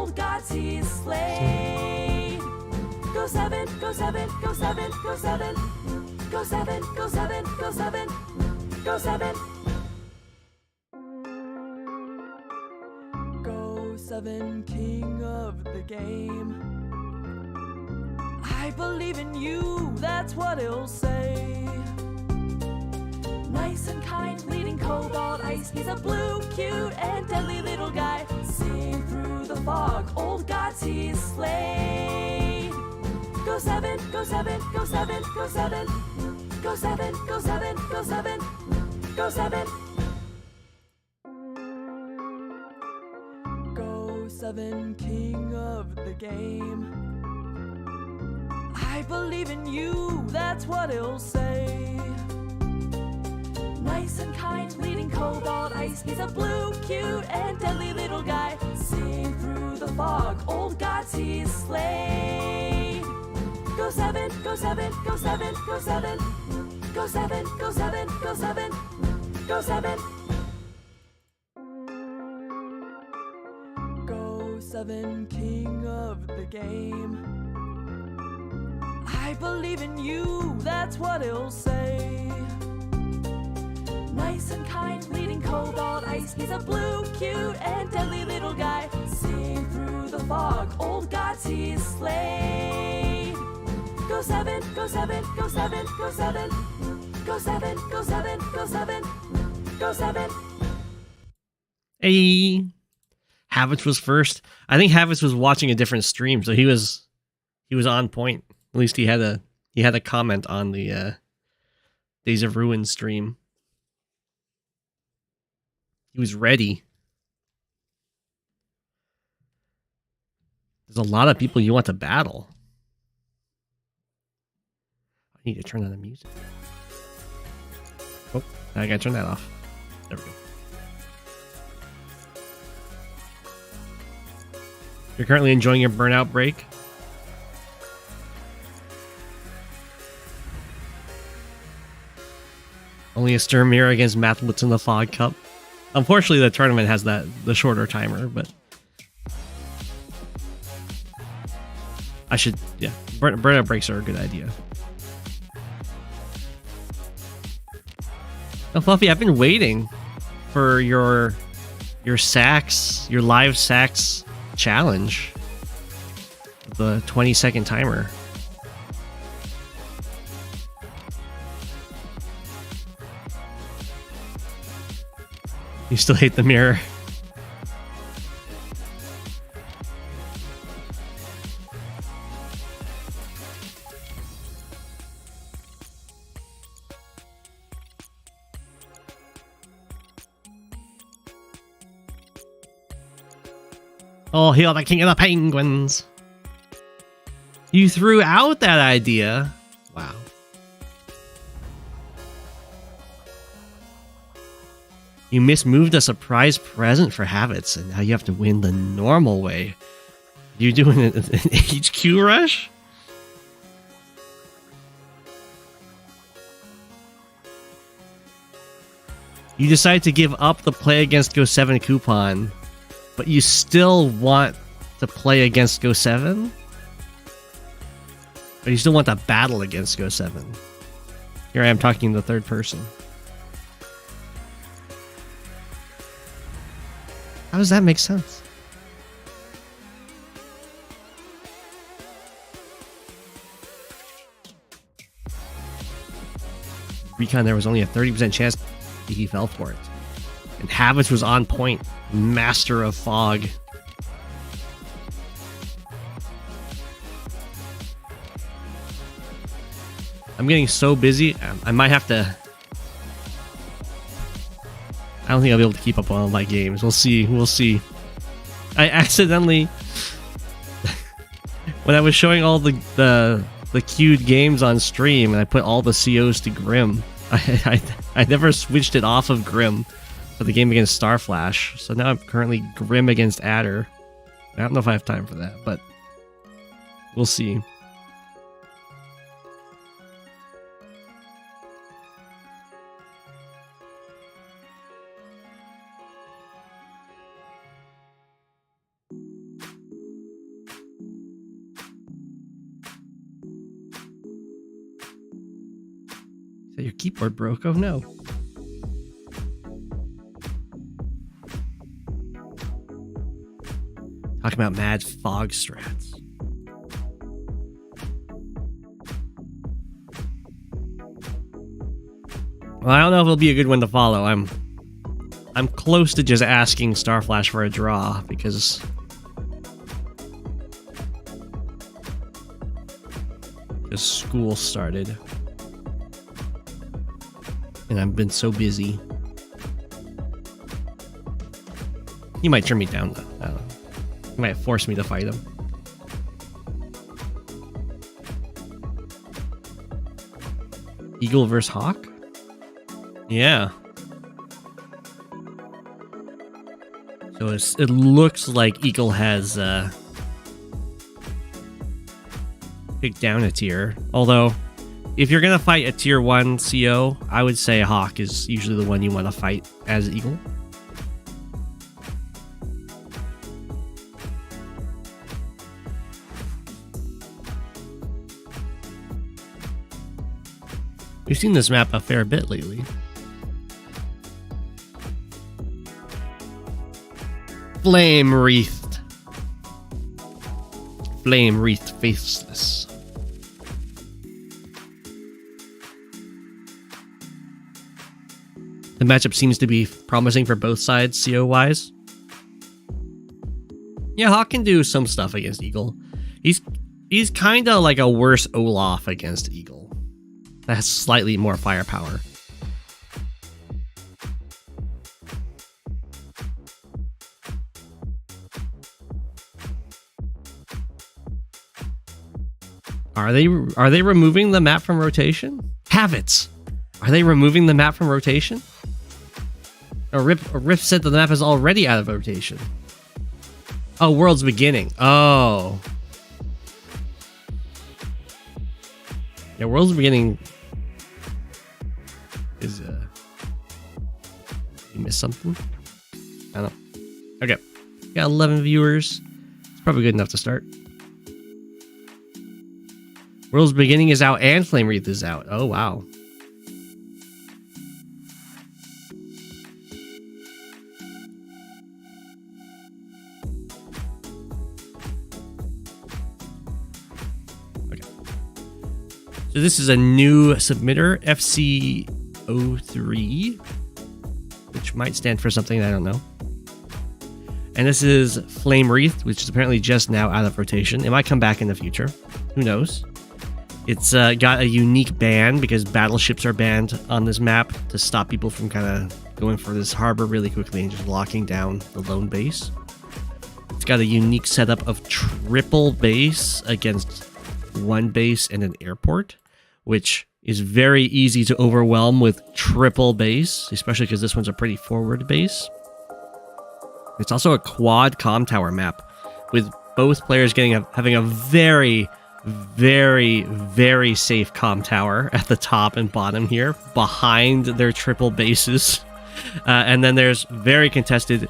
old gods he's slain. Go7, Go7, Go7, Go7. Go7, Go7, Go7, Go7. Go7, king of the game. I believe in you, that's what he'll say. Nice and kind, leading cobalt ice. He's a blue, cute, and deadly little guy. Seeing through the fog, old gods he's slain. Go7, Go7, Go7, Go7. Go7, Go7, Go7, Go7. Go7, king of the game. I believe in you, that's what he'll say. Nice and kind, leading cobalt ice. He's a blue, cute, and deadly little guy. Seeing through the fog, old gods he's slain. Go7, Go7, Go7, Go7. Go7, Go7, Go7, Go7. Go7, king of the game. I believe in you, that's what he'll say. Nice and kind, leading cobalt ice. He's a blue, cute, and deadly little guy. Seeing through the fog, old gods he's slain. Go7, Go7, Go7, Go7. Go7, Go7, Go7, Go7. Hey, Havitz was first. I think Havitz was watching a different stream, so he was on point. At least he had a comment on the Days of Ruin stream. He was ready. There's a lot of people you want to battle. I need to turn on the music. Oh, I gotta turn that off. There we go. You're currently enjoying your burnout break. Only a stern mirror against Mathlitz in the Fog Cup. Unfortunately, the tournament has the shorter timer, but I should, yeah, burnout breaks are a good idea. Oh, Fluffy, I've been waiting for your sacks, your live sacks challenge. The 20-second timer. You still hate the mirror. Oh, hail the king of the penguins. You threw out that idea. Wow. You mismoved a surprise present for Havitz, and now you have to win the normal way. You doing an HQ rush? You decide to give up the play against Go7 coupon, but you still want to play against Go7? Or you still want to battle against Go7? Here I am talking in the third person. How does that make sense? Recon, there was only a 30% chance he fell for it. And Havitz was on point. Master of Fog. I'm getting so busy, I might have to... I don't think I'll be able to keep up on all my games. We'll see. We'll see. I accidentally... when I was showing all the queued games on stream, and I put all the COs to Grim, I never switched it off of Grim for the game against Starflash. So now I'm currently Grim against Adder. I don't know if I have time for that, but we'll see. Your keyboard broke. Oh no. Talking about mad fog strats. Well, I don't know if it'll be a good one to follow. I'm close to just asking Starflash for a draw because school started and I've been so busy. He might turn me down though. I don't know. He might force me to fight him. Eagle versus Hawke? Yeah. So it looks like Eagle has picked down a tier. Although, if you're going to fight a tier 1 CO, I would say Hawke is usually the one you want to fight as Eagle. We've seen this map a fair bit lately. Flamewreathed. Flamewreathed Faceless. The matchup seems to be promising for both sides, CO-wise. Yeah, Hawke can do some stuff against Eagle. He's kind of like a worse Olaf against Eagle. That has slightly more firepower. Are they removing the map from rotation? Have-its! Are they removing the map from rotation? Or Rift said that the map is already out of rotation. Oh, World's Beginning. Oh. Yeah, World's Beginning is you missed something? I don't know. Okay. Got 11 viewers. It's probably good enough to start. World's Beginning is out and Flamewreathed is out. Oh, wow. Okay. So this is a new submitter, FC03, which might stand for something I don't know. And this is Flamewreathed, which is apparently just now out of rotation. It might come back in the future. Who knows? It's got a unique ban because battleships are banned on this map to stop people from kind of going for this harbor really quickly and just locking down the lone base. It's got a unique setup of triple base against one base and an airport, which is very easy to overwhelm with triple base, especially because this one's a pretty forward base. It's also a quad comm tower map with both players having a very, very, very safe comm tower at the top and bottom here behind their triple bases. And then there's very contested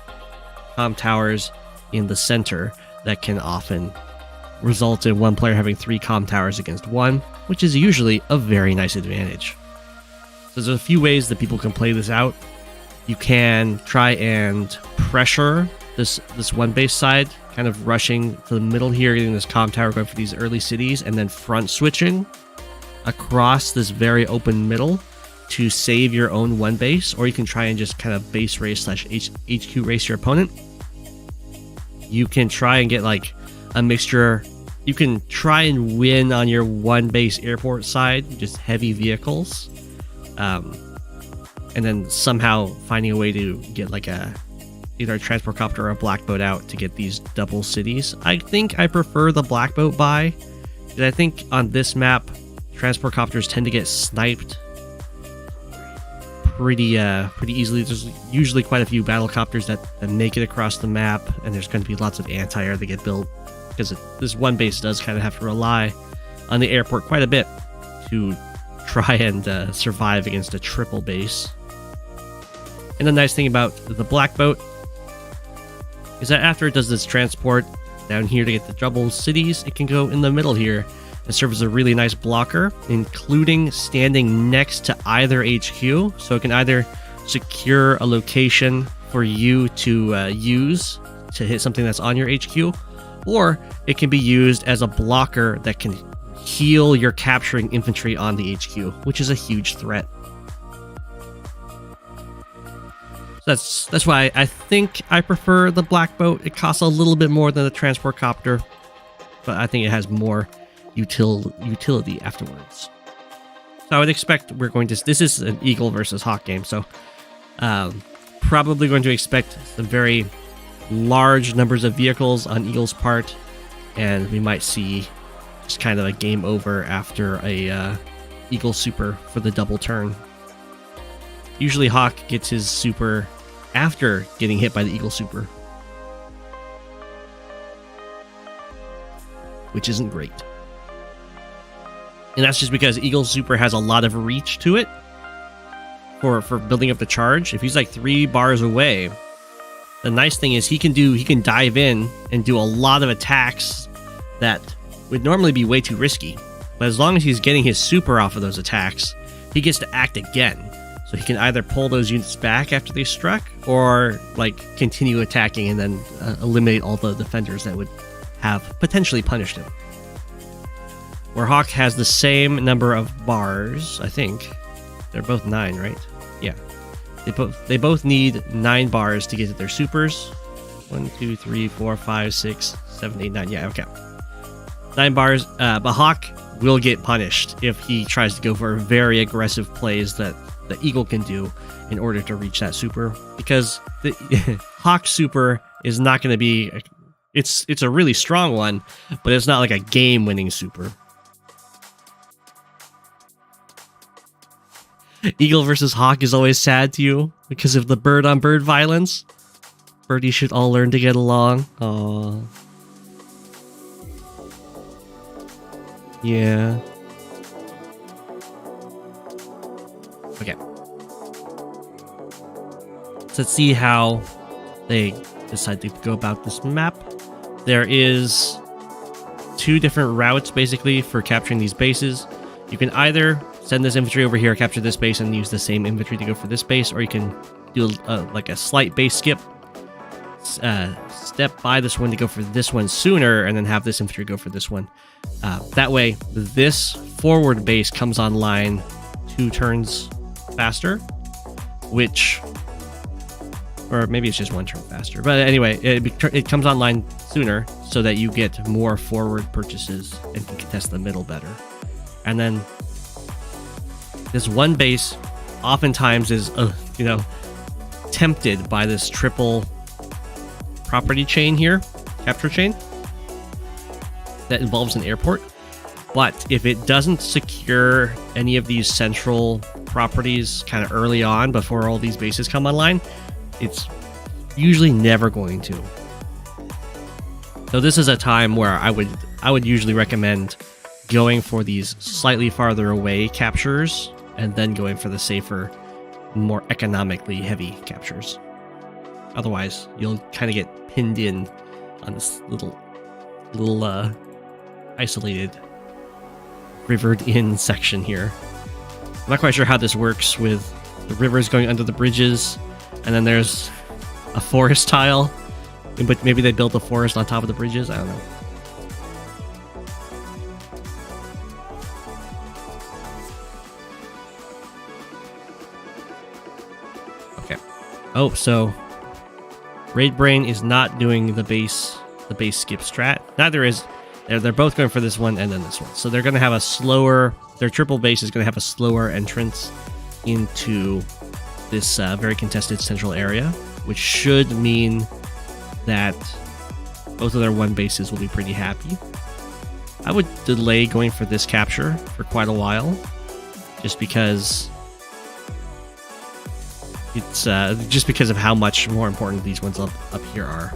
comm towers in the center that can often result in one player having 3 comm towers against one, which is usually a very nice advantage. So there's a few ways that people can play this out. You can try and pressure this one base side, kind of rushing to the middle here, getting this comm tower going for these early cities, and then front switching across this very open middle to save your own one base, or you can try and just kind of base race / HQ race your opponent. You can try and get like a mixture. You can try and win on your one base airport side, just heavy vehicles, and then somehow finding a way to get like either a transport copter or a black boat out to get these double cities. I think I prefer the black boat buy, because I think on this map, transport copters tend to get sniped pretty easily. There's usually quite a few battle copters that make it across the map, and there's going to be lots of anti-air that get built, because this one base does kind of have to rely on the airport quite a bit to try and survive against a triple base. And the nice thing about the black boat is that after it does this transport down here to get the double cities, it can go in the middle here and serve as a really nice blocker, including standing next to either HQ. So it can either secure a location for you to use to hit something that's on your HQ, or it can be used as a blocker that can heal your capturing infantry on the HQ, which is a huge threat. So that's why I think I prefer the black boat. It costs a little bit more than the transport copter, but I think it has more utility afterwards. So I would expect we're going to... This is an Eagle versus Hawke game, so probably going to expect some very large numbers of vehicles on Eagle's part, and we might see just kind of a game over after a Eagle super for the double turn. Usually Hawke gets his super after getting hit by the Eagle super, which isn't great. And that's just because Eagle super has a lot of reach to it for building up the charge. If he's like 3 bars away, the nice thing is he can dive in and do a lot of attacks that would normally be way too risky. But as long as he's getting his super off of those attacks, he gets to act again. So he can either pull those units back after they struck, or like continue attacking and then eliminate all the defenders that would have potentially punished him. Where Hawke has the same number of bars, I think. They're both 9, right? Yeah. They both need 9 bars to get to their supers. 1, 2, 3, 4, 5, 6, 7, 8, 9. Yeah, okay. 9 bars. But Hawke will get punished if he tries to go for very aggressive plays that the Eagle can do in order to reach that super. Because the Hawke super is not going to be... It's a really strong one, but it's not like a game-winning super. Eagle versus Hawke is always sad to you because of the bird-on-bird violence. Birdies should all learn to get along. Aww. Yeah. Okay. Let's see how they decide to go about this map. There is 2 different routes, basically, for capturing these bases. You can either send this infantry over here, capture this base, and use the same infantry to go for this base, or you can do like a slight base skip, step by this one to go for this one sooner, and then have this infantry go for this one. That way, this forward base comes online 2 turns faster, which... Or maybe it's just 1 turn faster. But anyway, it comes online sooner so that you get more forward purchases and can contest the middle better. And then this one base oftentimes is, tempted by this triple property chain here, capture chain, that involves an airport. But if it doesn't secure any of these central properties kind of early on before all these bases come online, it's usually never going to. So this is a time where I would usually recommend going for these slightly farther away captures and then going for the safer, more economically heavy captures. Otherwise, you'll kind of get pinned in on this little isolated rivered in section here. I'm not quite sure how this works with the rivers going under the bridges, and then there's a forest tile, but maybe they built a forest on top of the bridges. I don't know. Okay. Oh, so RaidBrain is not doing the base skip strat. Neither is... They're both going for this one and then this one. So they're going to have a slower... Their triple base is going to have a slower entrance into this very contested central area, which should mean that both of their 1 bases will be pretty happy. I would delay going for this capture for quite a while, just because it's just because of how much more important these ones up here are.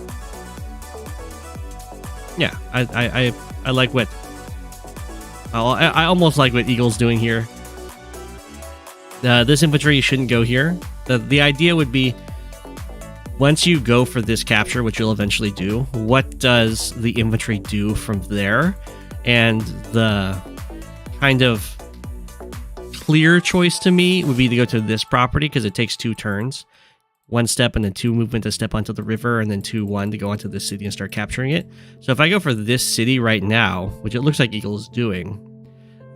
Yeah, I like what I almost like what Eagle's doing here. This infantry shouldn't go here. The idea would be once you go for this capture, which you'll eventually do, what does the inventory do from there? And the kind of clear choice to me would be to go to this property because it takes 2 turns. 1 step and then 2 movement to step onto the river, and then 2-1 to go onto the city and start capturing it. So if I go for this city right now, which it looks like Eagle is doing,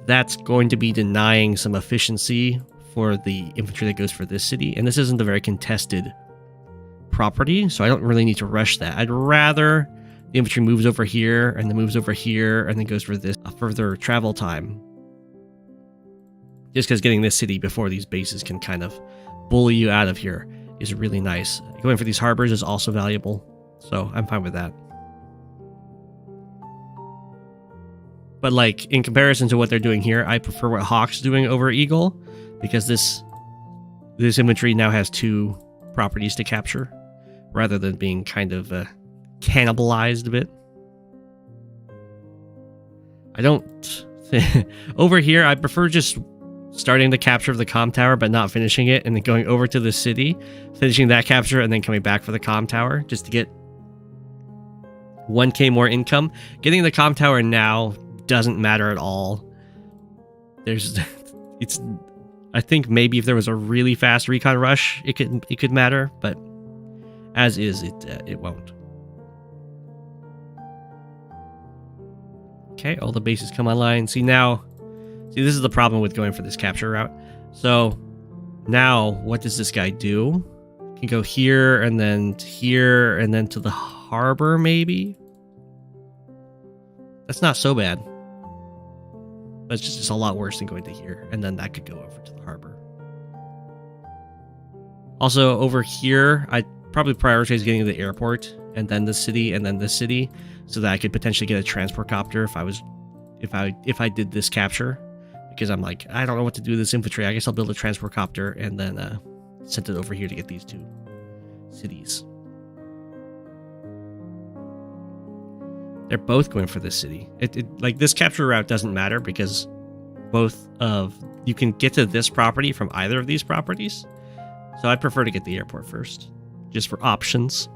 that's going to be denying some efficiency for the infantry that goes for this city. And this isn't a very contested property, so I don't really need to rush that. I'd rather the infantry moves over here and then moves over here and then goes for this further travel time. Just because getting this city before these bases can kind of bully you out of here is really nice. Going for these harbors is also valuable, so I'm fine with that. But like in comparison to what they're doing here, I prefer what Hawke's doing over Eagle, because this inventory now has 2 properties to capture, rather than being kind of cannibalized a bit. I don't over here. I prefer just starting the capture of the comm tower but not finishing it, and then going over to the city, finishing that capture, and then coming back for the comm tower just to get 1k more income. Getting the comm tower now doesn't matter at all. I think maybe if there was a really fast recon rush, it could matter, but as is, it won't. Okay, all the bases come online. See, this is the problem with going for this capture route. So now what does this guy do? Can go here and then to here and then to the harbor maybe? That's not so bad. But it's just a lot worse than going to here. And then that could go over to the harbor. Also over here, I'd probably prioritize getting to the airport and then the city and then this city, so that I could potentially get a transport copter if I did this capture. Because I'm like, I don't know what to do with this infantry. I guess I'll build a transport copter and then send it over here to get these 2 cities. They're both going for this city. Like this capture route doesn't matter because you can get to this property from either of these properties. So I prefer to get the airport first, just for options.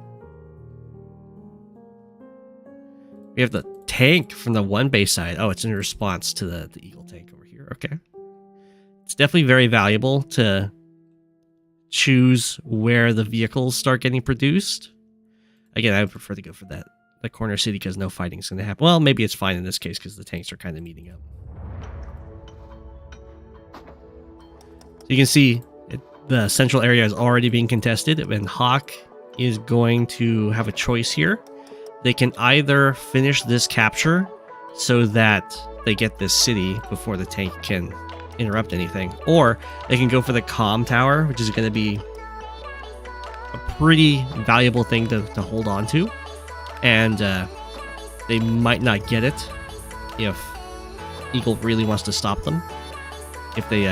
We have the tank from the 1 base side. Oh, it's in response to the Eagle tank over here. Okay. It's definitely very valuable to choose where the vehicles start getting produced. Again, I would prefer to go for the corner city because no fighting is going to happen. Well, maybe it's fine in this case because the tanks are kind of meeting up. So you can see the central area is already being contested, and Hawke is going to have a choice here. They can either finish this capture so that they get this city before the tank can interrupt anything, or they can go for the comm tower, which is going to be a pretty valuable thing to hold on to, and they might not get it if Eagle really wants to stop them if they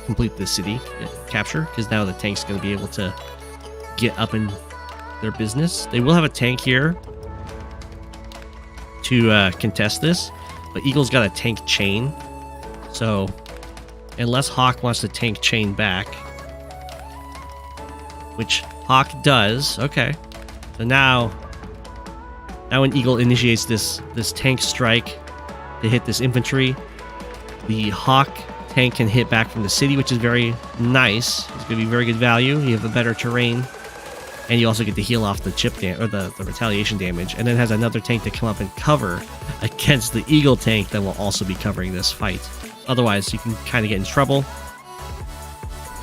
complete the city capture, because now the tank's going to be able to get up in their business. They will have a tank here to contest this, but Eagle's got a tank chain, so unless Hawke wants to tank chain back, which Hawke does. Okay, so now when Eagle initiates this tank strike to hit this infantry, the Hawke tank can hit back from the city, which is very nice. It's going to be very good value. You have a better terrain, and you also get to heal off the chip or the retaliation damage, and then has another tank to come up and cover against the Eagle tank that will also be covering this fight. Otherwise, you can kind of get in trouble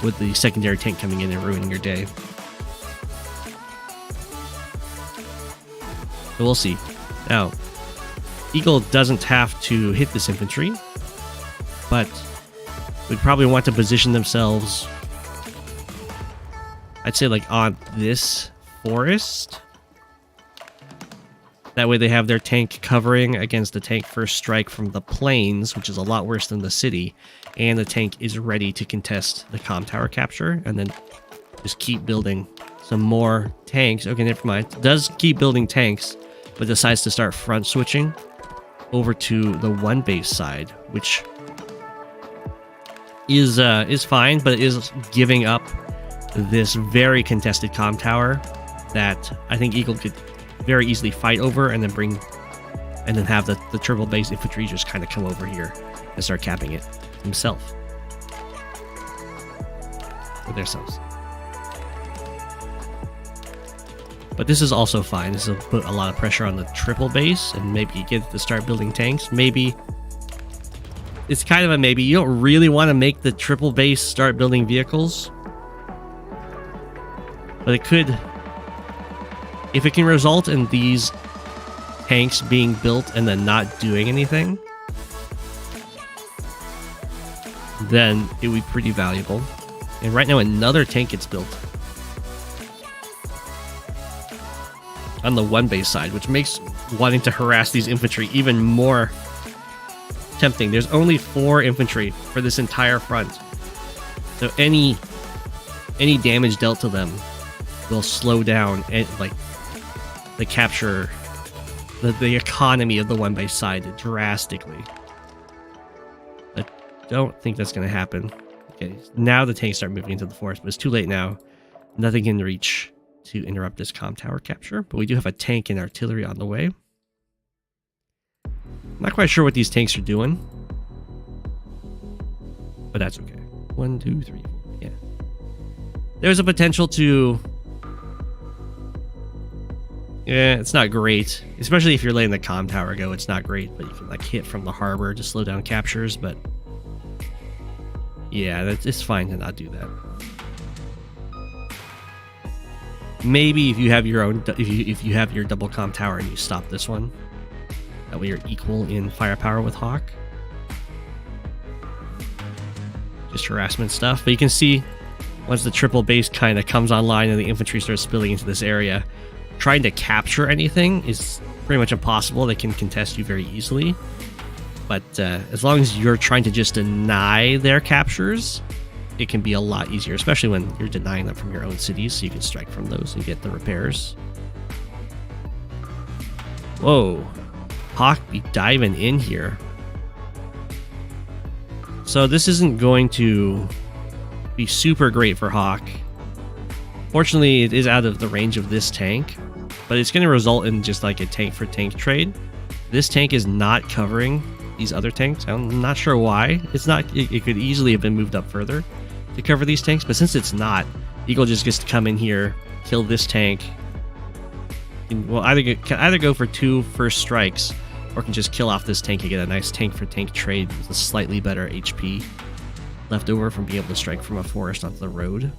with the secondary tank coming in and ruining your day. So we'll see. Now, Eagle doesn't have to hit this infantry, but would probably want to position themselves, I'd say, like on this forest. That way they have their tank covering against the tank first strike from the plains, which is a lot worse than the city, and the tank is ready to contest the comm tower capture, and then just keep building some more tanks. Okay, never mind. Does keep building tanks, but decides to start front switching over to the 1 base side, which is fine, but it is giving up this very contested comm tower that I think Eagle could very easily fight over, and then have the triple base infantry just kind of come over here and start capping it himself. Or themselves. But this is also fine. This will put a lot of pressure on the triple base, and maybe you get to start building tanks. Maybe. It's kind of a maybe. You don't really want to make the triple base start building vehicles. But it could. If it can result in these tanks being built and then not doing anything, then it would be pretty valuable. And right now another tank gets built on the one base side, which makes wanting to harass these infantry even more tempting. There's only 4 infantry for this entire front, so any damage dealt to them will slow down and like the capture, the economy of the one base side drastically. I don't think that's going to happen. Okay, now the tanks start moving into the forest, but it's too late now. Nothing can reach to interrupt this comm tower capture, but we do have a tank and artillery on the way. I'm not quite sure what these tanks are doing, but that's okay. 1, 2, 3, 4. Yeah, there's a potential to. Yeah, it's not great, especially if you're letting the comm tower go. It's not great, but you can like hit from the harbor to slow down captures. But yeah, it's fine to not do that. Maybe if you have your own, if you have your double comm tower and you stop this one, that way you're equal in firepower with Hawke. Just harassment stuff. But you can see once the triple base kind of comes online and the infantry starts spilling into this area, trying to capture anything is pretty much impossible. They can contest you very easily. But as long as you're trying to just deny their captures, it can be a lot easier, especially when you're denying them from your own cities, so you can strike from those and get the repairs. Whoa. Hawke be diving in here. So this isn't going to be super great for Hawke. Fortunately, it is out of the range of this tank, but it's going to result in just like a tank for tank trade. This tank is not covering these other tanks. I'm not sure why. It's not. It could easily have been moved up further to cover these tanks, but since it's not, Eagle just gets to come in here, kill this tank. And will either go for 2 first strikes, or can just kill off this tank and get a nice tank for tank trade with a slightly better HP left over from being able to strike from a forest onto the road.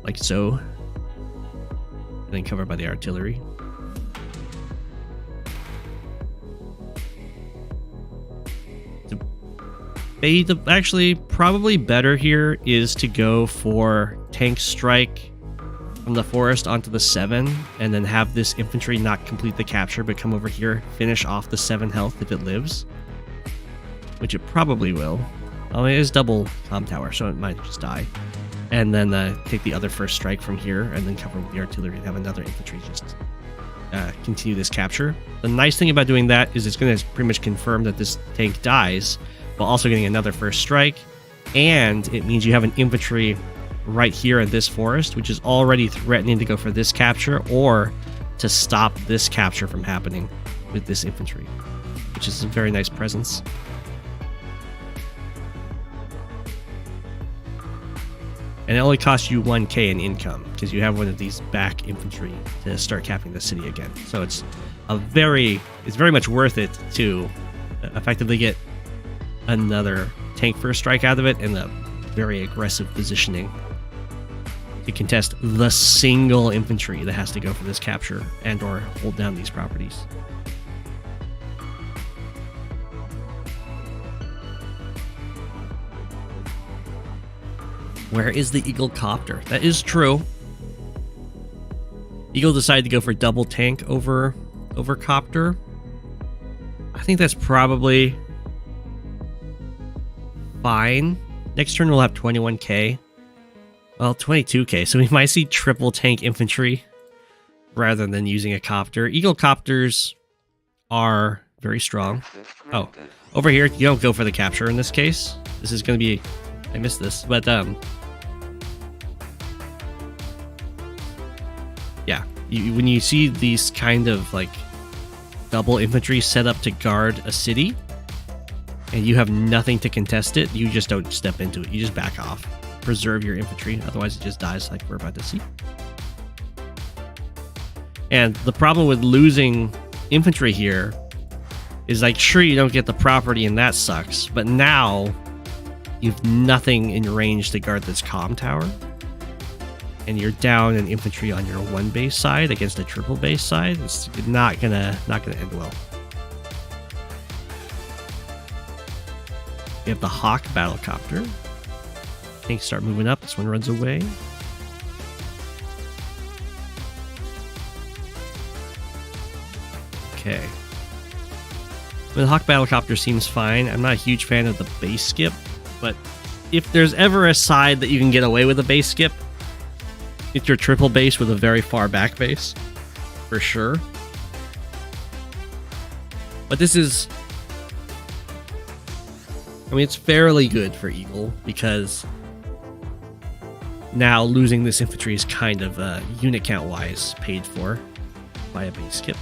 Like so. And then covered by the artillery. Actually, probably better here is to go for tank strike from the forest onto the 7, and then have this infantry not complete the capture, but come over here, finish off the 7 health if it lives, which it probably will. Oh, it is double comm tower, so it might just die. And then take the other first strike from here, and then cover with the artillery and have another infantry just continue this capture. The nice thing about doing that is it's going to pretty much confirm that this tank dies, while also getting another first strike, and it means you have an infantry right here in this forest, which is already threatening to go for this capture or to stop this capture from happening with this infantry, which is a very nice presence. And it only costs you 1k in income because you have one of these back infantry to start capping the city again. So it's very much worth it to effectively get another tank first strike out of it, and a very aggressive positioning to contest the single infantry that has to go for this capture and or hold down these properties. Where is the Eagle copter? That is true. Eagle decided to go for double tank over copter. I think that's probably fine. Next turn we'll have 21k. Well, 22k, so we might see triple tank infantry rather than using a copter. Eagle copters are very strong. Oh, over here, you don't go for the capture in this case. This is going to be... I missed this, but yeah, when you see these kind of like double infantry set up to guard a city, and you have nothing to contest it, you just don't step into it. You just back off. Preserve your infantry, otherwise it just dies like we're about to see. And the problem with losing infantry here is, like, sure, you don't get the property and that sucks, but now you have nothing in range to guard this comm tower, and you're down an infantry on your one base side against a triple base side. It's not gonna end well. We have the Hawke battlecopter. Tanks start moving up. This one runs away. Okay. The Hawke battlecopter seems fine. I'm not a huge fan of the base skip, but if there's ever a side that you can get away with a base skip, it's your triple base with a very far back base, for sure. But this is... I mean, it's fairly good for Eagle, because now losing this infantry is kind of, unit count-wise, paid for by a base skip.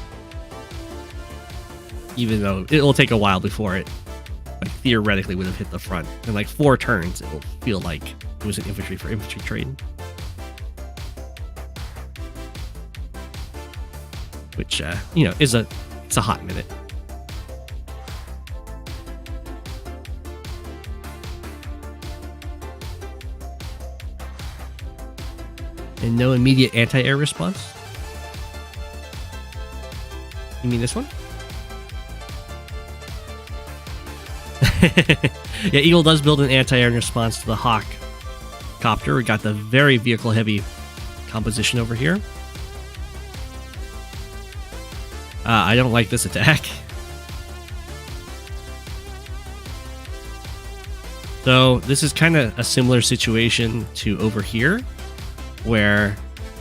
Even though it'll take a while before it, like, theoretically would have hit the front. In like 4 turns, it will feel like it was an infantry for infantry trade. Which, you know, it's a hot minute. And no immediate anti-air response? You mean this one? Yeah, Eagle does build an anti-air in response to the Hawke copter. We got the very vehicle-heavy composition over here. I don't like this attack. So this is kind of a similar situation to over here, where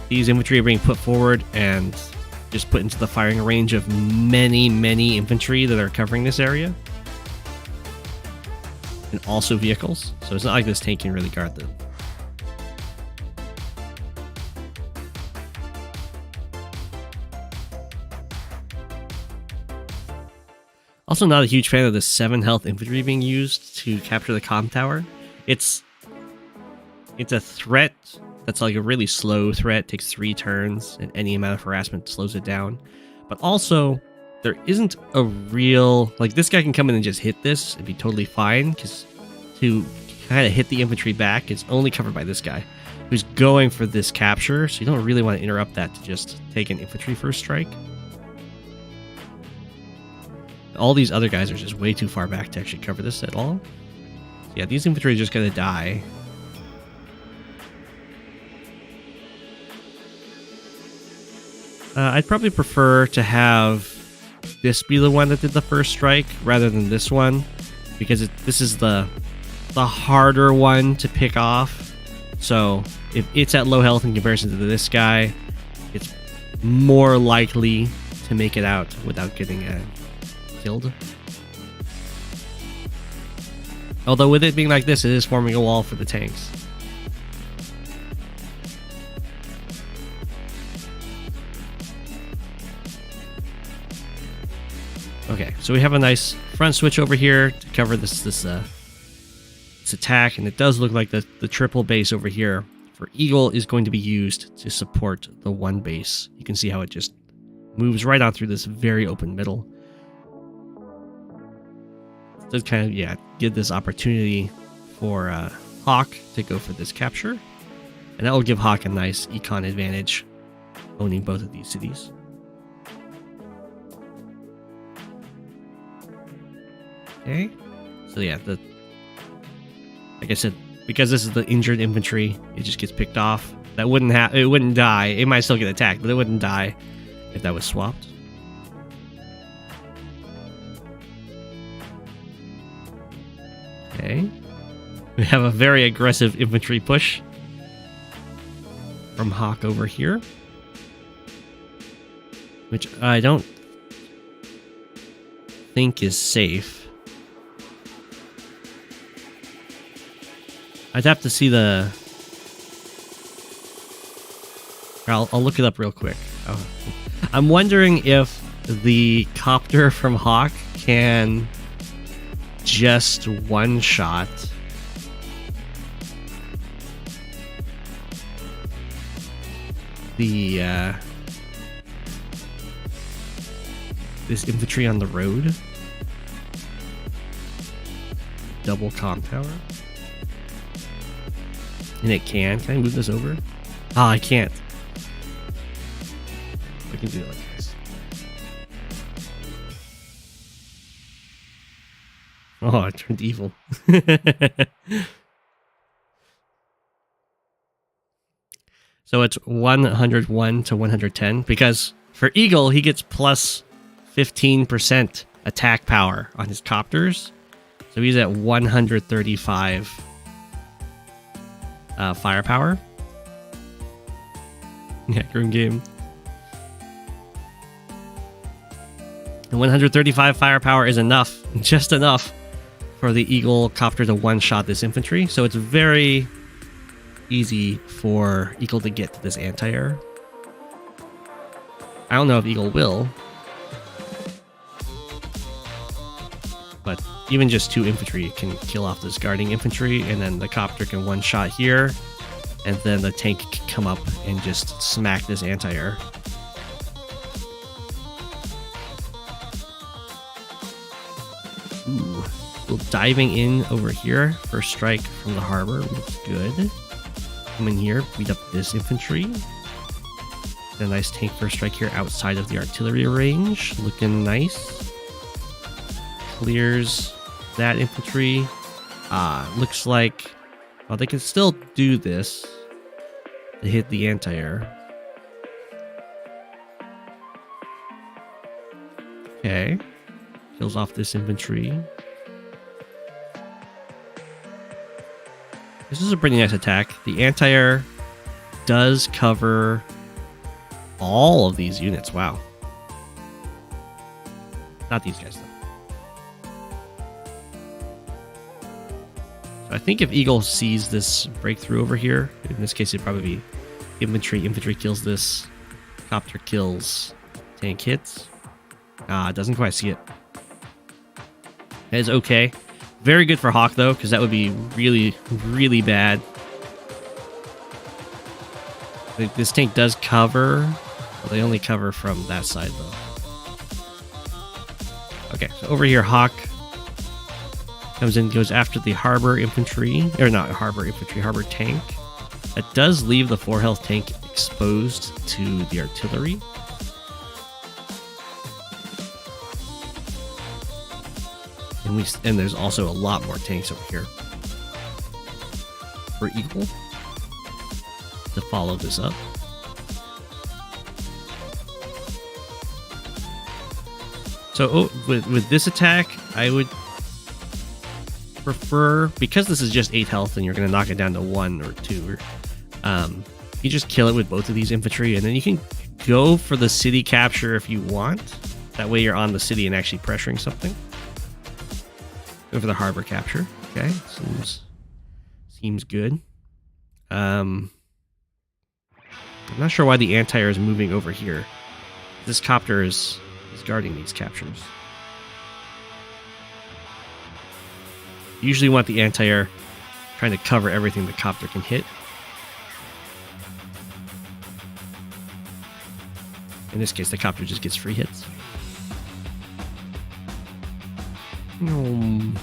these infantry are being put forward and just put into the firing range of many infantry that are covering this area. And also vehicles, so it's not like this tank can really guard them. Also not a huge fan of the 7 health infantry being used to capture the comm tower. It's a threat that's like a really slow threat, takes 3 turns, and any amount of harassment slows it down. But also, there isn't a real... Like, this guy can come in and just hit this and be totally fine, because to kind of hit the infantry back, it's only covered by this guy, who's going for this capture, so you don't really want to interrupt that to just take an infantry first strike. All these other guys are just way too far back to actually cover this at all. So yeah, these infantry are just going to die. I'd probably prefer to have this be the one that did the first strike rather than this one, because this is the harder one to pick off. So if it's at low health in comparison to this guy, it's more likely to make it out without getting killed. Although with it being like this, it is forming a wall for the tanks. Okay, so we have a nice front switch over here to cover this attack, and it does look like the triple base over here for Eagle is going to be used to support the one base. You can see how it just moves right on through this very open middle. It does kind of, yeah, give this opportunity for Hawke to go for this capture, and that will give Hawke a nice econ advantage owning both of these cities. Okay, so yeah, like I said, because this is the injured infantry, it just gets picked off. That it wouldn't die. It might still get attacked, but it wouldn't die if that was swapped. Okay, we have a very aggressive infantry push from Hawke over here, which I don't think is safe. I'd have to see the... I'll look it up real quick. Oh. I'm wondering if the copter from Hawke can just one-shot the this infantry on the road. Double comp tower. And it can. Can I move this over? Ah, I can't. I can do it like this. Oh, I turned evil. So it's 101 to 110 because for Eagle, he gets plus 15% attack power on his copters. So he's at 135 firepower. Yeah, grim game. And 135 firepower is enough, just enough, for the Eagle copter to one-shot this infantry. So it's very easy for Eagle to get to this anti-air. I don't know if Eagle will, but even just 2 infantry can kill off this guarding infantry, and then the copter can one-shot here, and then the tank can come up and just smack this anti-air. Ooh, little diving in over here. First strike from the harbor looks good. Come in here, beat up this infantry. A nice tank first strike here outside of the artillery range. Looking nice. Clears that infantry. Looks like... Well, they can still do this to hit the anti-air. Okay. Kills off this infantry. This is a pretty nice attack. The anti-air does cover all of these units. Wow. Not these guys, though. So I think if Eagle sees this breakthrough over here, in this case it'd probably be infantry. Infantry kills this. Copter kills. Tank hits. Doesn't quite see it. That is okay. Very good for Hawke, though, because that would be really, really bad. This tank does cover. Well, they only cover from that side, though. Okay, so over here, Hawke comes in, goes after the harbor infantry. Or not harbor infantry, harbor tank. That does leave the 4 health tank exposed to the artillery. And there's also a lot more tanks over here for Eagle to follow this up. So with this attack, I would prefer, because this is just 8 health and you're going to knock it down to 1 or 2, you just kill it with both of these infantry, and then you can go for the city capture if you want. That way you're on the city and actually pressuring something. Go for the harbor capture. Okay, seems good. I'm not sure why the anti-air is moving over here. This copter is guarding these captures. You usually want the anti-air trying to cover everything the copter can hit. In this case, the copter just gets free hits.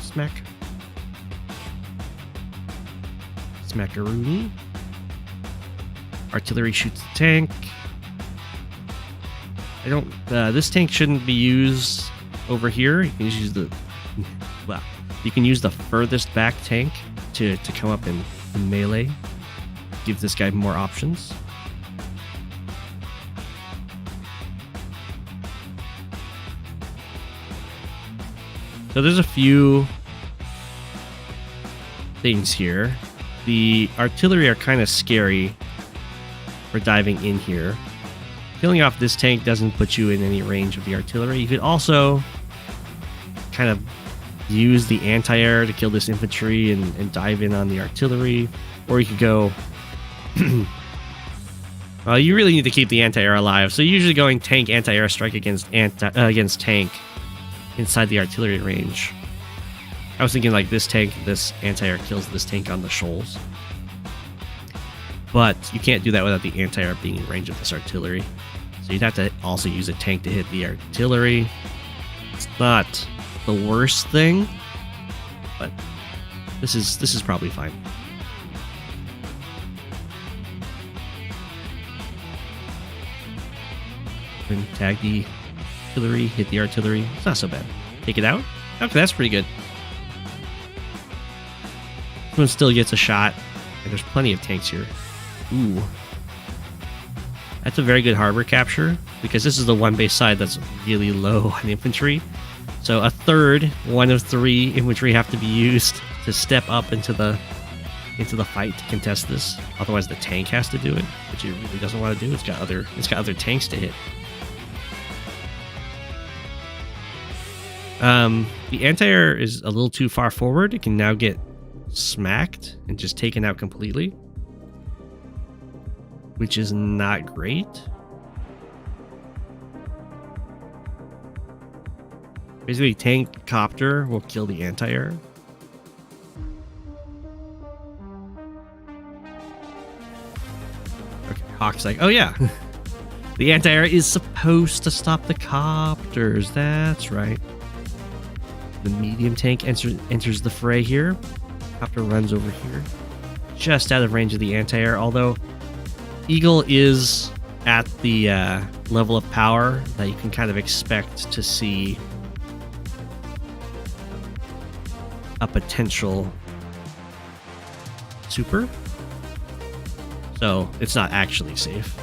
Smack. Smackaroonie. Artillery shoots the tank. I don't... this tank shouldn't be used over here. You can just use the... Well, you can use the furthest back tank to come up in melee. Give this guy more options. So there's a few things here. The artillery are kind of scary for diving in here. Killing off this tank doesn't put you in any range of the artillery. You could also kind of use the anti-air to kill this infantry and dive in on the artillery, or you could go. Well, you really need to keep the anti-air alive, so usually going tank anti-air strike against tank inside the artillery range. I was thinking like this anti-air kills this tank on the shoals. But you can't do that without the anti-air being in range of this artillery. So you'd have to also use a tank to hit the artillery. It's not the worst thing, but this is probably fine. And tag the artillery, hit the artillery. It's not so bad. Take it out. Okay, that's pretty good. This one still gets a shot. And there's plenty of tanks here. Ooh. That's a very good harbor capture, because this is the one base side that's really low on infantry. So a third, 1 of 3 infantry have to be used to step up into the fight to contest this. Otherwise the tank has to do it, which it really doesn't want to do. It's got other tanks to hit. The anti-air is a little too far forward. It can now get smacked and just taken out completely, which is not great. Basically, tank copter will kill the anti-air. Okay, Hawke's like, oh yeah, the anti-air is supposed to stop the copters. That's right. The medium tank enters the fray here. Copter runs over here, just out of range of the anti-air, although Eagle is at the level of power that you can kind of expect to see a potential super. So it's not actually safe.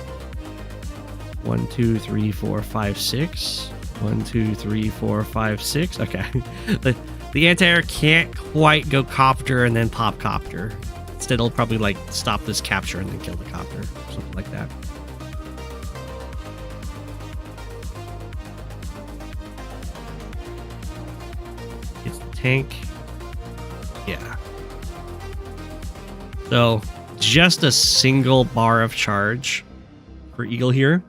1, 2, 3, 4, 5, 6. 1, 2, 3, 4, 5, 6. Okay. The anti-air can't quite go copter and then pop copter. Instead, it'll probably like stop this capture and then kill the copter. Something like that. It's the tank. Yeah. So, just a single bar of charge for Eagle here.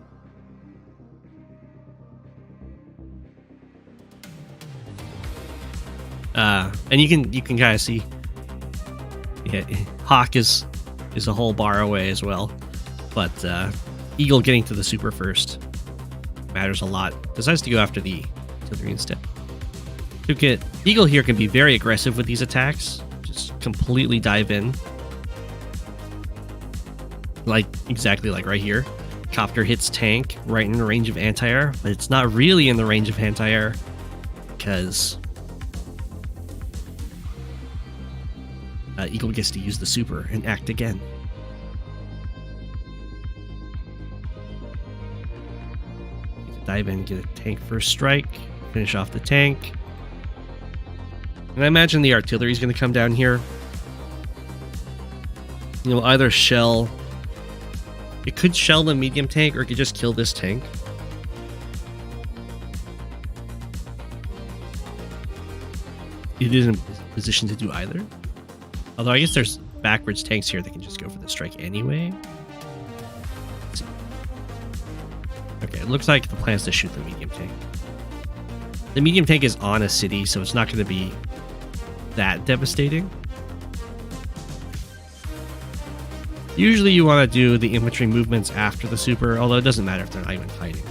And you can kind of see, yeah, Hawke is a whole bar away as well, but Eagle getting to the super first matters a lot. Decides to go after the artillery instead. Eagle here can be very aggressive with these attacks. Just completely dive in, like exactly like right here. Copter hits tank right in the range of anti-air, but it's not really in the range of anti-air because Eagle gets to use the super and act again. Dive in, get a tank first strike, finish off the tank. And I imagine the artillery is going to come down here. You know, either shell. It could shell the medium tank, or it could just kill this tank. It is in position to do either. Although I guess there's backwards tanks here that can just go for the strike anyway. Okay, it looks like the plan is to shoot the medium tank. The medium tank is on a city, so it's not going to be that devastating. Usually you want to do the infantry movements after the super, although it doesn't matter if they're not even fighting.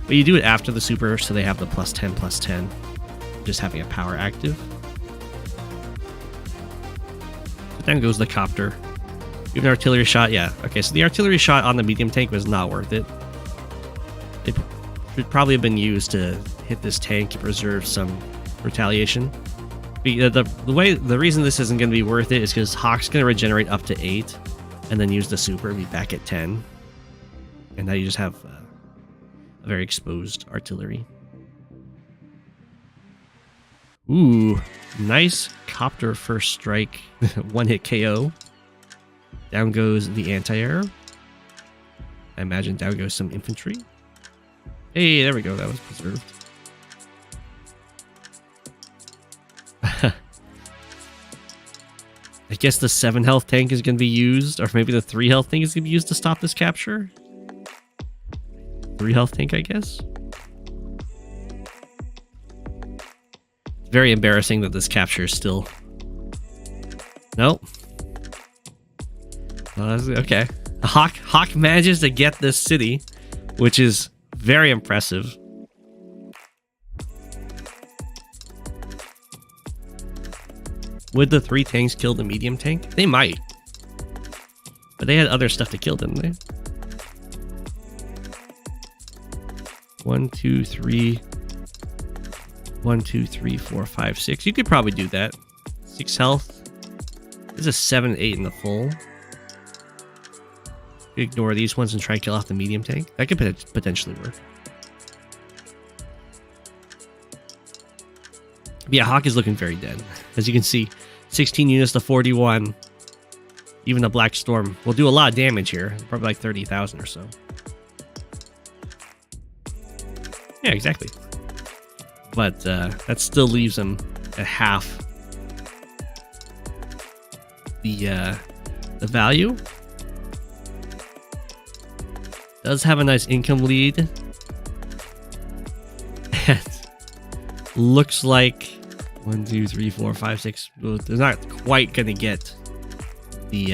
But you do it after the super so they have the +10/+10, just having a power active. But then goes the copter. Even artillery shot, yeah. Okay, so the artillery shot on the medium tank was not worth it. It should probably have been used to hit this tank to preserve some retaliation. The reason this isn't going to be worth it is because Hawke's going to regenerate up to 8 and then use the super and be back at 10. And now you just have a very exposed artillery. Ooh, nice copter first strike. One hit KO. Down goes the anti-air. I imagine down goes some infantry. Hey, there we go. That was preserved. I guess the 7 health tank is going to be used, or maybe the 3 health tank is going to be used to stop this capture. 3 health tank, I guess. It's very embarrassing that this capture is still... Nope. Okay. Hawke manages to get this city, which is very impressive. Would the 3 tanks kill the medium tank? They might. But they had other stuff to kill, didn't they? 1, 2, 3. 1, 2, 3, 4, 5, 6. You could probably do that. 6 health. This is 7, 8 in the full. Ignore these ones and try to kill off the medium tank. That could potentially work. Yeah, Hawke is looking very dead. As you can see, 16 units to 41. Even a Black Storm will do a lot of damage here. Probably like 30,000 or so. Yeah, exactly. But that still leaves him at half the value. Does have a nice income lead. Looks like 1, 2, 3, 4, 5, 6. Well, they're not quite gonna get the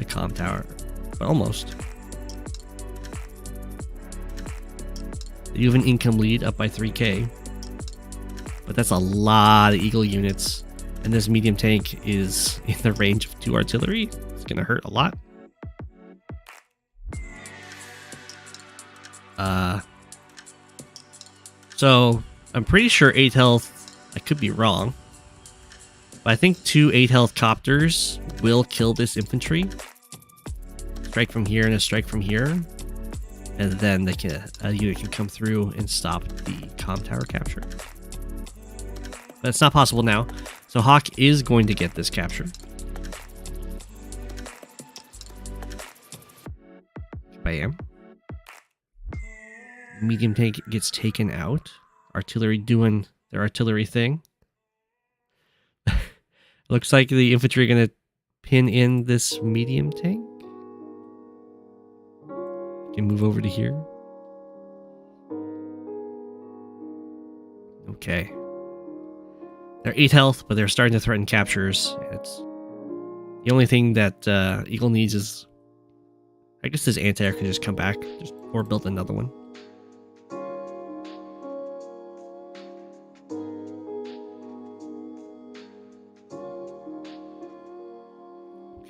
comm tower, but almost. You have an income lead up by 3k, but that's a lot of eagle units, and this medium tank is in the range of 2 artillery. It's gonna hurt a lot. So I'm pretty sure 8 health, I could be wrong, but I think 2 8 health copters will kill this infantry. Strike from here and a strike from here, and then they can, a unit can come through and stop the comm tower capture. But it's not possible now, so Hawke is going to get this capture. Bam. Medium tank gets taken out. Artillery doing their artillery thing. Looks like the infantry are going to pin in this medium tank. Can move over to here. Okay. They're 8 health, but they're starting to threaten captures. It's the only thing that Eagle needs is, I guess this anti-air can just come back, or build another one.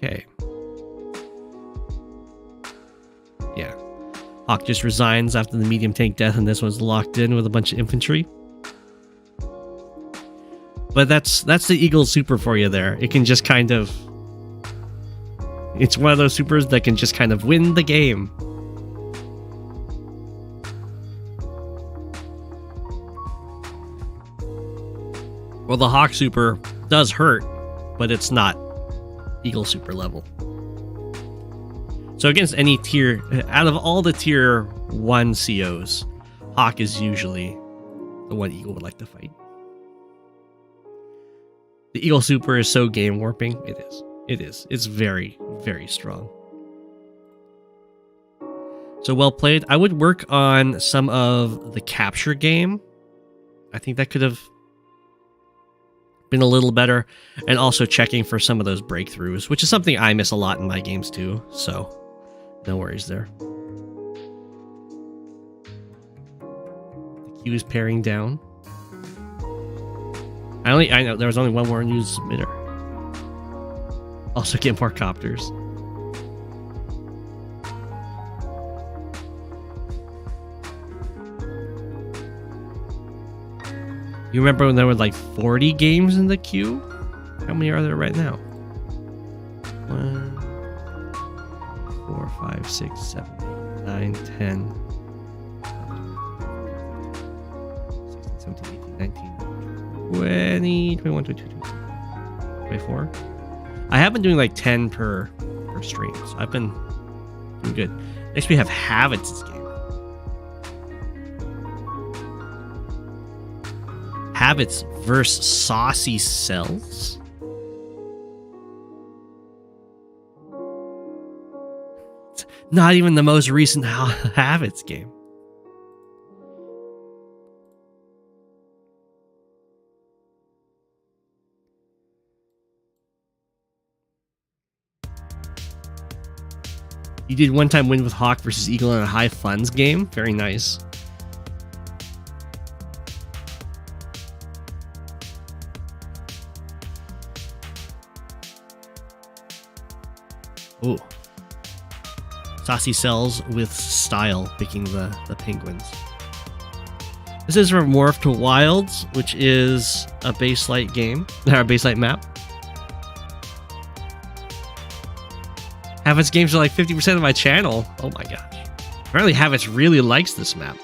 Okay. Yeah. Hawke just resigns after the medium tank death, and this one's locked in with a bunch of infantry. But that's the Eagle super for you there. It can just kind of... It's one of those supers that can just kind of win the game. Well, the Hawke super does hurt, but it's not Eagle super level. So against any tier, out of all the tier 1 COs, Hawke is usually the one Eagle would like to fight. The Eagle super is so game warping. It is. It is. It's very, very strong. So well played. I would work on some of the capture game. I think that could have been a little better, and also checking for some of those breakthroughs, which is something I miss a lot in my games too, so no worries there. The queue is paring down. I know there was only one more news submitter. Also get more copters. You remember when there were like 40 games in the queue? How many are there right now? 1, 4, 5, 6, 7, 8, 9, 10, 16, 17, 18, 19, 20, 21, 22, 24. I have been doing like 10 per stream, so I've been doing good. Next we have Havitz's game. Habits versus SaucySells. Not even the most recent Habits game. You did one-time win with Hawke versus Eagle in a high funds game. Very nice. Ooh. SaucySells with style, picking the penguins. This is from Wharf to Wilds, which is a base light game, or a base light map. Habits games are like 50% of my channel. Oh my gosh. Apparently Habits really likes this map.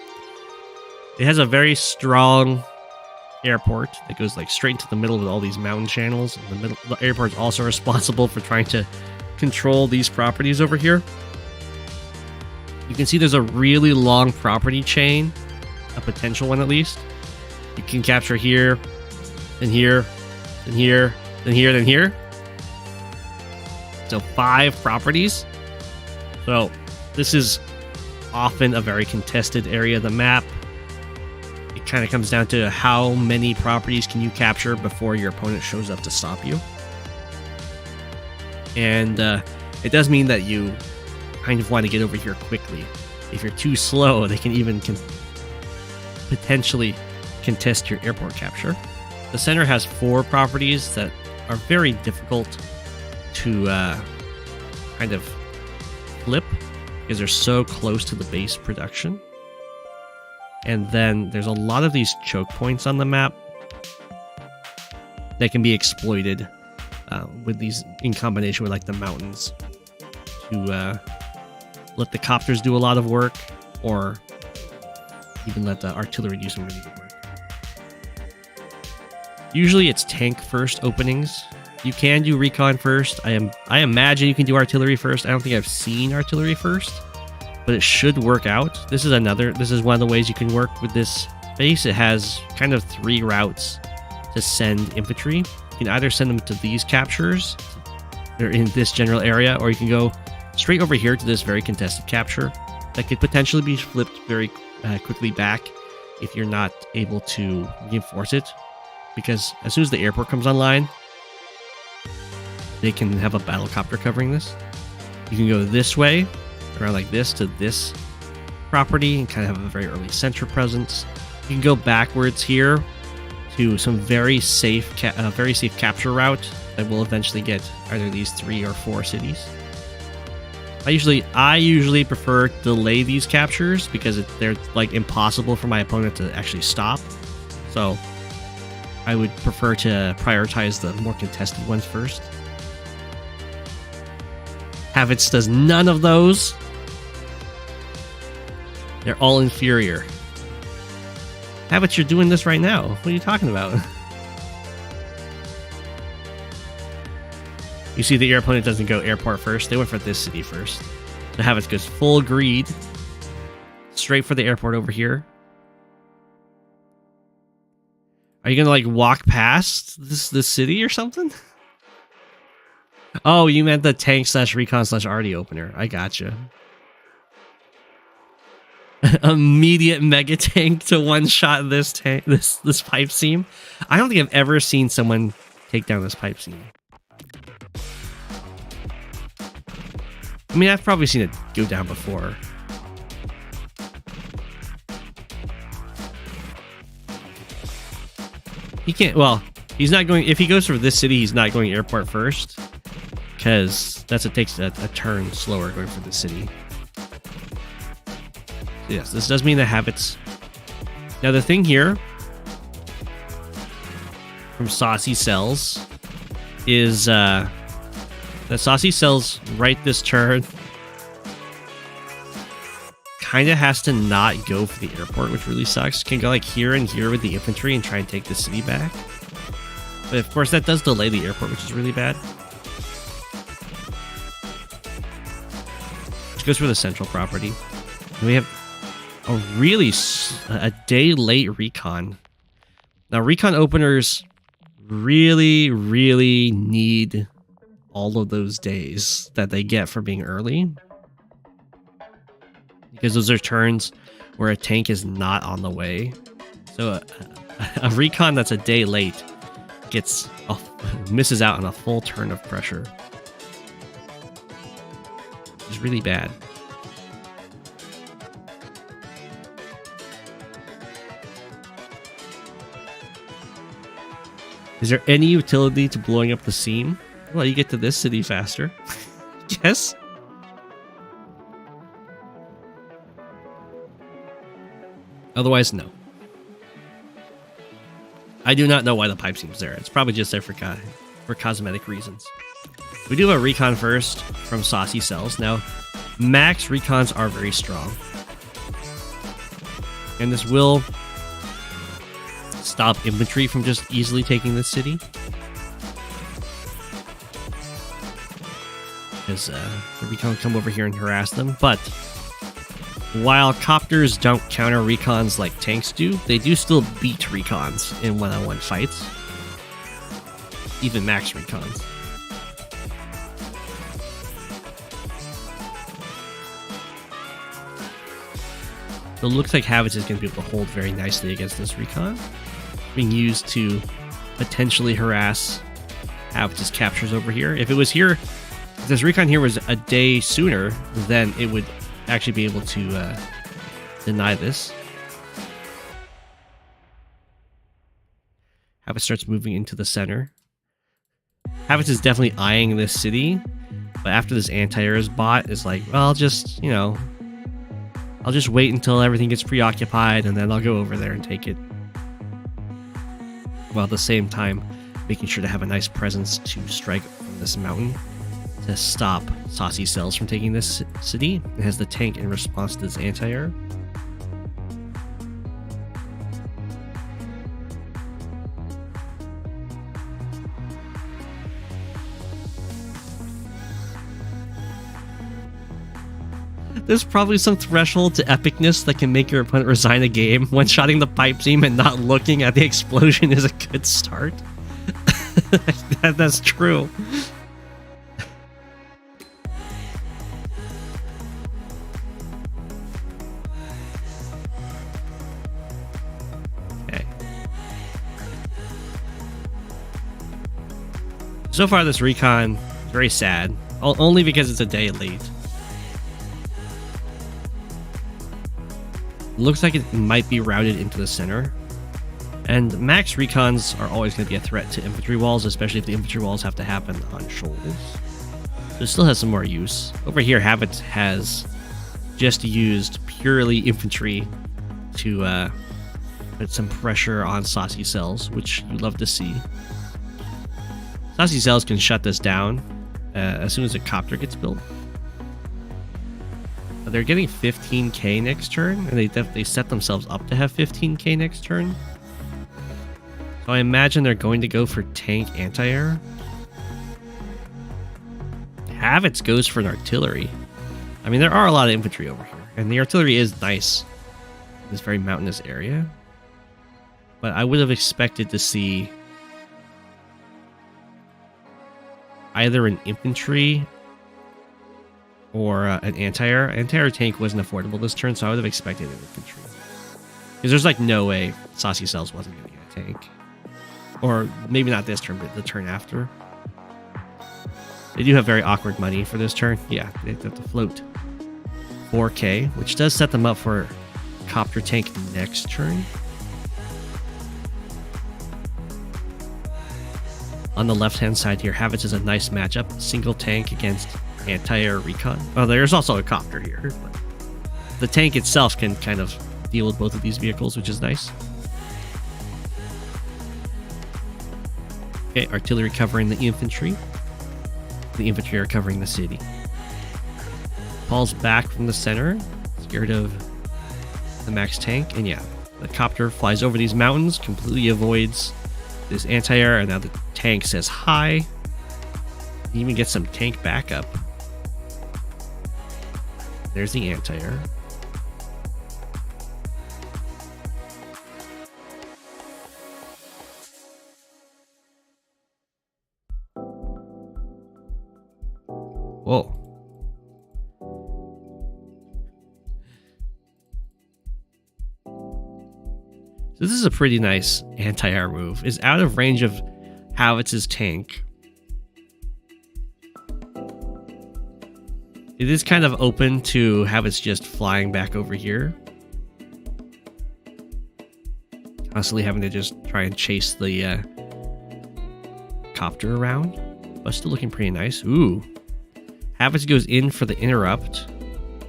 It has a very strong airport that goes like straight into the middle with all these mountain channels. And the airport is also responsible for trying to control these properties over here. You can see there's a really long property chain, a potential one at least. You can capture here, then here, then here, then here, then here. So 5 properties. So this is often a very contested area of the map. It kind of comes down to how many properties can you capture before your opponent shows up to stop you. And it does mean that you kind of want to get over here quickly. If you're too slow, they can even potentially contest your airport capture. The center has 4 properties that are very difficult to kind of flip because they're so close to the base production. And then there's a lot of these choke points on the map that can be exploited with these in combination with like the mountains to let the copters do a lot of work, or even let the artillery do some really good work. Usually it's tank first openings. You can do recon first. I imagine you can do artillery first. I don't think I've seen artillery first, but it should work out. This is one of the ways you can work with this base. It has kind of 3 routes to send infantry. You can either send them to these captures, they're in this general area, or you can go straight over here to this very contested capture that could potentially be flipped very quickly back if you're not able to reinforce it, because as soon as the airport comes online, they can have a battlecopter covering this. You can go this way, around like this, to this property, and kind of have a very early center presence. You can go backwards here to some very safe capture route that will eventually get either these 3 or 4 cities. I usually prefer to delay these captures because they're like impossible for my opponent to actually stop. So I would prefer to prioritize the more contested ones first. Habits does none of those. They're all inferior. Habits, you're doing this right now. What are you talking about? You see, the opponent doesn't go airport first. They went for this city first. So Habits goes full greed. Straight for the airport over here. Are you gonna like walk past this city or something? Oh, you meant the tank / recon / RD opener. I gotcha. Immediate mega tank to one-shot this tank, this pipe seam. I don't think I've ever seen someone take down this pipe seam. I mean, I've probably seen it go down before. He can't, well, he's not going, if he goes for this city, he's not going airport first, because that's what takes a turn slower going for the city. So yes, this does mean the Habits. Now the thing here from SaucySells is that SaucySells right this turn kind of has to not go for the airport, which really sucks. Can go like here and here with the infantry and try and take the city back. But of course that does delay the airport, which is really bad. Which goes for the central property. And we have a day late recon. Now recon openers really need all of those days that they get for being early. because those are turns where a tank is not on the way. So a recon that's a day late misses out on a full turn of pressure. It's really bad. Is there any utility to blowing up the scene? Well, you get to this city faster. Yes. Otherwise, no. I do not know why the pipe seam's there. It's probably just there for cosmetic reasons. We do have a recon first from SaucySells. Now, max recons are very strong. And this will stop infantry from just easily taking this city. Because the recon come over here and harass them. But while copters don't counter recons like tanks do, they do still beat recons in one-on-one fights. Even max recons. So it looks like Havits is going to be able to hold very nicely against this recon, being used to potentially harass Havits' captures over here. If it was here, if this recon here was a day sooner, then it would actually be able to deny this. Havits starts moving into the center. Havits is definitely eyeing this city, but after this anti-air is bought, it's like, well, I'll just, you know, I'll just wait until everything gets preoccupied and then I'll go over there and take it. While at the same time, making sure to have a nice presence to strike from this mountain to stop SaucySells from taking this city. It has the tank in response to this anti-air. There's probably some threshold to epicness that can make your opponent resign a game. One-shotting the pipe seam and not looking at the explosion is a good start. That's true. Okay. So far, this recon is very sad. Only because it's a day late. Looks like it might be routed into the center. And max recons are always going to be a threat to infantry walls, especially if the infantry walls have to happen on shoals. So it still has some more use. Over here, Havits has just used purely infantry to put some pressure on SaucySells, which you love to see. SaucySells can shut this down as soon as a copter gets built. They're getting 15k next turn, and they set themselves up to have 15k next turn. So I imagine they're going to go for tank anti-air. Havits goes for an artillery. I mean, there are a lot of infantry over here, and the artillery is nice in this very mountainous area. But I would have expected to see either an infantry or an anti-air. Anti-air tank wasn't affordable this turn, so I would have expected an infantry. Because there's like no way SaucySells wasn't going to get a tank. Or maybe not this turn, but the turn after. They do have very awkward money for this turn. Yeah, they have to float 4k, which does set them up for copter tank next turn. On the left-hand side here, Havits is a nice matchup. Single tank against anti-air recon. Oh, there's also a copter here. But the tank itself can kind of deal with both of these vehicles, which is nice. Okay, artillery covering the infantry. The infantry are covering the city. Falls back from the center, scared of the max tank. And yeah, the copter flies over these mountains, completely avoids this anti-air, and now the tank says hi. You even get some tank backup. There's the anti-air. Whoa. So this is a pretty nice anti-air move. It's out of range of Havitz's tank. It is kind of open to Havitz just flying back over here. Constantly having to just try and chase the copter around. But still looking pretty nice. Ooh. Havitz goes in for the interrupt.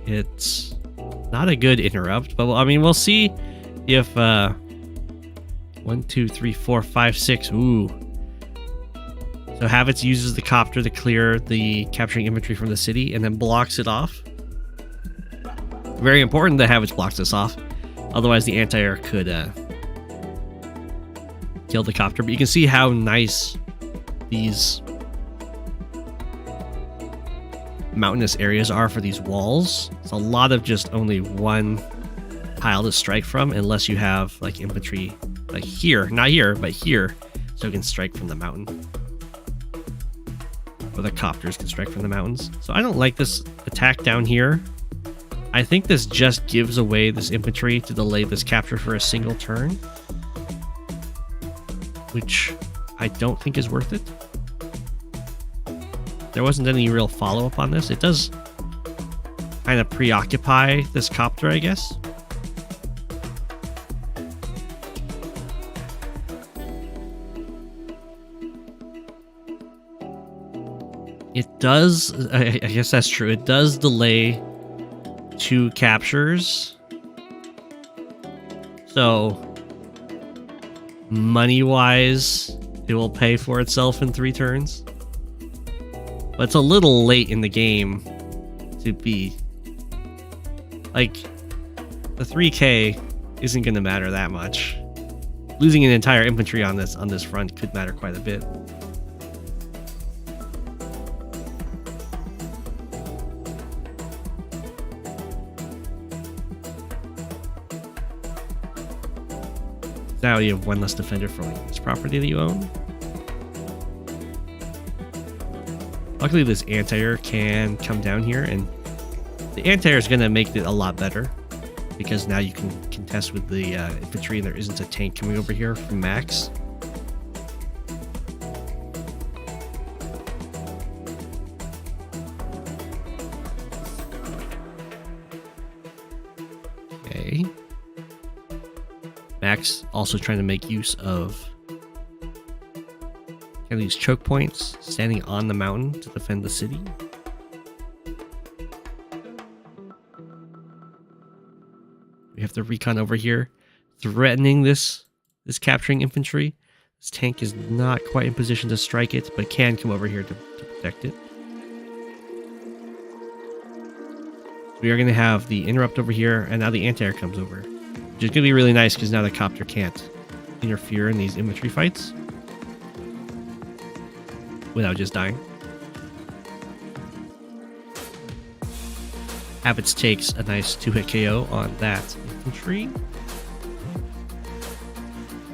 It's not a good interrupt, but I mean, we'll see if 1, 2, 3, 4, 5, 6. Ooh. So Havitz uses the copter to clear the capturing infantry from the city and then blocks it off. Very important that Havitz blocks this off. Otherwise, the anti-air could kill the copter. But you can see how nice these mountainous areas are for these walls. It's a lot of just only one pile to strike from, unless you have like infantry like here, not here, but here, so it can strike from the mountain. Or the copters can strike from the mountains. So I don't like this attack down here. I think this just gives away this infantry to delay this capture for a single turn, which I don't think is worth it. There wasn't any real follow-up on this. It does kind of preoccupy this copter, I guess. It does, I guess that's true. It does delay 2 captures. So, money-wise, it will pay for itself in 3 turns. But it's a little late in the game to be like, the 3k isn't going to matter that much. Losing an entire infantry on this front could matter quite a bit. Now you have 1 less defender from this property that you own. Luckily, this anti-air can come down here, and the anti-air is going to make it a lot better because now you can contest with the infantry, and there isn't a tank coming over here from Max. Okay. Max also trying to make use of these choke points, standing on the mountain to defend the city. We have the recon over here, threatening this capturing infantry. This tank is not quite in position to strike it, but can come over here to protect it. We are going to have the interrupt over here, and now the anti-air comes over, which is going to be really nice because now the copter can't interfere in these infantry fights without just dying. Havitz takes a nice 2-hit KO on that infantry.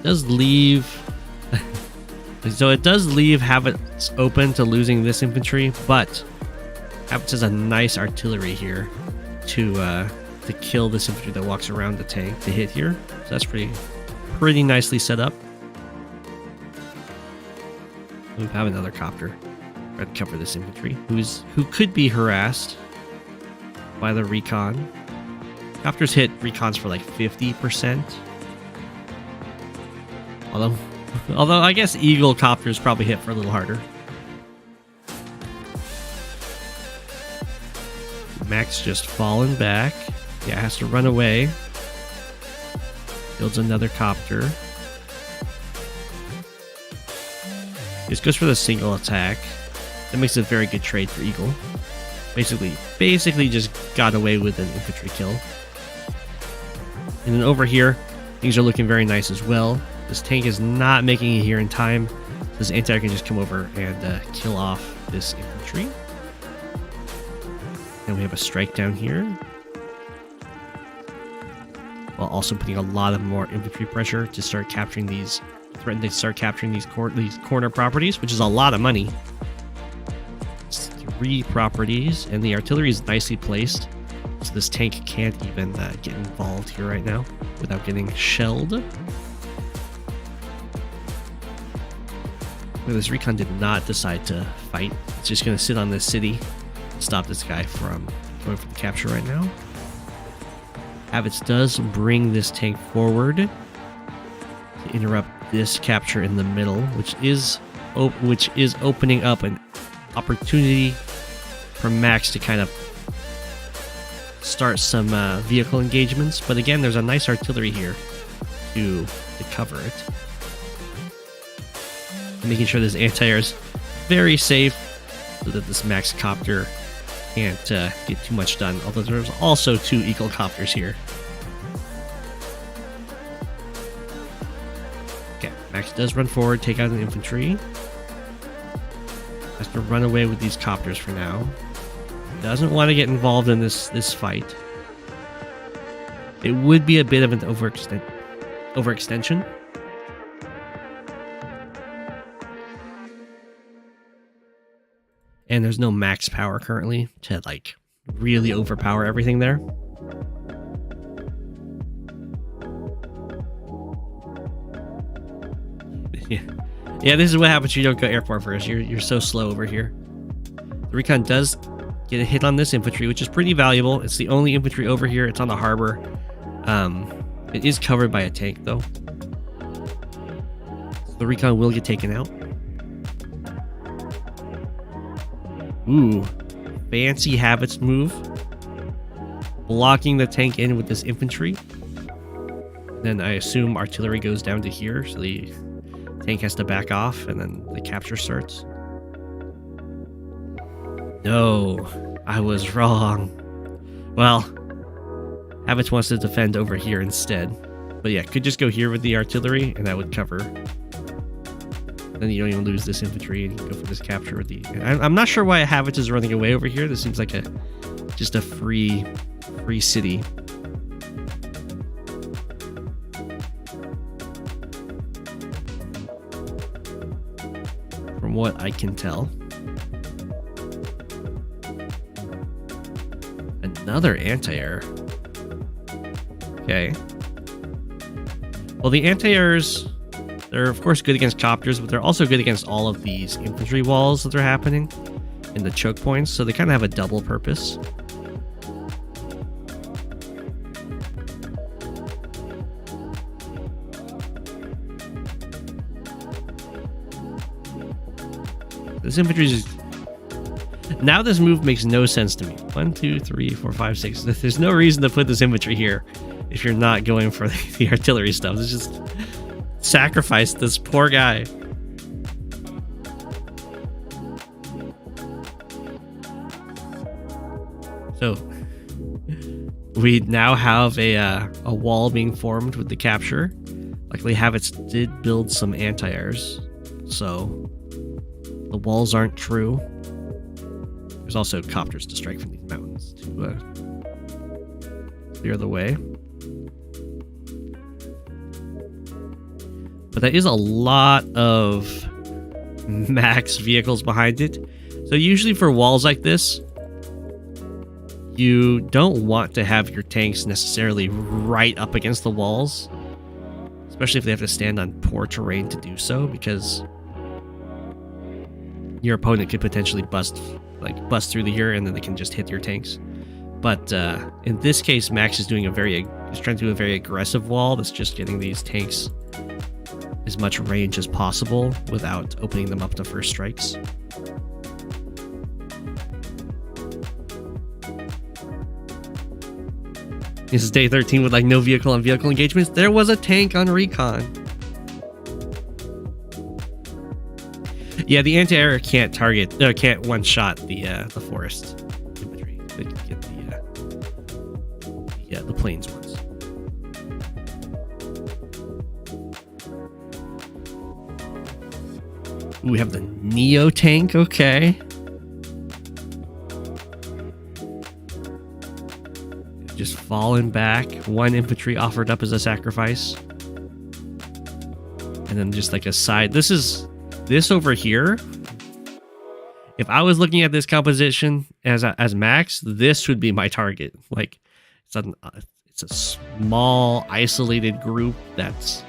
Does leave so it does leave Havitz open to losing this infantry, but Havitz has a nice artillery here to kill this infantry that walks around the tank to hit here. So that's pretty nicely set up. We have another copter try to cover this infantry, who could be harassed by the recon. Copters hit recons for like 50%. Although I guess Eagle copters probably hit for a little harder. Max just fallen back. Yeah, has to run away. Builds another copter. This goes for the single attack. That makes it a very good trade for Eagle. Basically just got away with an infantry kill. And then over here, things are looking very nice as well. This tank is not making it here in time. This anti-air can just come over and kill off this infantry. And we have a strike down here, while also putting a lot of more infantry pressure to start capturing these. Threaten to start capturing these corner properties, which is a lot of money. It's 3 properties, and the artillery is nicely placed So this tank can't even get involved here right now without getting shelled. This recon did not decide to fight. It's just going to sit on this city and stop this guy from going for the capture right now. Habits does bring this tank forward to interrupt this capture in the middle, which is opening up an opportunity for Max to kind of start some vehicle engagements. But again, there's a nice artillery here to cover it. Making sure this anti-air is very safe so that this Max copter can't get too much done. Although there's also 2 eagle copters here. Okay, Max does run forward, take out an infantry. Has to run away with these copters for now. Doesn't want to get involved in this fight. It would be a bit of an overextension. And there's no max power currently to like really overpower everything there. Yeah, this is what happens when you don't go airport first. You're so slow over here. The recon does get a hit on this infantry, which is pretty valuable. It's the only infantry over here. It's on the harbor. It is covered by a tank though. So the recon will get taken out. Ooh, fancy Habits move. Blocking the tank in with this infantry. Then I assume artillery goes down to here, so the tank has to back off, and then the capture starts. No, I was wrong. Well, Habits wants to defend over here instead. But yeah, could just go here with the artillery, and that would cover. Then you don't even lose this infantry, and you can go for this capture with the... I'm not sure why Habits is running away over here. This seems like just a free city. From what I can tell. Another anti-air. Okay. Well, the anti-airs, they're of course good against copters, but they're also good against all of these infantry walls that are happening in the choke points, so they kind of have a double purpose. This infantry is... Now this move makes no sense to me. 1, 2, 3, 4, 5, 6. There's no reason to put this infantry here if you're not going for the artillery stuff. It's just sacrifice this poor guy. So we now have a wall being formed with the capture. Luckily, Habits did build some anti-airs, so the walls aren't true. There's also copters to strike from these mountains to clear the way. But that is a lot of max vehicles behind it. So usually for walls like this, you don't want to have your tanks necessarily right up against the walls, especially if they have to stand on poor terrain to do so, because your opponent could potentially bust through here, and then they can just hit your tanks. But in this case, Max is doing trying to do a very aggressive wall that's just getting these tanks as much range as possible without opening them up to first strikes. This is day 13 with no vehicle on vehicle engagements. There was a tank on recon. Yeah, the anti-air can't can't one-shot the forest infantry. They can get the plains ones. Ooh, we have the Neo tank. Okay. Just falling back. One infantry offered up as a sacrifice, and then just like a side. This over here If I was looking at this composition as max, this would be my target. Like, it's a small, isolated group that's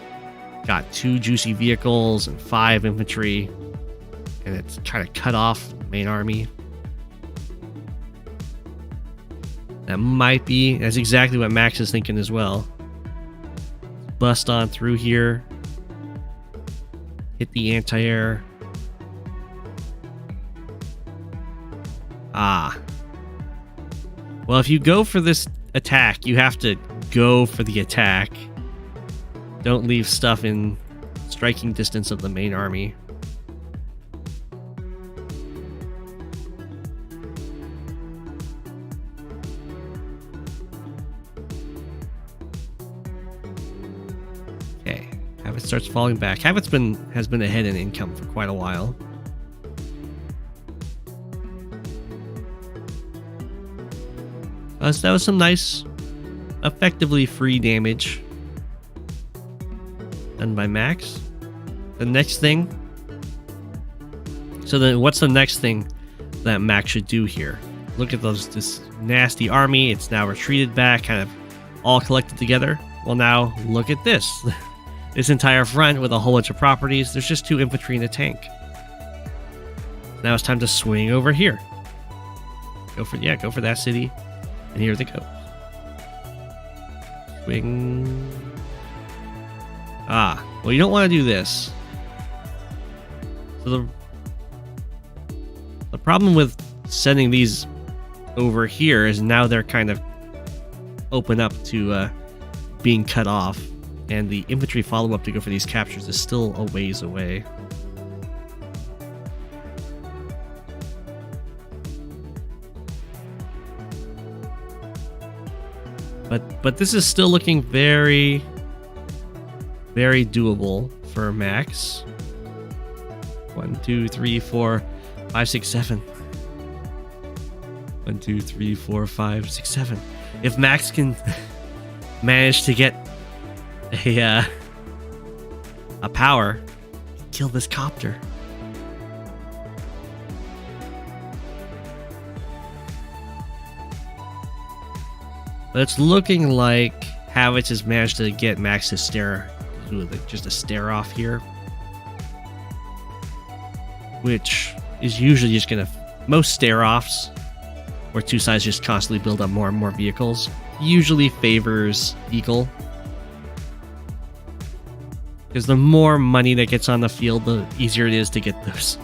got 2 juicy vehicles and 5 infantry, and it's kind of cut off the main army. That's exactly what Max is thinking as well. Bust on through here. Hit the anti-air. Well, if you go for this attack, you have to go for the attack. Don't leave stuff in striking distance of the main army. Okay, Habit starts falling back. Habit's has been ahead in income for quite a while. So that was some nice, effectively free damage done by Max. The next thing. So then, what's the next thing that Max should do here? Look at this nasty army. It's now retreated back, kind of all collected together. Well, now look at this. This entire front with a whole bunch of properties. There's just 2 infantry and a tank. Now it's time to swing over here. Go for that city. And here they go. Swing. Well, you don't want to do this. So the problem with sending these over here is now they're kind of open up to being cut off, and the infantry follow-up to go for these captures is still a ways away. But this is still looking very, very doable for Max. 1, 2, 3, 4, 5, 6, 7. 1, 2, 3, 4, 5, 6, 7. If Max can manage to get a power, kill this copter. But it's looking like Havich has managed to get Max to do just a stare off here, which is usually just gonna, most stare offs where 2 sides just constantly build up more and more vehicles usually favors Eagle, because the more money that gets on the field, the easier it is to get those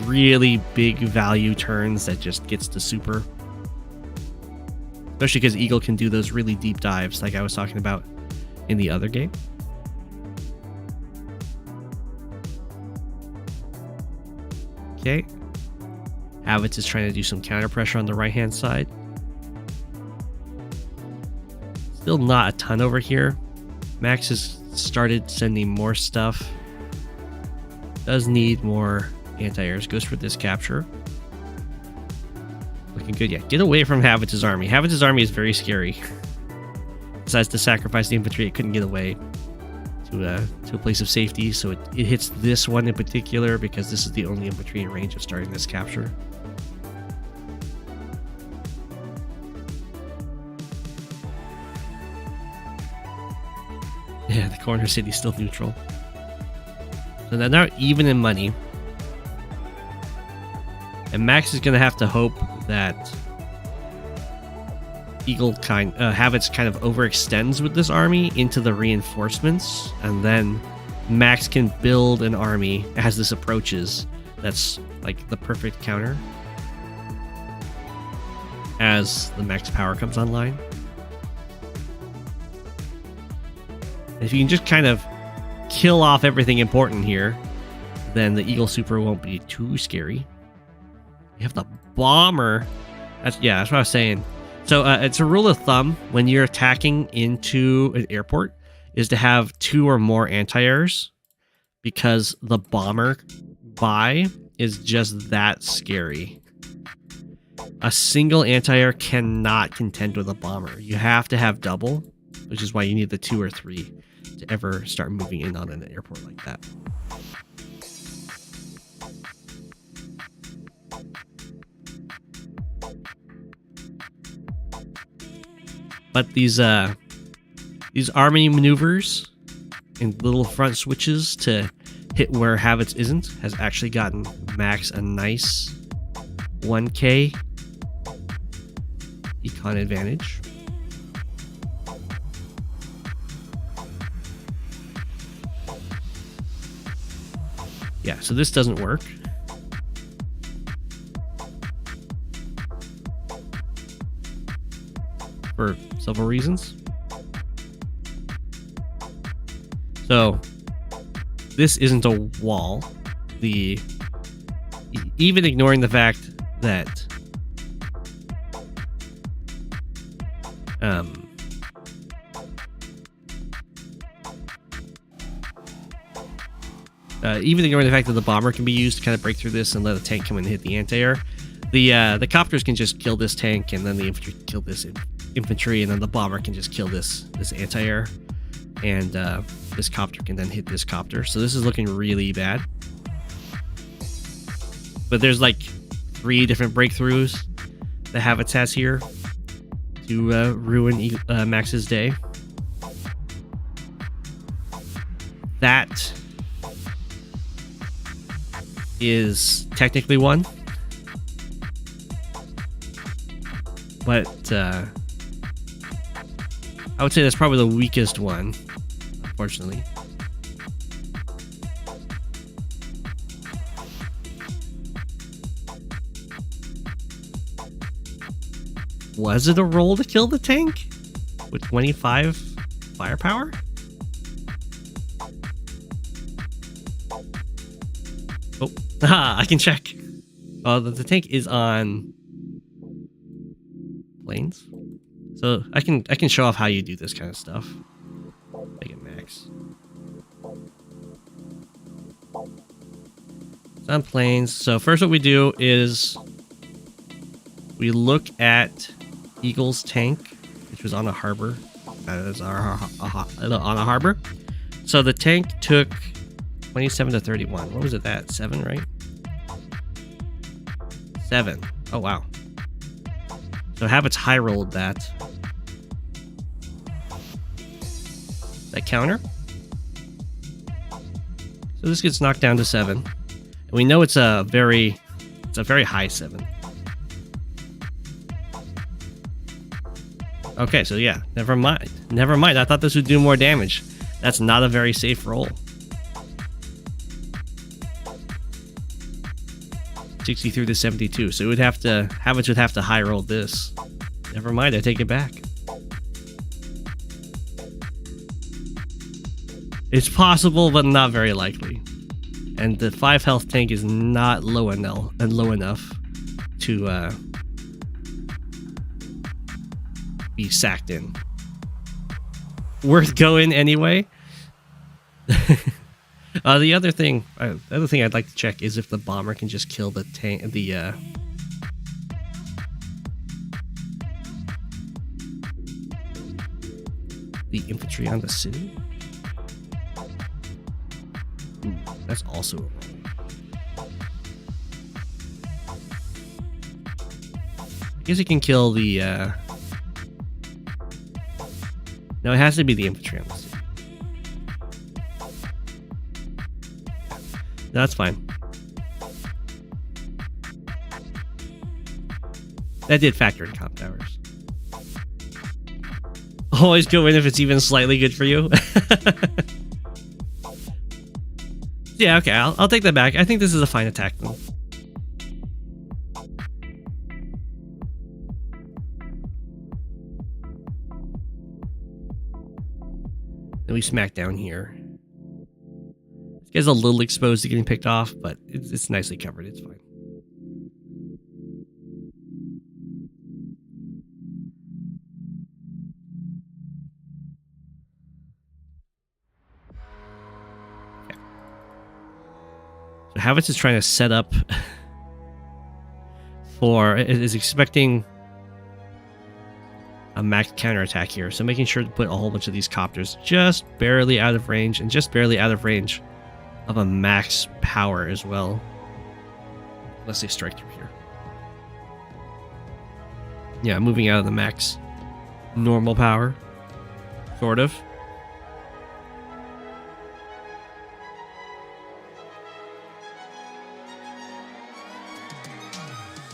really big value turns that just gets to super. Especially because Eagle can do those really deep dives like I was talking about in the other game. Okay. Havitz is trying to do some counter pressure on the right-hand side. Still not a ton over here. Max has started sending more stuff. Does need more anti-airs. Goes for this capture. Looking good. Yeah, get away from Havitz's army. Havitz's army is very scary. Decides to sacrifice the infantry. It couldn't get away to a place of safety, so it hits this one in particular because this is the only infantry in range of starting this capture. Yeah, the corner city's still neutral. So they're now even in money. And Max is going to have to hope that Havitz kind of overextends with this army into the reinforcements, and then Max can build an army as this approaches that's like the perfect counter as the max power comes online. If you can just kind of kill off everything important here, then the Eagle Super won't be too scary. You have the bomber. That's what I was saying. So it's a rule of thumb when you're attacking into an airport is to have 2 or more anti-airs, because the bomber buy is just that scary. A single anti-air cannot contend with a bomber. You have to have double, which is why you need the 2 or 3 to ever start moving in on an airport like that. But these army maneuvers and little front switches to hit where Habits isn't has actually gotten Max a nice 1k econ advantage. Yeah, so this doesn't work. For several reasons. So this isn't a wall. Even ignoring the fact that even ignoring the fact that the bomber can be used to kind of break through this and let a tank come in and hit the anti-air, the copters can just kill this tank, and then the infantry can kill this infantry, and then the bomber can just kill this anti-air, and this copter can then hit this copter. So this is looking really bad. But there's like 3 different breakthroughs that Habits has here to ruin Max's day. That is technically one, but I would say that's probably the weakest one, unfortunately. Was it a roll to kill the tank with 25 firepower? Oh, I can check. Oh, the tank is on planes, so I can show off how you do this kind of stuff. Make it max. It's on planes. So first, what we do is we look at Eagle's tank, which was on a harbor. That is on a harbor. So the tank took 27 to 31. What was it? That 7, right? 7. Oh wow. So Habits high rolled that counter. So this gets knocked down to 7, and we know it's a very high 7. Okay, so yeah, never mind. I thought this would do more damage. That's not a very safe roll. 63 to 72. So Habits would have to high roll this. Never mind, I take it back. It's possible, but not very likely. And the 5 health tank is not low enough to be sacked in. Worth going anyway. The other thing I'd like to check is if the bomber can just kill the tank, the infantry on the city. Ooh, that's also a roll. I guess it can kill the no, it has to be the infantry on the city. No, that's fine. That did factor in comp towers. Always go in if it's even slightly good for you. Yeah, okay, I'll take that back. I think this is a fine attack though. Then we smack down here. This guy's a little exposed to getting picked off, but it's nicely covered. It's fine. Okay. So Habits is trying to set up is expecting a max counterattack here, so making sure to put a whole bunch of these copters just barely out of range, and just barely out of range of a max power as well, unless they strike through here. Yeah, moving out of the max normal power. Sort of.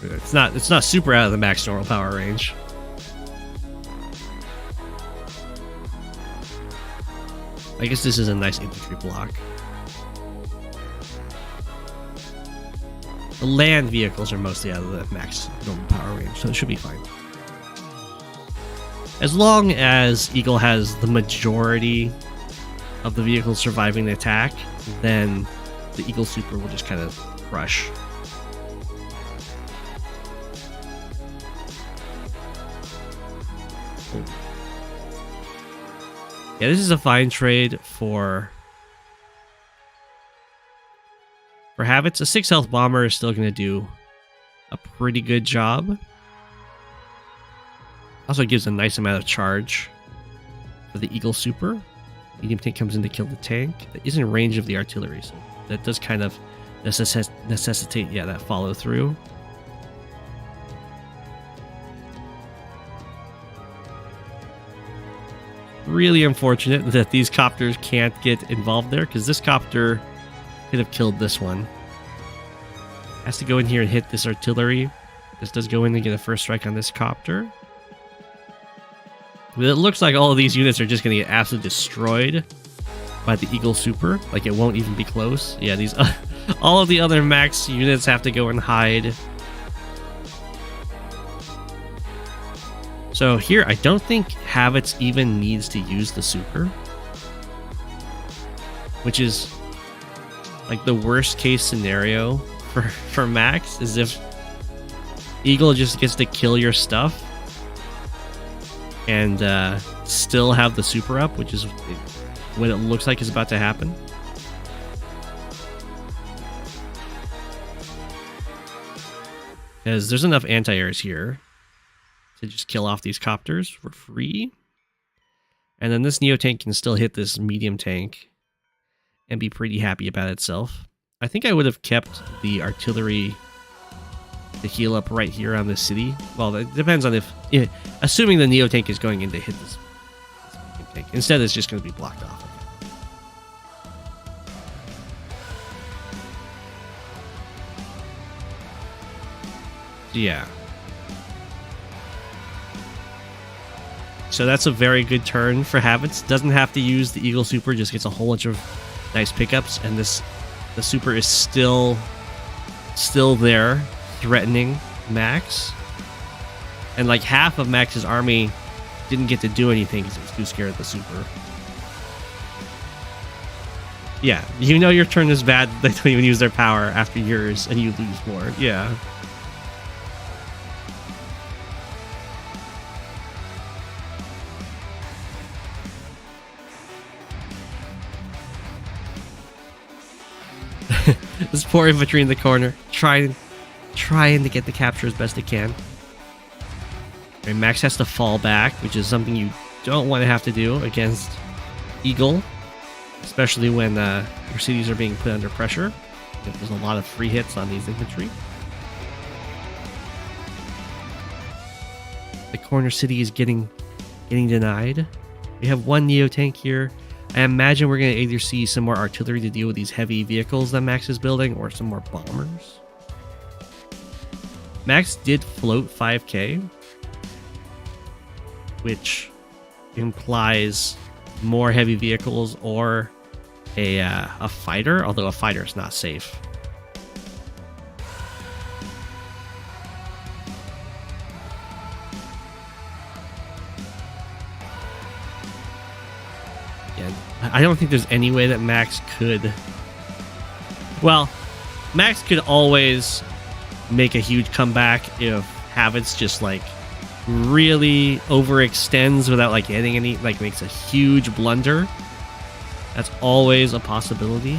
It's not super out of the max normal power range. I guess this is a nice infantry block. The land vehicles are mostly out of the max normal power range, so it should be fine. As long as Eagle has the majority of the vehicles surviving the attack, then the Eagle Super will just kind of crush. Yeah, this is a fine trade for habits. A 6 health bomber is still going to do a pretty good job. Also gives a nice amount of charge for the Eagle Super. Medium tank comes in to kill the tank. That is in range of the artillery, so that does kind of necessitate, yeah, that follow through. Really unfortunate that these copters can't get involved there, because this copter could have killed this one. Has to go in here and hit this artillery. This does go in and get a first strike on this copter. But it looks like all of these units are just going to get absolutely destroyed by the Eagle Super. Like, it won't even be close. Yeah, these all of the other max units have to go and hide. So here, I don't think Habits even needs to use the super. Which is like the worst case scenario for Max, is if Eagle just gets to kill your stuff and still have the super up, which is what it looks like is about to happen. Because there's enough anti-airs here to just kill off these copters for free. And then this Neo tank can still hit this medium tank and be pretty happy about itself. I think I would have kept the artillery to heal up right here on this city. Well, it depends on if... Yeah, assuming the Neo tank is going in to hit this medium tank. Instead, it's just going to be blocked off. Yeah. So that's a very good turn for Habits. Doesn't have to use the Eagle Super, just gets a whole bunch of nice pickups, and the Super is still there, threatening Max. And like half of Max's army didn't get to do anything because it was too scared of the Super. Yeah, you know your turn is bad. They don't even use their power after yours, and you lose more. Yeah. This poor infantry in the corner, trying to get the capture as best it can. And Max has to fall back, which is something you don't want to have to do against Eagle, especially when your cities are being put under pressure. There's a lot of free hits on these infantry. The corner city is getting denied. We have one Neo tank here. I imagine we're going to either see some more artillery to deal with these heavy vehicles that Max is building, or some more bombers. Max did float 5k, which implies more heavy vehicles or a fighter, although a fighter is not safe. I don't think there's any way that Max could... Well, Max could always make a huge comeback if Habits just, like, really overextends without, like, getting any... Like, makes a huge blunder. That's always a possibility.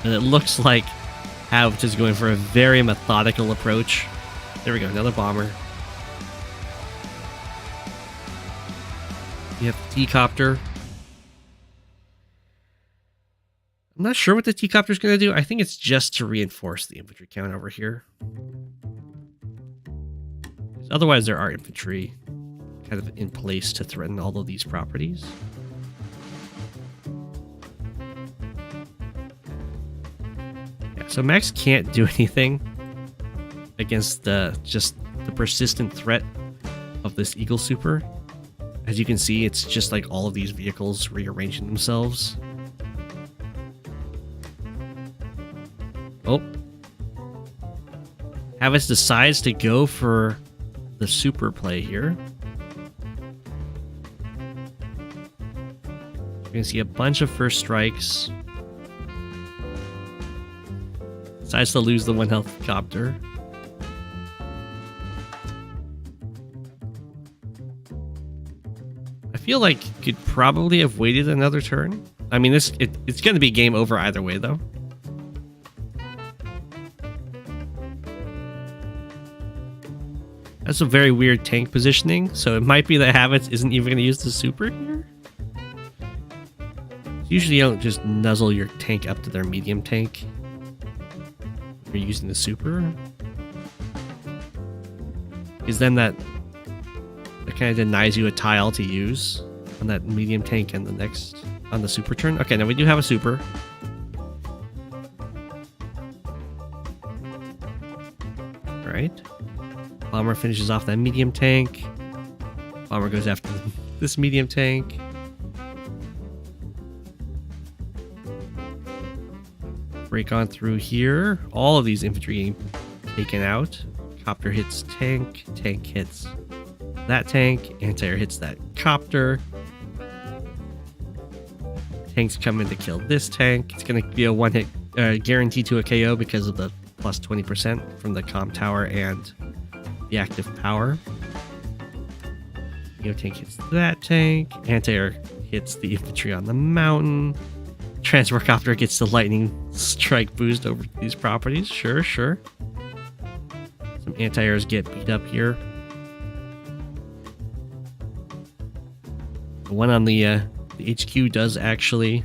And it looks like Habits is going for a very methodical approach. There we go, another bomber. You have the T-Copter. I'm not sure what the T-Copter is going to do. I think it's just to reinforce the infantry count over here. Otherwise, there are infantry kind of in place to threaten all of these properties. Yeah, so Max can't do anything against just the persistent threat of this Eagle Super. As you can see, it's just like all of these vehicles rearranging themselves. Oh. Havas decides to go for the super play here. You're going to see a bunch of first strikes. Decides to lose the 1 health copter. I feel like you could probably have waited another turn. I mean, it's going to be game over either way, though. That's a very weird tank positioning, so it might be that Havas isn't even going to use the super here. Usually you don't just nuzzle your tank up to their medium tank if you're using the super. Because then that kind of denies you a tile to use on that medium tank and the next on the super turn. Okay, now we do have a super. Alright. Bomber finishes off that medium tank. Bomber goes after this medium tank. Break on through here. All of these infantry getting taken out. Copter hits tank. Tank hits that tank. Anti-air hits that copter. Tank's coming to kill this tank. It's going to be a one-hit guarantee to a KO because of the plus 20% from the comm tower and the active power. Neo tank hits that tank. Anti-air hits the infantry on the mountain. Transport copter gets the lightning strike boost over these properties. Sure, sure. Some anti-airs get beat up here. The one on the HQ does actually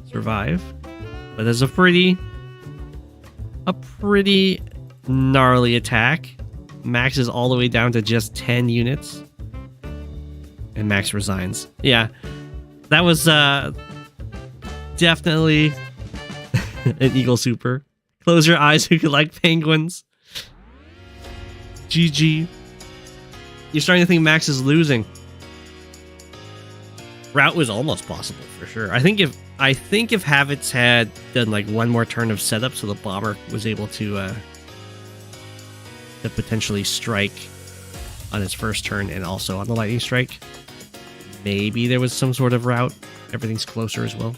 survive, but there's a pretty gnarly attack. Max is all the way down to just 10 units, and Max resigns. Yeah, that was definitely an Eagle Super. Close your eyes who could like penguins. GG. You're starting to think Max is losing. Route was almost possible for sure. I think if Havas had done like one more turn of setup, so the bomber was able to potentially strike on his first turn and also on the lightning strike, maybe there was some sort of route. Everything's closer as well.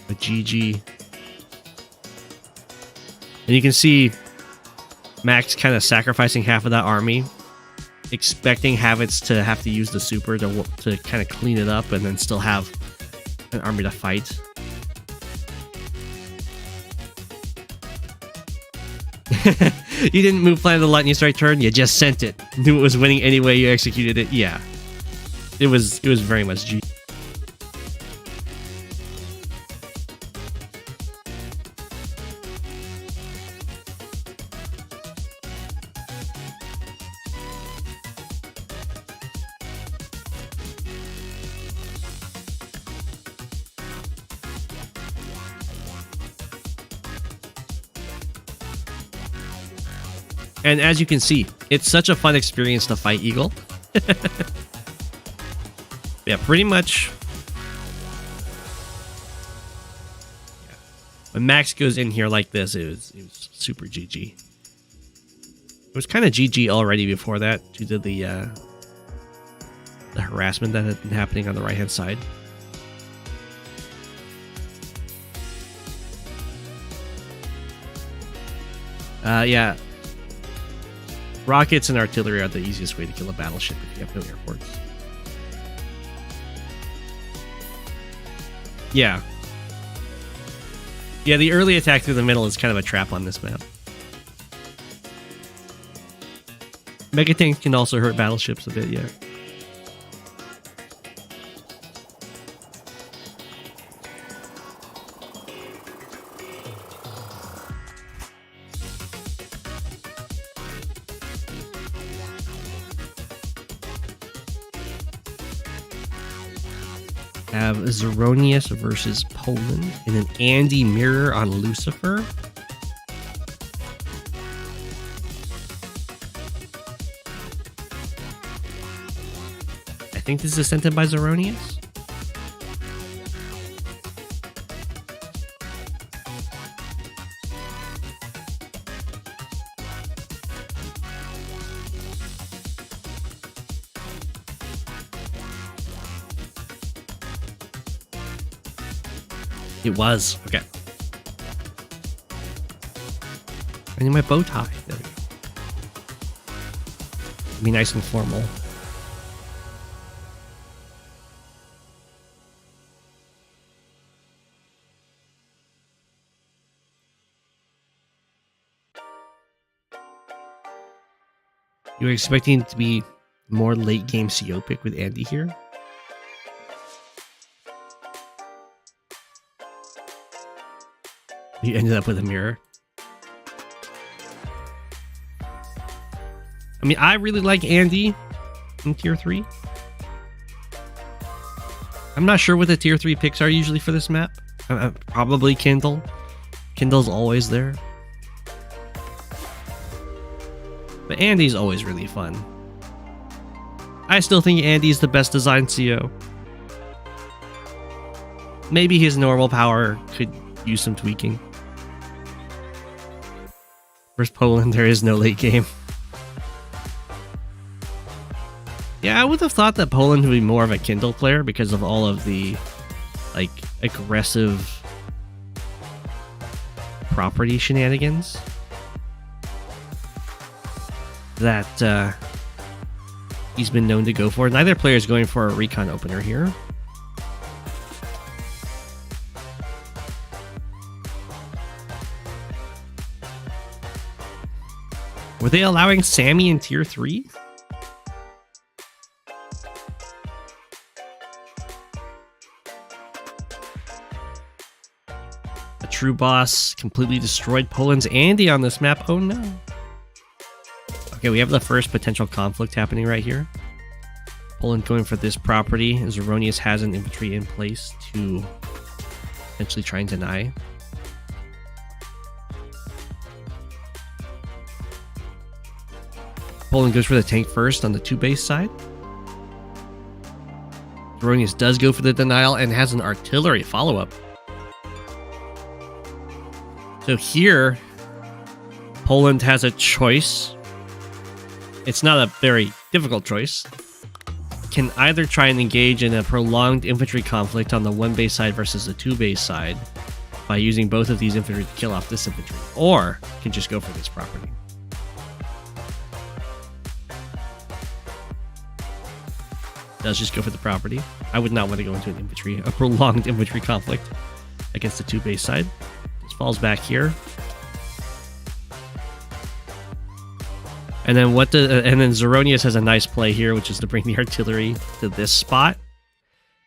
But GG. And you can see Max kind of sacrificing half of that army, expecting Havas to have to use the super to kind of clean it up and then still have an army to fight. You didn't move plan the lightning strike turn, you just sent it. Knew it was winning anyway, you executed it. Yeah. It was very much G. And as you can see, it's such a fun experience to fight Eagle. Yeah, pretty much. Yeah. When Max goes in here like this, it was super GG. It was kind of GG already before that due to the harassment that had been happening on the right-hand side. Yeah. Rockets and artillery are the easiest way to kill a battleship if you have no airports. Yeah. Yeah, the early attack through the middle is kind of a trap on this map. Mega tanks can also hurt battleships a bit, yeah. Have Zoronius versus Poland and an Andy mirror on Lucifer. I think this is sent in by Zoronius. It was. Okay. I need my bow tie. There we go. Be nice and formal. You were expecting it to be more late game CO pick with Andy here? You ended up with a mirror. I mean, I really like Andy in tier 3. I'm not sure what the tier 3 picks are usually for this map. Probably Kindle. Kindle's always there. But Andy's always really fun. I still think Andy's the best designed CO. Maybe his normal power could use some tweaking. Versus Poland, there is no late game. Yeah, I would have thought that Poland would be more of a Kindle player because of all of the, like, aggressive property shenanigans that he's been known to go for. Neither player is going for a recon opener here. Were they allowing Sammy in tier 3? A true boss completely destroyed Poland's Andy on this map. Oh no. Okay, we have the first potential conflict happening right here. Poland going for this property. Zoronius has an infantry in place to potentially try and deny. Poland goes for the tank first on the 2 base side. Zoronius does go for the denial and has an artillery follow-up. So here, Poland has a choice. It's not a very difficult choice. Can either try and engage in a prolonged infantry conflict on the 1 base side versus the 2 base side by using both of these infantry to kill off this infantry, or can just go for this property. Does just go for the property. I would not want to go into a prolonged infantry conflict against the 2 base side. Just falls back here. And then and then Zoronius has a nice play here, which is to bring the artillery to this spot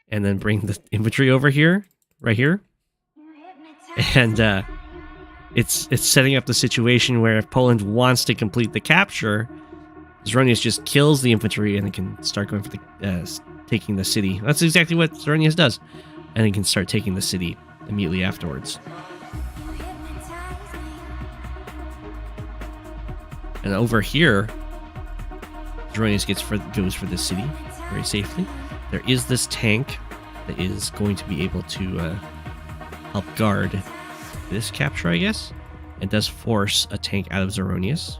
and then bring the infantry over here, right here. And it's setting up the situation where if Poland wants to complete the capture, Zoronius just kills the infantry and it can start going for the taking the city. That's exactly what Zoronius does. And it can start taking the city immediately afterwards. And over here, Zoronius goes for the city very safely. There is this tank that is going to be able to help guard this capture, I guess. It does force a tank out of Zoronius.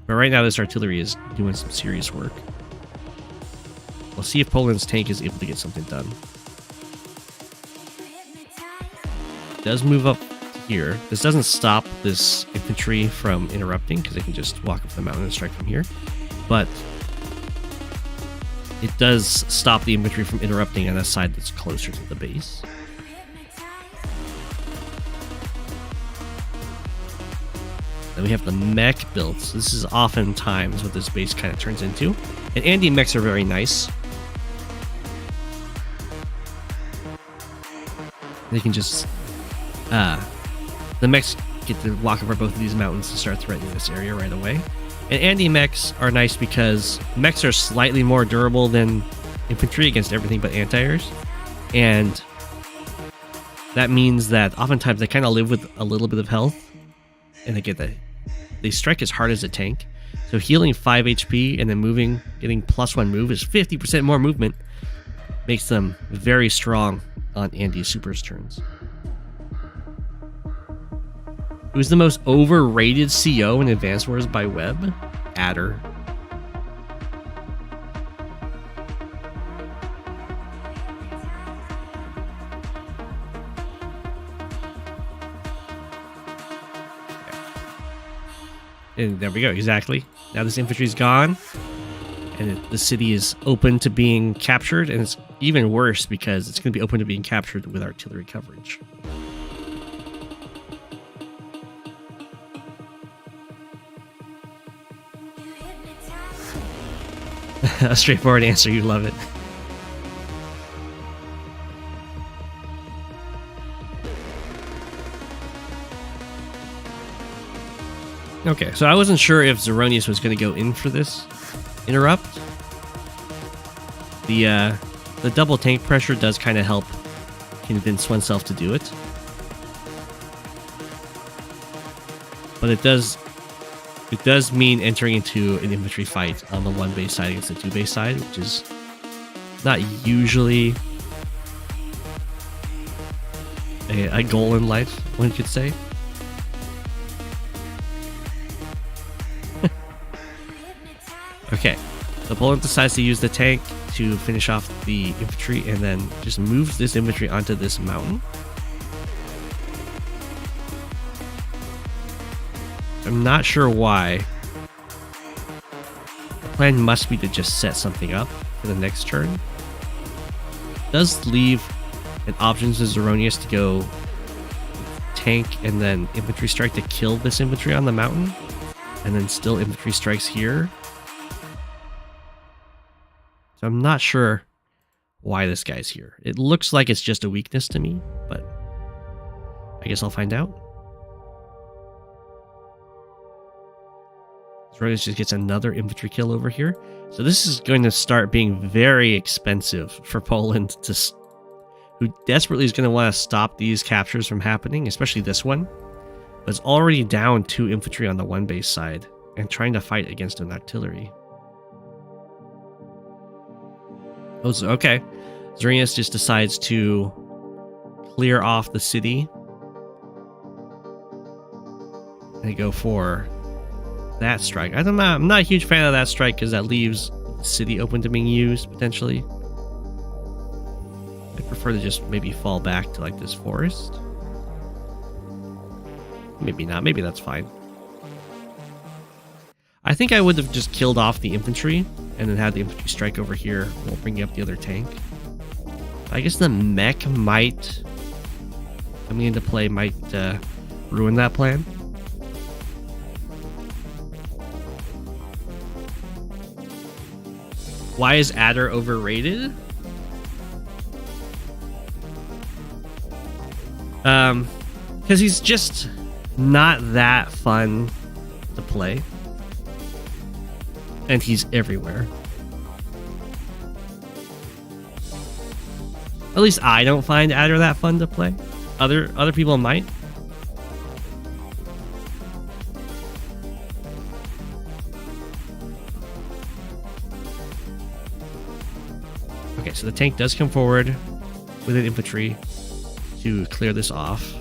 But right now, this artillery is doing some serious work. We'll see if Poland's tank is able to get something done. It does move up here. This doesn't stop this infantry from interrupting because they can just walk up the mountain and strike from here. But it does stop the infantry from interrupting on a side that's closer to the base. Then we have the mech built. So this is oftentimes what this base kind of turns into. And Andy mechs are very nice. They can just... the mechs get to walk over both of these mountains to start threatening this area right away. And Andy mechs are nice because mechs are slightly more durable than infantry against everything but anti-airs. And that means that oftentimes they kind of live with a little bit of health. And they strike as hard as a tank. So healing 5 HP and then moving, getting +1 move is 50% more movement. Makes them very strong on Andy Super's turns. Who's the most overrated CO in Advanced Wars by Web? Adder. And there we go, exactly. Now this infantry's gone, and the city is open to being captured, and it's even worse because it's going to be open to being captured with artillery coverage. A straightforward answer, you love it. Okay, so I wasn't sure if Zoronius was going to go in for this interrupt. The double tank pressure does kind of help convince oneself to do it. But it does mean entering into an infantry fight on the 1 base side against the 2 base side, which is not usually a goal in life, one could say. Okay, the opponent decides to use the tank to finish off the infantry and then just moves this infantry onto this mountain. I'm not sure why. The plan must be to just set something up for the next turn. It does leave an option to Zoronius to go tank and then infantry strike to kill this infantry on the mountain, and then still infantry strikes here. So I'm not sure why this guy's here. It looks like it's just a weakness to me, but I guess I'll find out. Zoronius just gets another infantry kill over here. So this is going to start being very expensive for Poland, who desperately is going to want to stop these captures from happening, especially this one. But it's already down 2 infantry on the 1 base side and trying to fight against an artillery. Oh, okay. Zoronius just decides to clear off the city. They go for that strike. I'm not a huge fan of that strike because that leaves the city open to being used potentially. I prefer to just maybe fall back to like this forest. Maybe not. Maybe that's fine. I think I would have just killed off the infantry and then had the infantry strike over here while bringing up the other tank. I guess the mech might coming into play might ruin that plan. Why is Adder overrated? Because he's just not that fun to play. And he's everywhere. At least I don't find Adder that fun to play. Other people might. Okay, so the tank does come forward with an infantry to clear this off.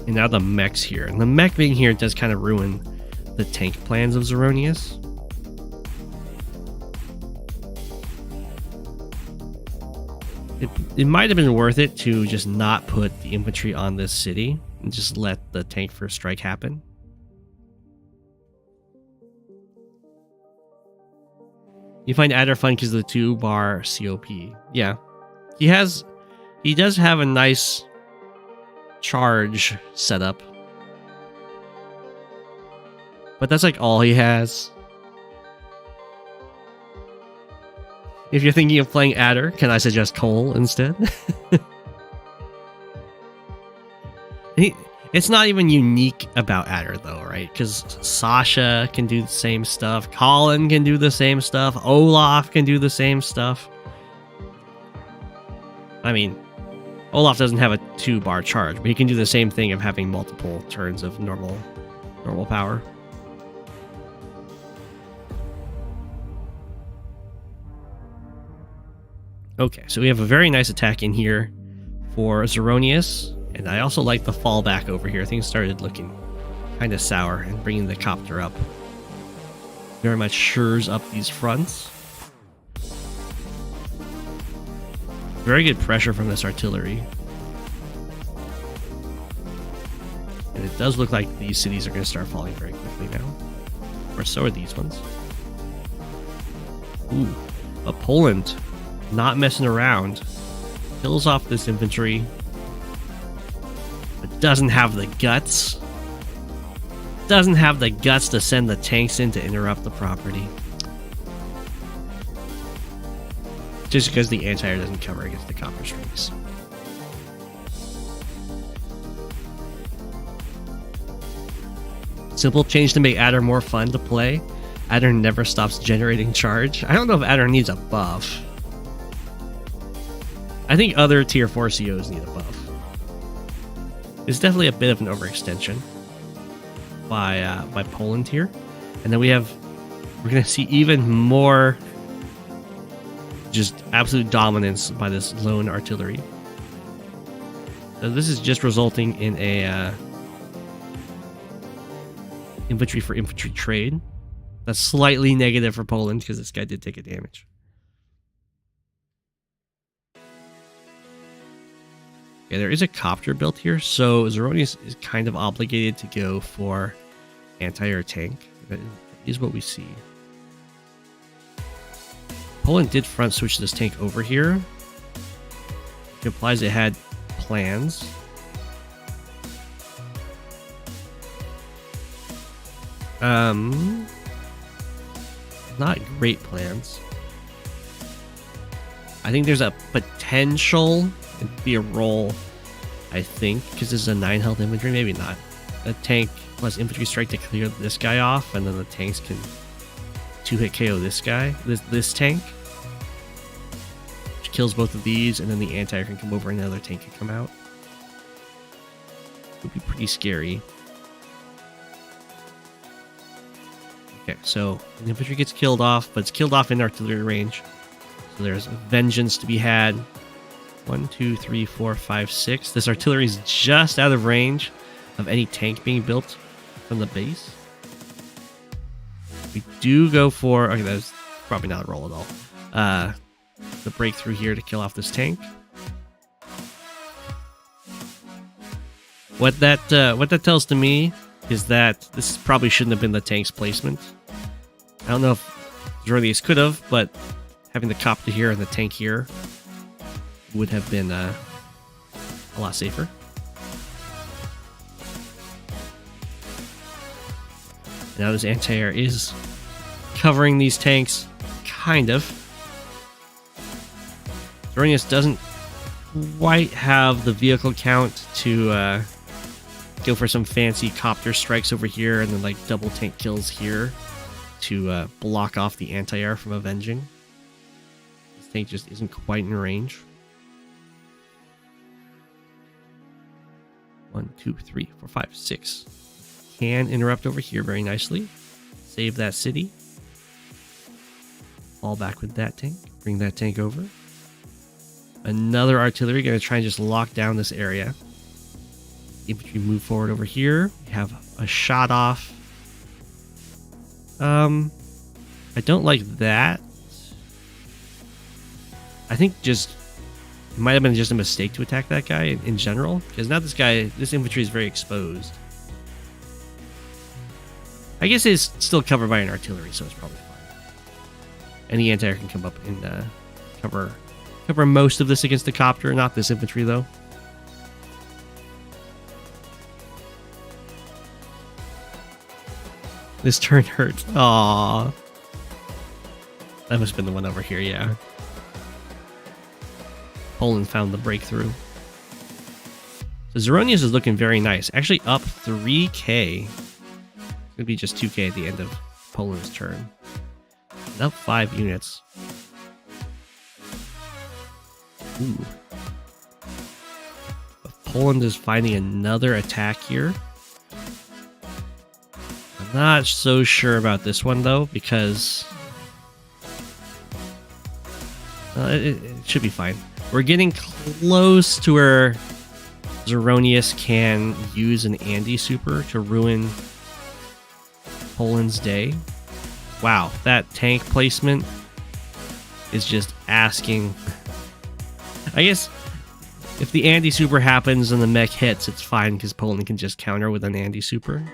And now the mech's here. And the mech being here does kind of ruin the tank plans of Zoronius. It might have been worth it to just not put the infantry on this city and just let the tank first strike happen. You find Adder fun because of the 2-bar COP. Yeah. He does have a nice charge setup. But that's like all he has. If you're thinking of playing Adder, can I suggest Cole instead? It's not even unique about Adder though, right? Because Sasha can do the same stuff, Colin can do the same stuff, Olaf can do the same stuff. I mean, Olaf doesn't have a 2-bar charge, but he can do the same thing of having multiple turns of normal power. Okay, so we have a very nice attack in here for Zoronius, and I also like the fallback over here. Things started looking kind of sour, and bringing the copter up very much shores up these fronts. Very good pressure from this artillery. And it does look like these cities are going to start falling very quickly now. Or so are these ones. Ooh, but Poland not messing around. Kills off this infantry. But doesn't have the guts. Doesn't have the guts to send the tanks in to interrupt the property. Just because the anti-air doesn't cover against the copper strings. Simple change to make Adder more fun to play. Adder never stops generating charge. I don't know if Adder needs a buff. I think other tier 4 COs need a buff. It's definitely a bit of an overextension by Poland here. And then we're going to see even more just absolute dominance by this lone artillery. So this is just resulting in a infantry for infantry trade. That's slightly negative for Poland because this guy did take a damage. Okay, there is a copter built here, so Zoronius is kind of obligated to go for anti-air tank. That is what we see. Poland did front switch this tank over here. It implies it had plans. Not great plans. I think there's a potential to be a roll, I think, because this is a 9 health infantry. Maybe not. A tank plus infantry strike to clear this guy off, and then the tanks can 2-hit KO this guy, this tank, which kills both of these, and then the anti-air can come over and another tank can come out. Would be pretty scary. Okay, so the infantry gets killed off, but it's killed off in artillery range. So there's vengeance to be had. 1, 2, 3, 4, 5, 6. This artillery is just out of range of any tank being built from the base. We do go for... Okay, that's probably not a roll at all. The breakthrough here to kill off this tank. What that tells to me is that this probably shouldn't have been the tank's placement. I don't know if Zoronius could have, but having the copter here and the tank here would have been a lot safer. Now this anti-air is covering these tanks, kind of. Zoronius doesn't quite have the vehicle count to go for some fancy copter strikes over here and then like double tank kills here to block off the anti-air from avenging. This tank just isn't quite in range. 1, 2, 3, 4, 5, 6. Can interrupt over here very nicely. Save that city. Fall back with that tank. Bring that tank over. Another artillery going to try and just lock down this area. Infantry move forward over here. We have a shot off. I don't like that. I think just it might have been just a mistake to attack that guy in general, because now this infantry is very exposed. I guess it's still covered by an artillery, so it's probably fine. Any anti-air can come up and cover most of this against the copter, not this infantry though. This turn hurts. Aww. That must have been the one over here, yeah. Poland found the breakthrough. So Zoronius is looking very nice. Actually up 3k. It's gonna be just 2k at the end of Poland's turn. Up 5 units. Ooh. But Poland is finding another attack here. I'm not so sure about this one though, because it should be fine. We're getting close to where Zoronius can use an Andy super to ruin Poland's day. Wow, that tank placement is just asking. I guess if the Andy super happens and the mech hits, it's fine because Poland can just counter with an Andy super.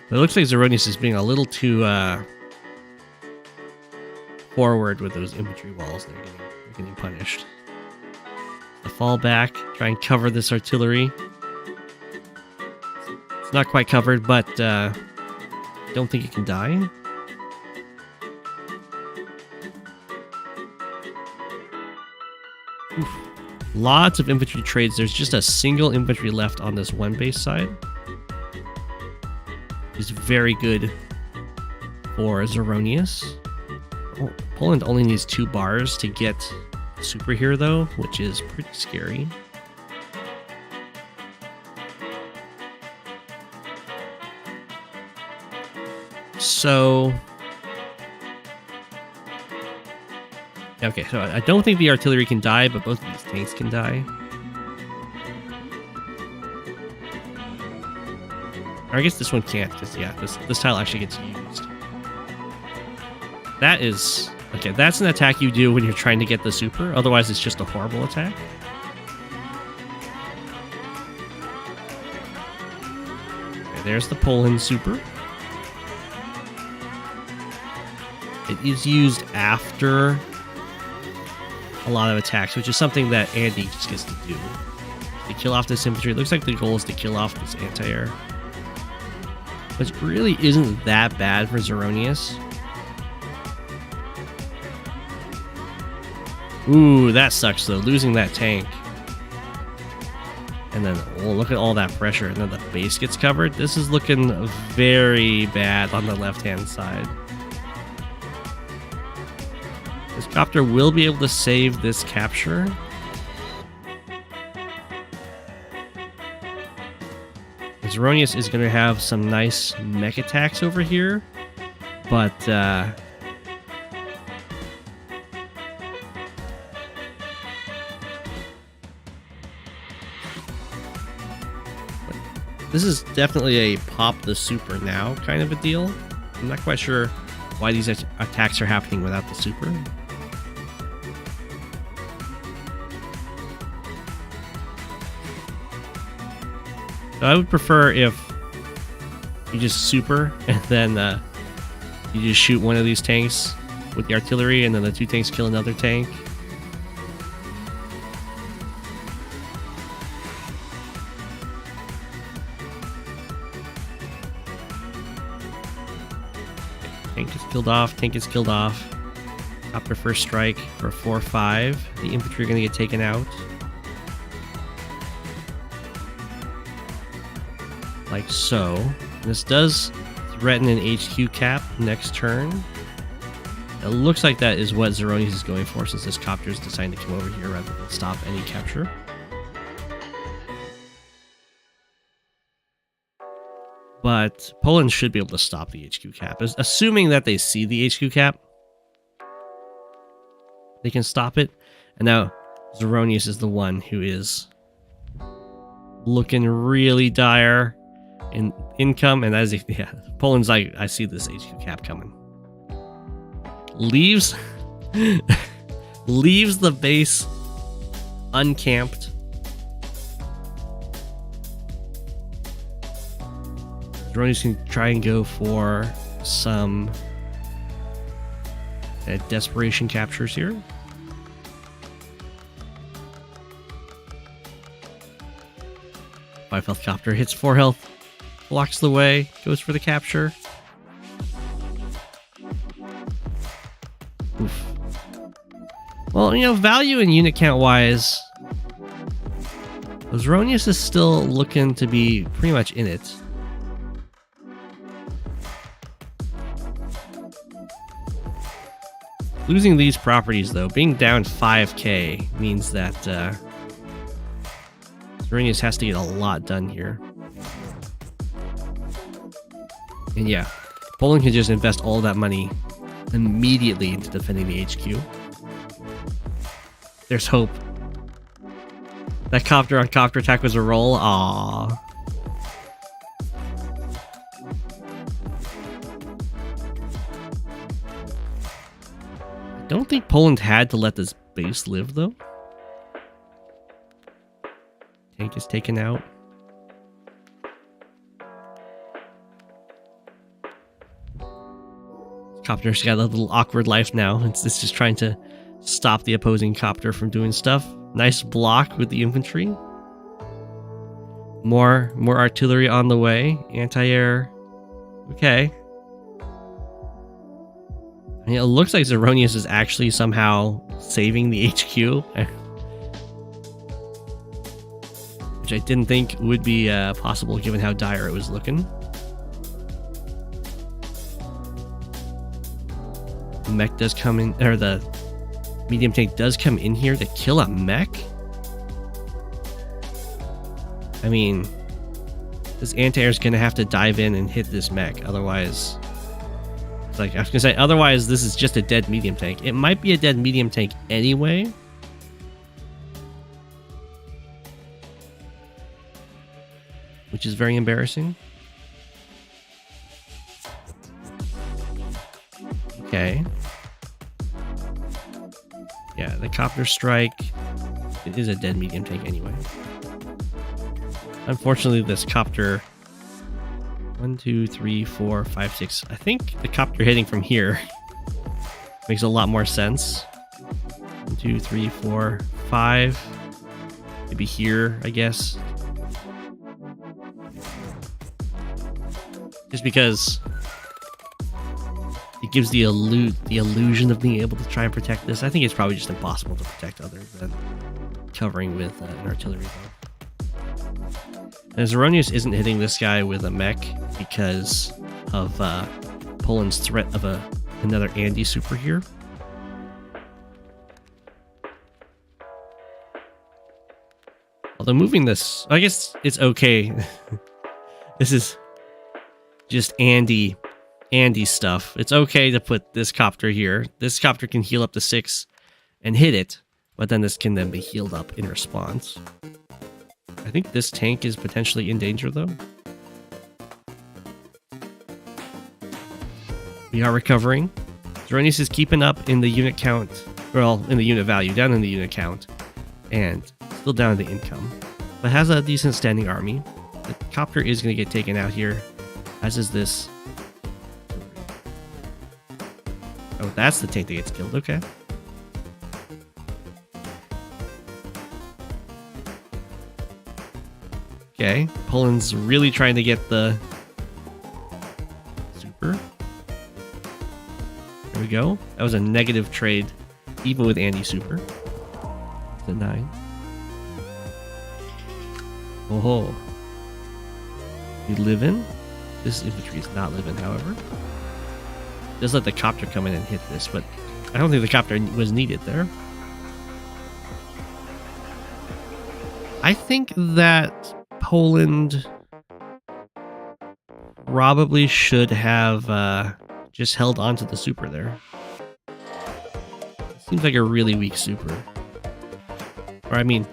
But it looks like Zoronius is being a little too forward with those infantry walls. They're getting punished. The fall back, try and cover this artillery. It's not quite covered, but don't think it can die. Oof. Lots of infantry trades. There's just a single infantry left on this one base side. It's very good for Zoronius. Oh, Poland only needs 2 bars to get super here though, which is pretty scary. So okay, so I don't think the artillery can die, but both of these tanks can die. Or I guess this one can't, because yeah, this tile actually gets used. That is okay. That's an attack you do when you're trying to get the super. Otherwise, it's just a horrible attack. Okay, there's the Poland super. It is used after a lot of attacks, which is something that Andy just gets to do. To kill off this infantry. It looks like the goal is to kill off this anti-air. Which really isn't that bad for Zoronius. Ooh, that sucks though, losing that tank. And then, oh, look at all that pressure, and then the base gets covered. This is looking very bad on the left-hand side. This copter will be able to save this capture. Zoronius is going to have some nice mech attacks over here, but this is definitely a pop the super now kind of a deal. I'm not quite sure why these attacks are happening without the super. So I would prefer if you just super and then you just shoot one of these tanks with the artillery and then the 2 tanks kill another tank. Tank is killed off, tank is killed off. Copter first strike for 4-5. The infantry are going to get taken out. Like so. This does threaten an HQ cap next turn. It looks like that is what Zoronius is going for, since this copter is deciding to come over here rather than stop any capture. But Poland should be able to stop the HQ cap. Assuming that they see the HQ cap, they can stop it. And now Zoronius is the one who is looking really dire in income, and as yeah, Poland's like, I see this HQ cap coming. Leaves the base uncamped. Zoronius can try and go for some desperation captures here. 5 health copter hits 4 health. Blocks the way, goes for the capture. Oof. Well, you know, value and unit count wise, Zoronius is still looking to be pretty much in it. Losing these properties, though, being down 5k means that Zoronius has to get a lot done here. And yeah, Poland can just invest all that money immediately into defending the HQ. There's hope. That copter on copter attack was a roll. Aww. I don't think Poland had to let this base live, though. Tank is taken out. Copter's got a little awkward life now. It's just trying to stop the opposing copter from doing stuff. Nice block with the infantry. More artillery on the way. Anti-air. Okay. I mean, it looks like Zoronius is actually somehow saving the HQ. Which I didn't think would be possible given how dire it was looking. The mech does come in, or the medium tank does come in here to kill a mech. I mean, this anti-air is going to have to dive in and hit this mech. Otherwise, it's like, I was going to say, otherwise this is just a dead medium tank. It might be a dead medium tank anyway. Which is very embarrassing. Okay. Yeah, the copter strike. It is a dead medium tank anyway. Unfortunately, this copter... 1, 2, 3, 4, 5, 6. I think the copter hitting from here makes a lot more sense. 1, 2, 3, 4, 5. Maybe here, I guess. Just because it gives the illusion of being able to try and protect this. I think it's probably just impossible to protect other than covering with an artillery bow. And Zoronius isn't hitting this guy with a mech because of Poland's threat of another Andy super here. Although moving this, I guess it's okay. This is just Andy stuff. It's okay to put this copter here. This copter can heal up to 6 and hit it, but then this can then be healed up in response. I think this tank is potentially in danger, though. We are recovering. Zoronius is keeping up in the unit count. Well, in the unit value, down in the unit count. And still down in the income. But has a decent standing army. The copter is going to get taken out here. As is this. Oh, that's the tank that gets killed. Okay. Okay. Poland's really trying to get the super. There we go. That was a negative trade, even with Andy super. It's a 9. Oh. We live in. This infantry is not living, however. Just let the copter come in and hit this, but I don't think the copter was needed there. I think that Poland probably should have just held on to the super there. Seems like a really weak super. Or I mean,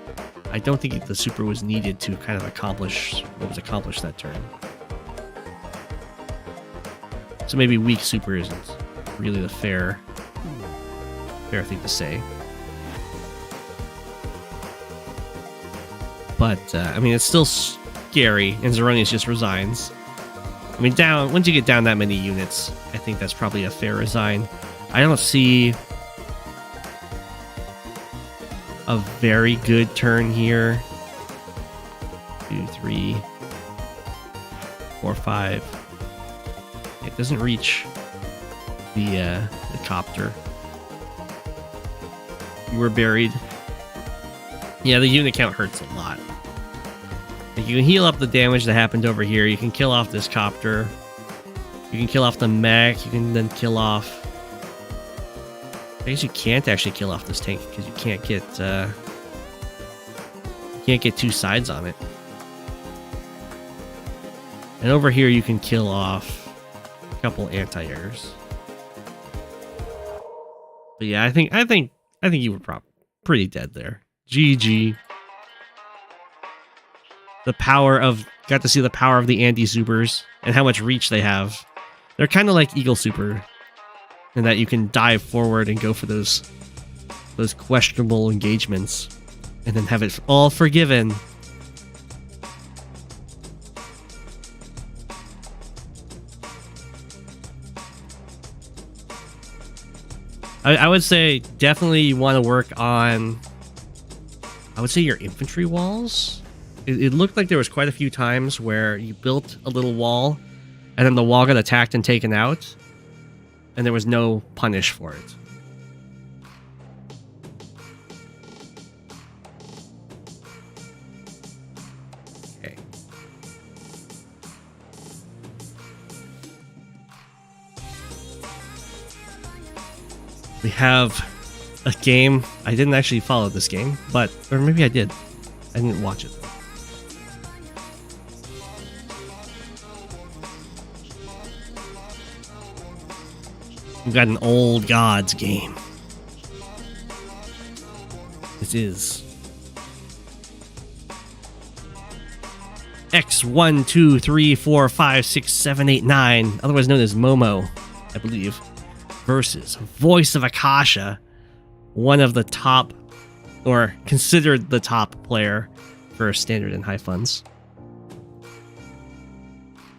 I don't think the super was needed to kind of accomplish what was accomplished that turn. So maybe weak super isn't really the fair thing to say. But, I mean, it's still scary, and Zoronius just resigns. I mean, once you get down that many units, I think that's probably a fair resign. I don't see a very good turn here. 2, 3, 4, 5. It doesn't reach the copter. You were buried. Yeah, the unit count hurts a lot. Like, you can heal up the damage that happened over here. You can kill off this copter. You can kill off the mech. You can then kill off... I guess you can't actually kill off this tank because you can't get two sides on it. And over here you can kill off a couple anti-airs. But yeah, I think you were pretty dead there. GG. Got to see the power of the anti-supers and how much reach they have. They're kind of like Eagle Super in that you can dive forward and go for those questionable engagements and then have it all forgiven. I would say definitely you want to work on, I would say, your infantry walls. It looked like there was quite a few times where you built a little wall and then the wall got attacked and taken out and there was no punish for it. Okay. We have a game. I didn't actually follow this game, or maybe I did. I didn't watch it though. We've got an old gods game. This is X1, 2, 3, 4, 5, 6, 7, 8, 9, otherwise known as Momo, I believe, versus Voice of Akasha, one of the top, or considered the top player for standard and high funds.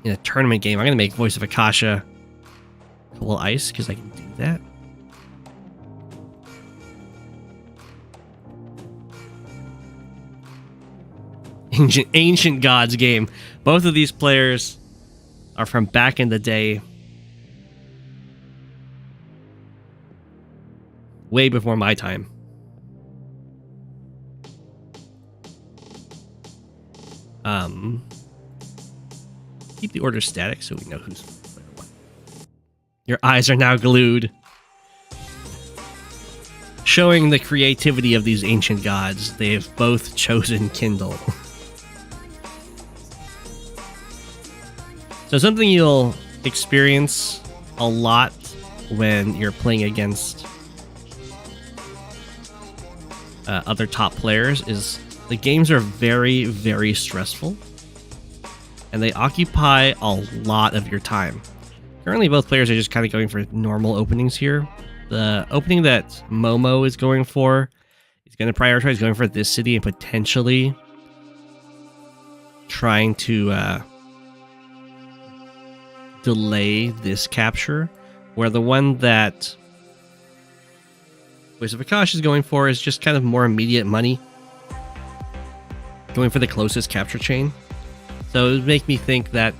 In a tournament game, I'm going to make Voice of Akasha Cool Ice, because I can do that. Ancient Gods game. Both of these players are from back in the day. Way before my time. Keep the order static so we know who's player what. Your eyes are now glued. Showing the creativity of these ancient gods, they have both chosen Kindle. So something you'll experience a lot when you're playing against other top players is the games are very, very stressful. And they occupy a lot of your time. Currently, both players are just kind of going for normal openings here. The opening that Momo is going for is going to prioritize going for this city and potentially trying to delay this capture, where the one that Voice of Akasha is going for is just kind of more immediate money, going for the closest capture chain. So it would make me think that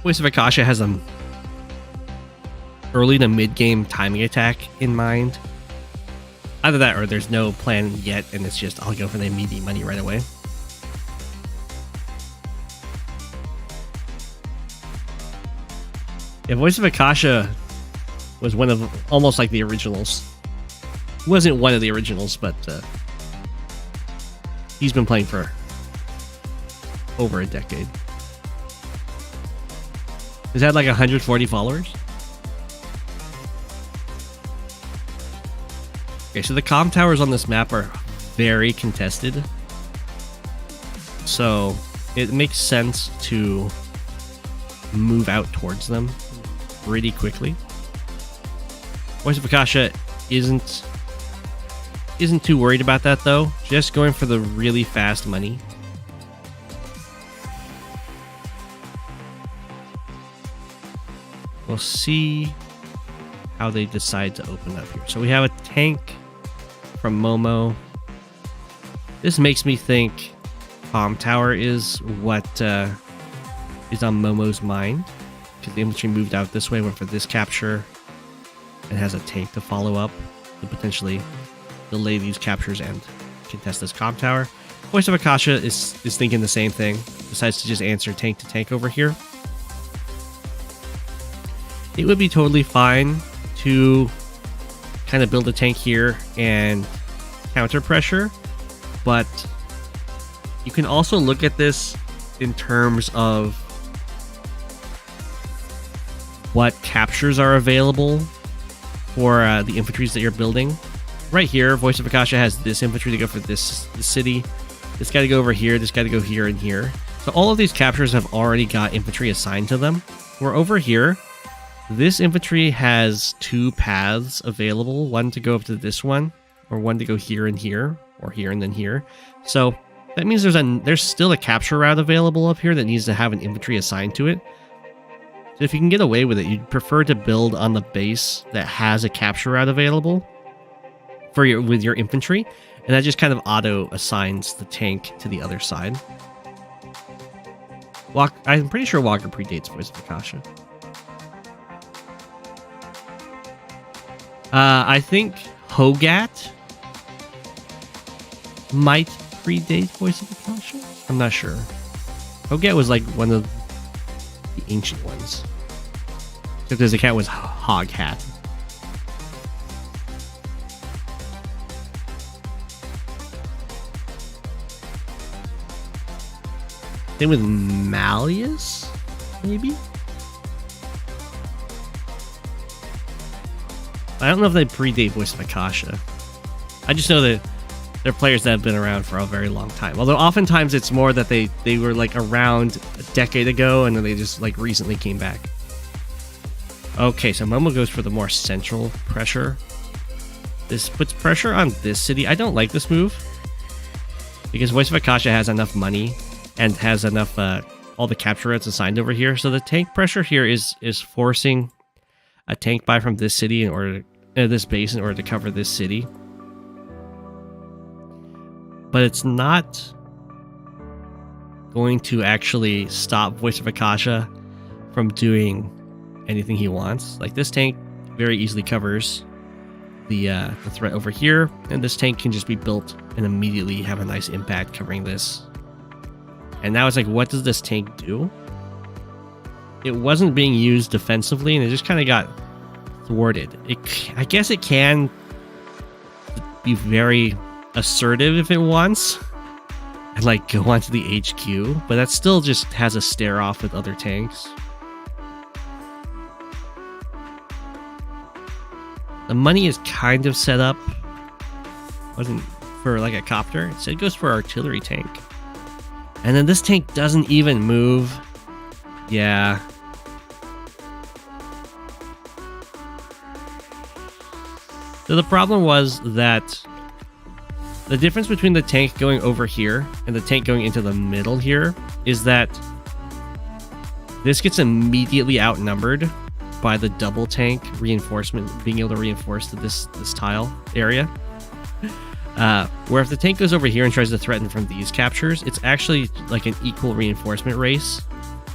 Voice of Akasha has an early to mid-game timing attack in mind. Either that or there's no plan yet and it's just I'll go for the immediate money right away. Yeah, Voice of Akasha was one of almost like the originals. Wasn't one of the originals, but he's been playing for over a decade. He's had like 140 followers. Okay, so the comm towers on this map are very contested. So it makes sense to move out towards them pretty quickly. Voice of Akasha isn't too worried about that though. Just going for the really fast money. We'll see how they decide to open up here. So we have a tank from Momo. This makes me think Comm Tower is what is on Momo's mind, because the infantry moved out this way, went for this capture, and has a tank to follow up. to potentially delay these captures and contest this comm tower. Voice of Akasha is thinking the same thing, decides to just answer tank to tank over here. It would be totally fine to kind of build a tank here and counter pressure, but you can also look at this in terms of what captures are available for the infantries that you're building. Right here, Voice of Akasha has this infantry to go for this city. This guy to go over here, this guy to go here and here. So all of these captures have already got infantry assigned to them. We're over here. This infantry has 2 paths available, one to go up to this one, or one to go here and here, or here and then here. So that means there's still a capture route available up here that needs to have an infantry assigned to it. So if you can get away with it, you'd prefer to build on the base that has a capture route available with your infantry, and that just kind of auto assigns the tank to the other side. I'm pretty sure Walker predates Voice of Akasha. I think Hogat might predate Voice of Akasha. I'm not sure. Hogat was like one of the ancient ones. Except his account was Hog Hat. Same with Malleus, maybe? I don't know if they predate Voice of Akasha. I just know that they're players that have been around for a very long time. Although oftentimes it's more that they were like around a decade ago and then they just like recently came back. Okay, so Momo goes for the more central pressure. This puts pressure on this city. I don't like this move because Voice of Akasha has enough money and has enough all the capture routes assigned over here. So the tank pressure here is forcing a tank buy from this city in order this base in order to cover this city. But it's not going to actually stop Voice of Akasha from doing anything he wants. Like this tank very easily covers the threat over here, and this tank can just be built and immediately have a nice impact covering this. And now it's like, what does this tank do? It wasn't being used defensively, and it just kind of got thwarted. I guess it can be very assertive if it wants and like go onto the HQ, but that still just has a stare off with other tanks. The money is kind of set up. Wasn't for like a copter. It goes for artillery tank. And then this tank doesn't even move. Yeah. So the problem was that the difference between the tank going over here and the tank going into the middle here is that this gets immediately outnumbered by the double tank reinforcement, being able to reinforce this tile area. Where if the tank goes over here and tries to threaten from these captures, it's actually like an equal reinforcement race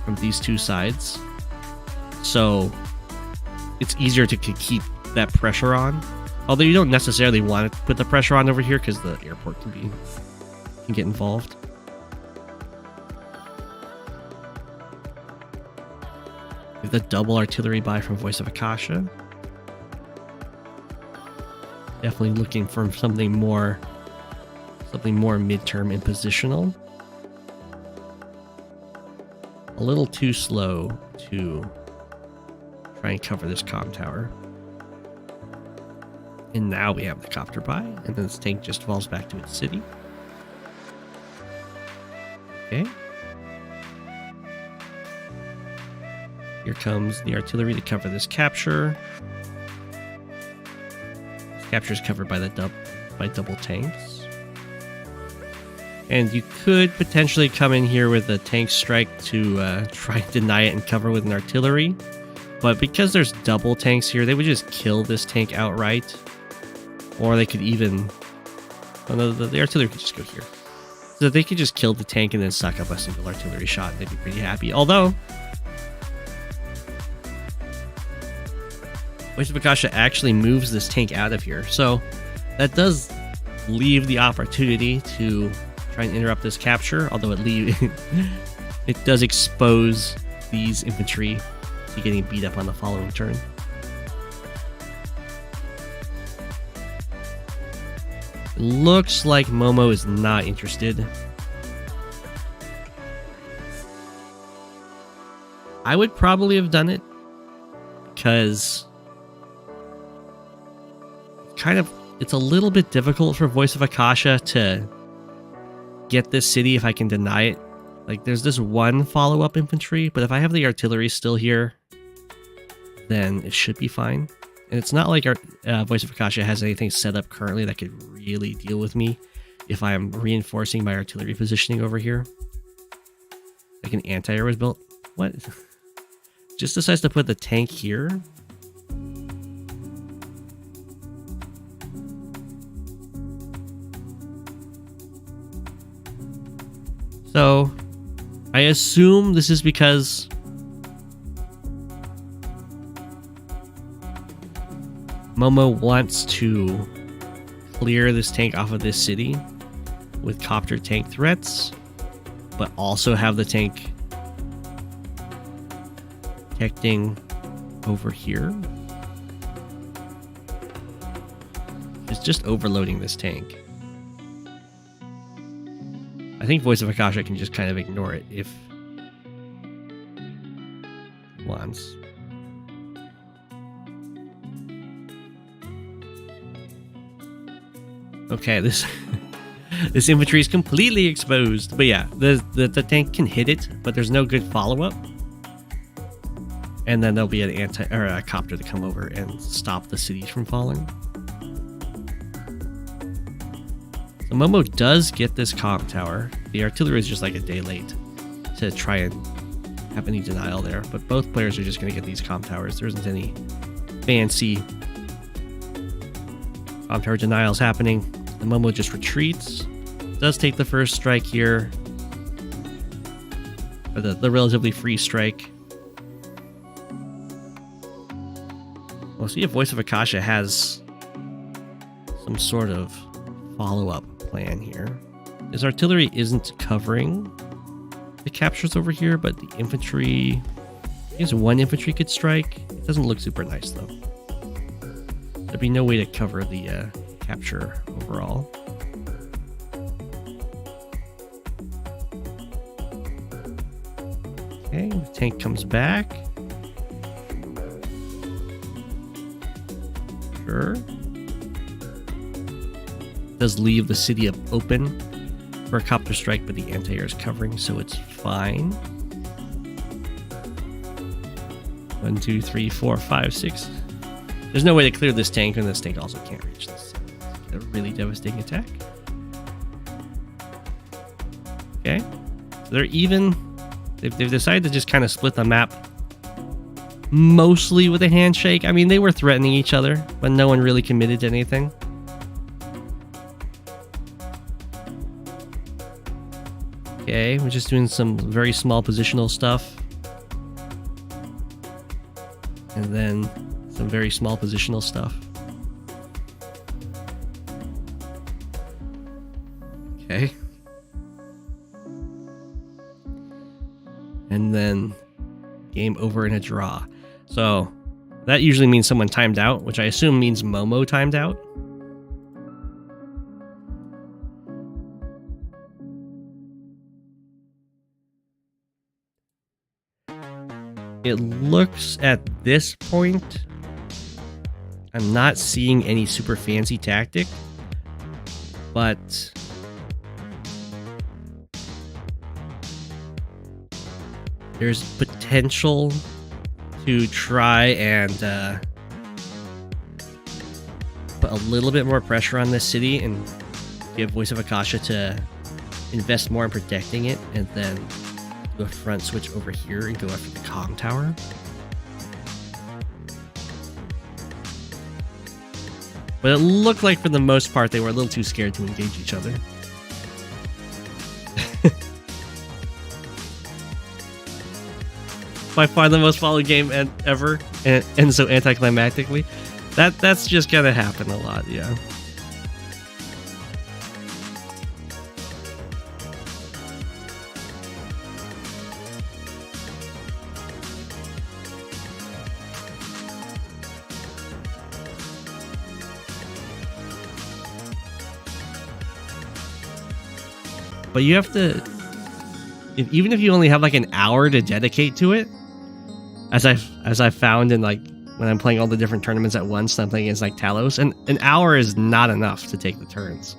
from these two sides. So it's easier to keep that pressure on. Although you don't necessarily want to put the pressure on over here because the airport can get involved. With the double artillery buy from Voice of Akasha. Definitely looking for something more midterm and positional. A little too slow to try and cover this comm tower. And now we have the copter buy, and then this tank just falls back to its city. Okay. Here comes the artillery to cover this capture. This capture is covered by double tanks. And you could potentially come in here with a tank strike to try and deny it and cover with an artillery. But because there's double tanks here, they would just kill this tank outright. Or they could even... Oh no, the artillery could just go here. So they could just kill the tank and then suck up a single artillery shot. They'd be pretty happy. Although... Voice of Akasha actually moves this tank out of here. So that does leave the opportunity to try and interrupt this capture, although it does expose these infantry to getting beat up on the following turn. It looks like Momo is not interested. I would probably have done it because it's a little bit difficult for Voice of Akasha to get this city if I can deny it. Like, there's this one follow-up infantry, but if I have the artillery still here, then it should be fine. And it's not like our Voice of Akasha has anything set up currently that could really deal with me if I am reinforcing my artillery positioning over here. Like an anti-air was built. What? Just decides to put the tank here. So, I assume this is because Momo wants to clear this tank off of this city with copter tank threats, but also have the tank protecting over here. It's just overloading this tank. I think Voice of Akasha can just kind of ignore it if it wants. Okay, this infantry is completely exposed. But yeah, the tank can hit it, but there's no good follow-up. And then there'll be a copter to come over and stop the cities from falling. So Momo does get this comm tower. The artillery is just like a day late to try and have any denial there. But both players are just going to get these comm towers. There isn't any fancy comm tower denials happening. The Momo just retreats. Does take the first strike here. Or the relatively free strike. We'll see if Voice of Akasha has some sort of follow-up plan here. His artillery isn't covering the captures over here, but the infantry, I guess one infantry could strike. It doesn't look super nice though. There'd be no way to cover the capture overall. Okay, the tank comes back. Sure. Does leave the city open for a copter strike, but the anti-air is covering, so it's fine. 1, 2, 3, 4, 5, 6. There's no way to clear this tank, and this tank also can't reach this. It's a really devastating attack. Okay, so they're even. They've decided to just kind of split the map, mostly with a handshake. I mean, they were threatening each other, but no one really committed to anything. Okay, we're just doing some very small positional stuff. And then some very small positional stuff. Okay. And then game over in a draw. So that usually means someone timed out, which I assume means Momo timed out. It looks at this point, I'm not seeing any super fancy tactic, but there's potential to try and put a little bit more pressure on this city and get Voice of Akasha to invest more in protecting it, and then do a front switch over here and go after the comm tower. But it looked like for the most part they were a little too scared to engage each other. By far the most followed game ever, and so anticlimactically. That's just gonna happen a lot, yeah. But you have to, even if you only have like an hour to dedicate to it, as I've found in like when I'm playing all the different tournaments at once, and I'm playing against like Talos, and an hour is not enough to take the turns.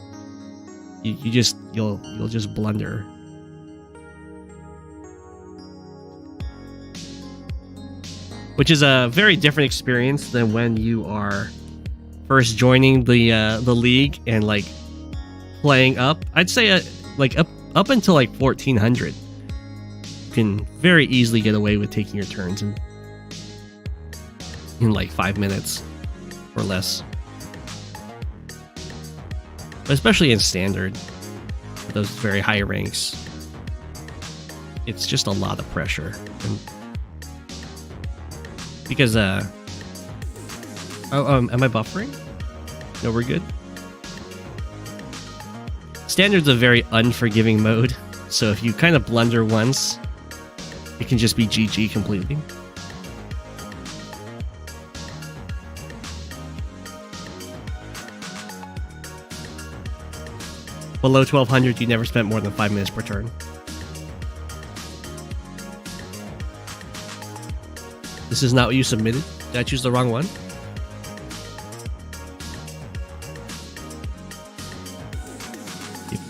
You'll just blunder. Which is a very different experience than when you are first joining the league and like playing up. I'd say like up until like 1400, you can very easily get away with taking your turns in like 5 minutes or less. But especially in standard, for those very high ranks, it's just a lot of pressure. And because am I buffering? No, we're good. Standard's a very unforgiving mode, so if you kind of blunder once, it can just be GG completely. Below 1200, you never spent more than 5 minutes per turn. This is not what you submitted? Did I choose the wrong one?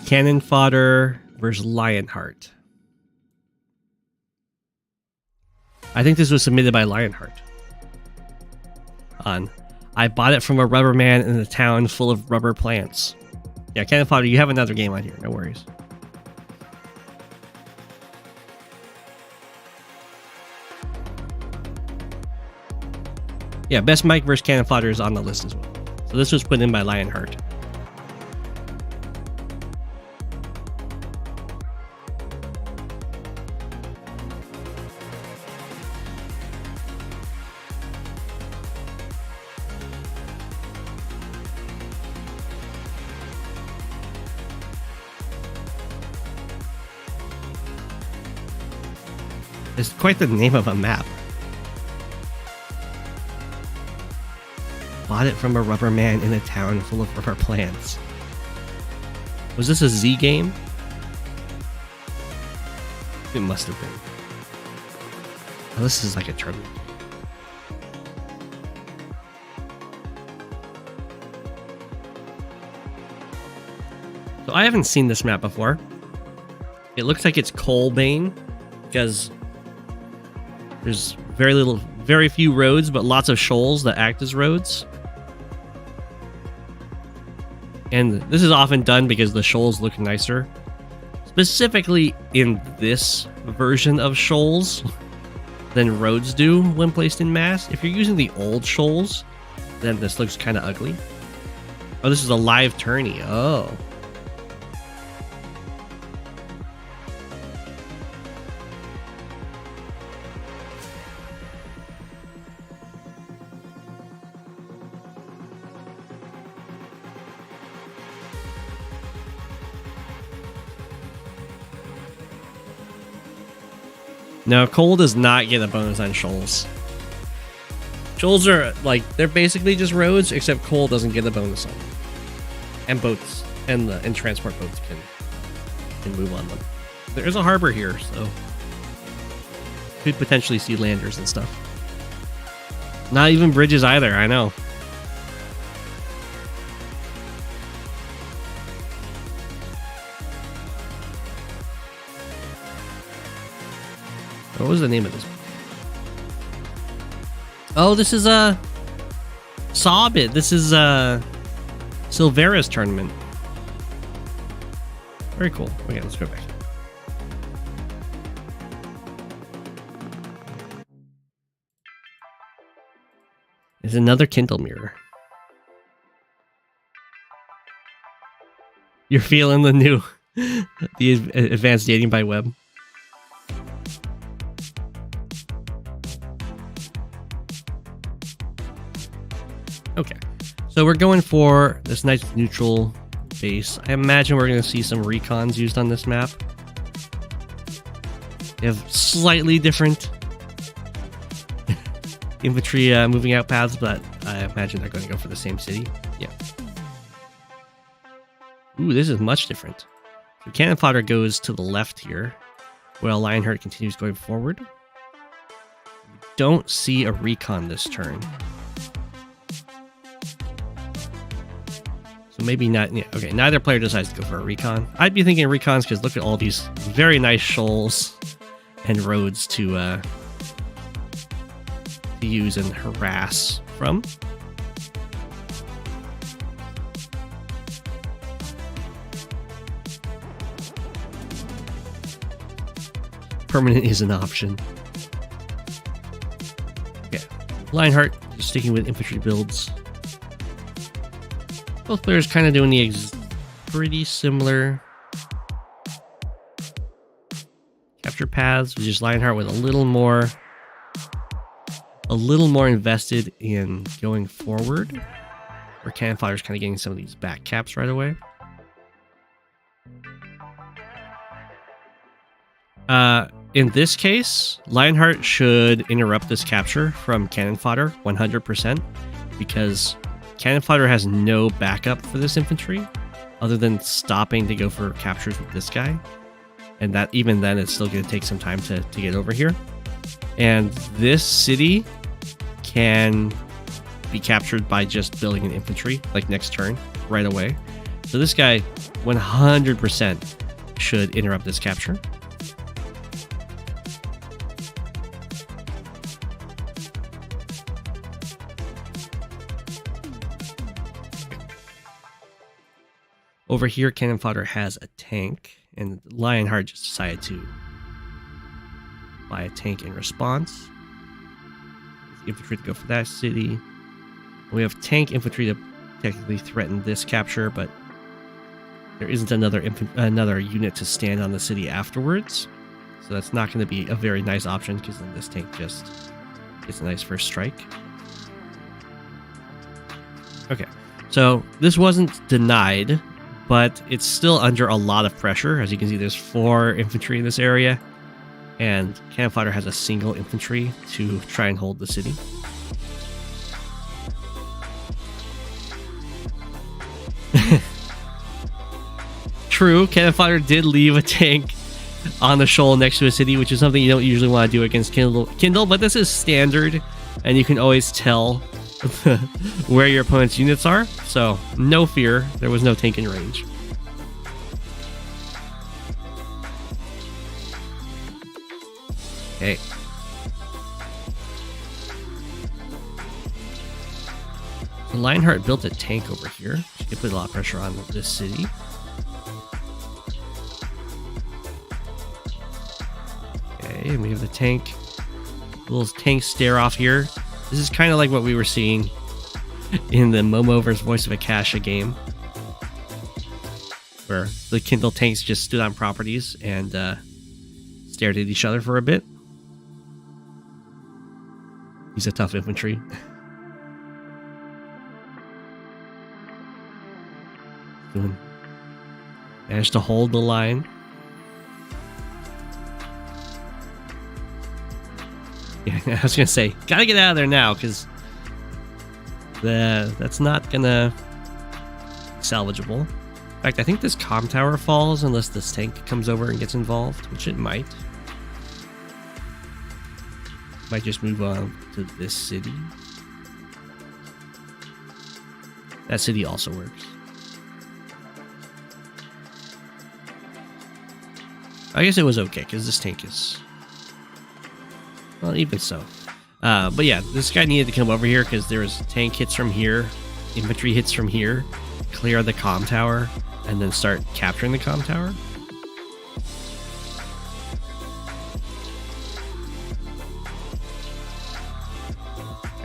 Cannon Fodder versus Lionheart. I think this was submitted by Lionheart. I bought it from a rubber man in a town full of rubber plants. Yeah, Cannon Fodder, you have another game on here. No worries. Yeah, Best Mike versus Cannon Fodder is on the list as well. So this was put in by Lionheart. It's quite the name of a map. Bought it from a rubber man in a town full of rubber plants. Was this a Z game? It must have been. Oh, this is like a tournament. So I haven't seen this map before. It looks like it's Coalbane because there's very few roads, but lots of shoals that act as roads. And this is often done because the shoals look nicer. Specifically in this version of shoals than roads do when placed in mass. If you're using the old shoals, then this looks kind of ugly. Oh, this is a live tourney. Oh. No, coal does not get a bonus on shoals. Shoals are like, they're basically just roads, except coal doesn't get a bonus on them. And boats and transport boats can move on them. There is a harbor here, so could potentially see landers and stuff. Not even bridges either, I know. What was the name of this? Oh, this is a Sawbit. This is Silvera's tournament. Very cool. Okay, let's go back. There's another Kindle mirror. You're feeling the new, the advanced dating by web. Okay, so we're going for this nice neutral base. I imagine we're going to see some recons used on this map. They have slightly different infantry moving out paths, but I imagine they're going to go for the same city. Yeah. Ooh, this is much different. So cannon fodder goes to the left here, while Lionheart continues going forward. Don't see a recon this turn. So maybe not. Yeah, okay, neither player decides to go for a recon. I'd be thinking recons because look at all these very nice shoals and roads to use and harass from. Permanent is an option. Okay, Lionheart just sticking with infantry builds. Both players kind of doing the pretty similar capture paths, with just Lionheart with a little more invested in going forward, where cannon fodder's kind of getting some of these back caps right away. In this case, Lionheart should interrupt this capture from cannon fodder 100%, because cannon fodder has no backup for this infantry other than stopping to go for captures with this guy. And that even then, it's still going to take some time to get over here. And this city can be captured by just building an infantry, like next turn, right away. So this guy 100% should interrupt this capture. Over here, cannon fodder has a tank, and Lionheart just decided to buy a tank in response. Infantry to go for that city. We have tank infantry to technically threaten this capture, but there isn't another unit to stand on the city afterwards, so that's not going to be a very nice option, because then this tank just gets a nice first strike. Okay, so this wasn't denied, but it's still under a lot of pressure. As you can see, there's 4 infantry in this area, and cannon fodder has a single infantry to try and hold the city. True, cannon fodder did leave a tank on the shoal next to a city, which is something you don't usually want to do against Kindle, but this is standard, and you can always tell where your opponent's units are, so no fear, there was no tank in range. Okay. Lionheart built a tank over here. She could put a lot of pressure on this city. Okay, and we have the tank. A little tank stare off here. This is kind of like what we were seeing in the Momo vs. Voice of Akasha game, where the Kindle tanks just stood on properties and stared at each other for a bit. He's a tough infantry. Managed to hold the line. Yeah, I was gonna say, gotta get out of there now, because that's not gonna be salvageable. In fact, I think this comm tower falls unless this tank comes over and gets involved, which it might. Might just move on to this city. That city also works. I guess it was okay, because this tank is... well, even so. But yeah, this guy needed to come over here, because there was tank hits from here, infantry hits from here, clear the comm tower, and then start capturing the comm tower.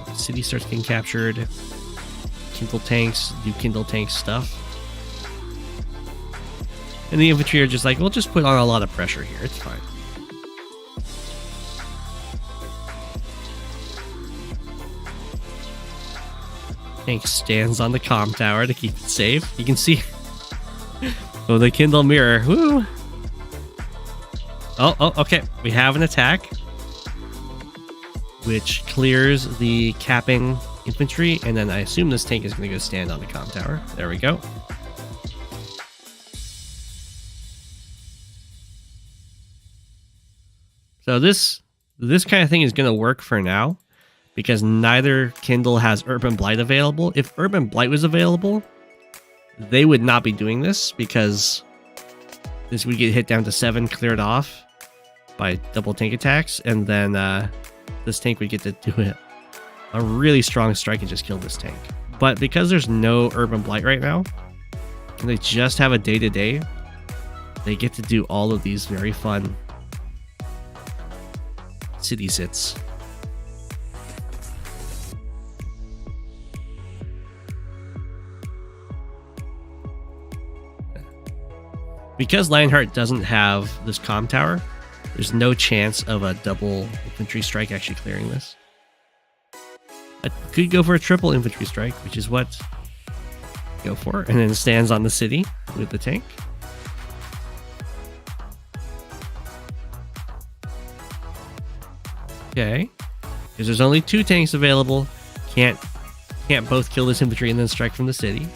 The city starts getting captured. Kindle tanks do Kindle tank stuff. And the infantry are just like, we'll just put on a lot of pressure here. It's fine. Tank stands on the comm tower to keep it safe. You can see oh, the Kindle mirror. Woo! Oh, okay. We have an attack, which clears the capping infantry, and then I assume this tank is going to go stand on the comm tower. There we go. So this kind of thing is going to work for now, because neither Kindle has Urban Blight available. If Urban Blight was available, they would not be doing this, because this would get hit down to 7, cleared off by double tank attacks, and then this tank would get to do a really strong strike and just kill this tank. But because there's no Urban Blight right now, and they just have a day-to-day, they get to do all of these very fun city sits. Because Lionheart doesn't have this comm tower, there's no chance of a double infantry strike actually clearing this. I could go for a triple infantry strike, which is what I go for, and then stands on the city with the tank. Okay, because there's only 2 tanks available, can't both kill this infantry and then strike from the city.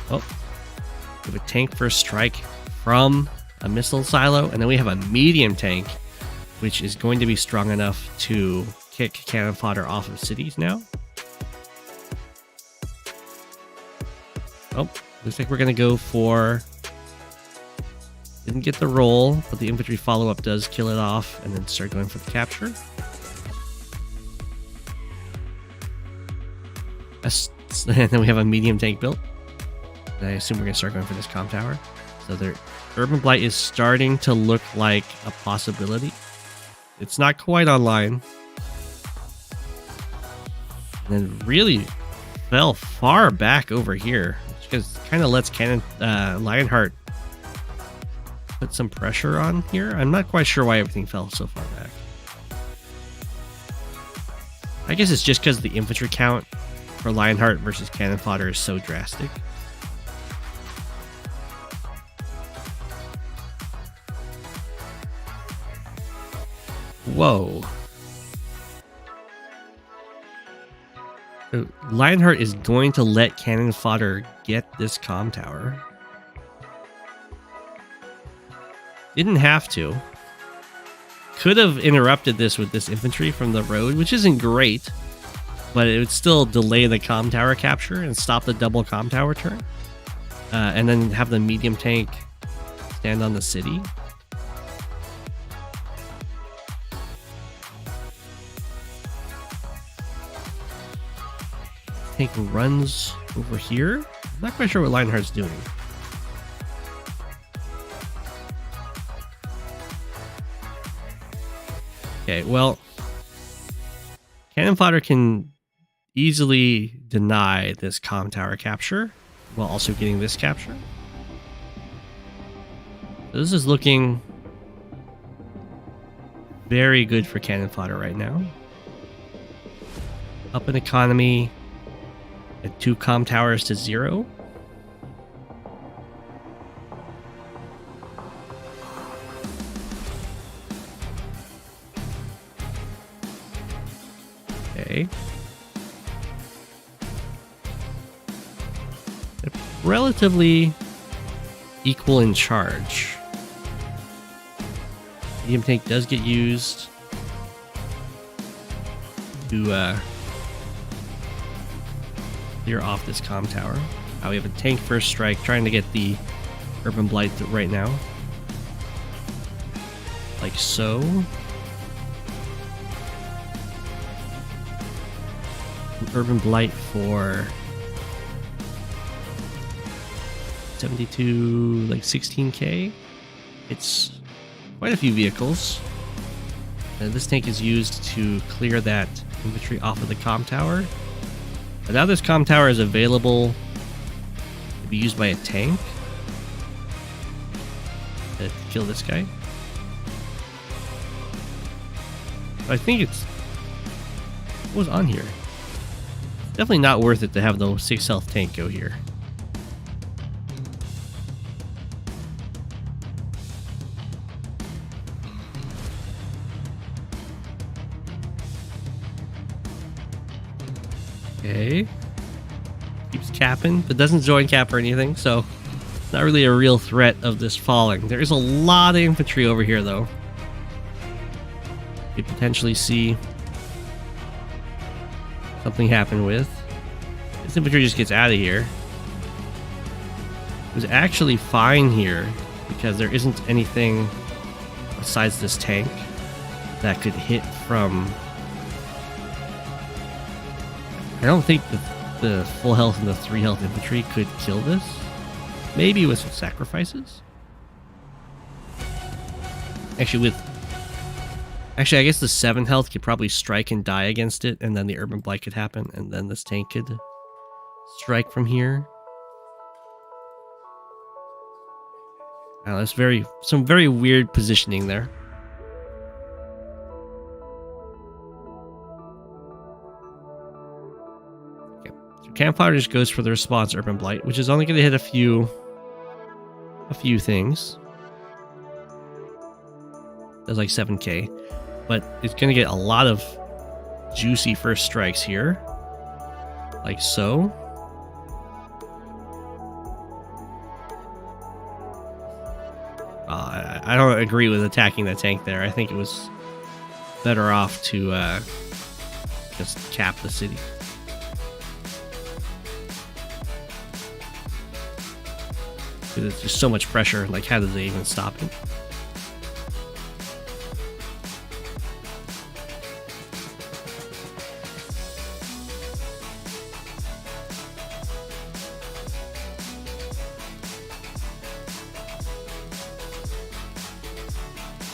Oh, we have a tank first strike from a missile silo, and then we have a medium tank, which is going to be strong enough to kick cannon fodder off of cities now. Oh, looks like we're going to go for... Didn't get the roll, but the infantry follow-up does kill it off, and then start going for the capture. And then we have a medium tank built. And I assume we're going to start going for this comm tower. So their Urban Blight is starting to look like a possibility. It's not quite online. And then really fell far back over here, which kind of lets Lionheart put some pressure on here. I'm not quite sure why everything fell so far back. I guess it's just because the infantry count for Lionheart versus cannon fodder is so drastic. Whoa. So Lionheart is going to let cannon fodder get this comm tower. Didn't have to. Could have interrupted this with this infantry from the road, which isn't great, but it would still delay the comm tower capture and stop the double comm tower turn. And then have the medium tank stand on the city. Tank runs over here. I'm not quite sure what Lionheart's doing. Okay, well, cannon fodder can easily deny this comm tower capture while also getting this capture. So this is looking very good for cannon fodder right now. Up in economy at 2 comm towers to 0. Okay. They're relatively equal in charge. Medium tank does get used to clear off this comm tower. We have a tank first strike trying to get the Urban Blight right now. Like so. Urban Blight for 72, like 16k. It's quite a few vehicles. And this tank is used to clear that infantry off of the comm tower. But now this comm tower is available to be used by a tank to kill this guy. I think it's... was on here? Definitely not worth it to have the 6 health tank go here. Okay. Keeps capping, but doesn't join cap or anything, so not really a real threat of this falling. There is a lot of infantry over here, though. You could potentially see something happen with. This infantry just gets out of here. It was actually fine here because there isn't anything besides this tank that could hit from... I don't think the full health and the 3 health infantry could kill this. Maybe with some sacrifices. Actually, I guess the 7 health could probably strike and die against it, and then the Urban Blight could happen, and then this tank could strike from here. I don't know, there's some very weird positioning there. Okay, so Campfire just goes for the response Urban Blight, which is only going to hit a few things. Does like 7k. But it's going to get a lot of juicy first strikes here. Like so. I don't agree with attacking the tank there. I think it was better off to just cap the city. Because it's just so much pressure. Like, how does they even stop it?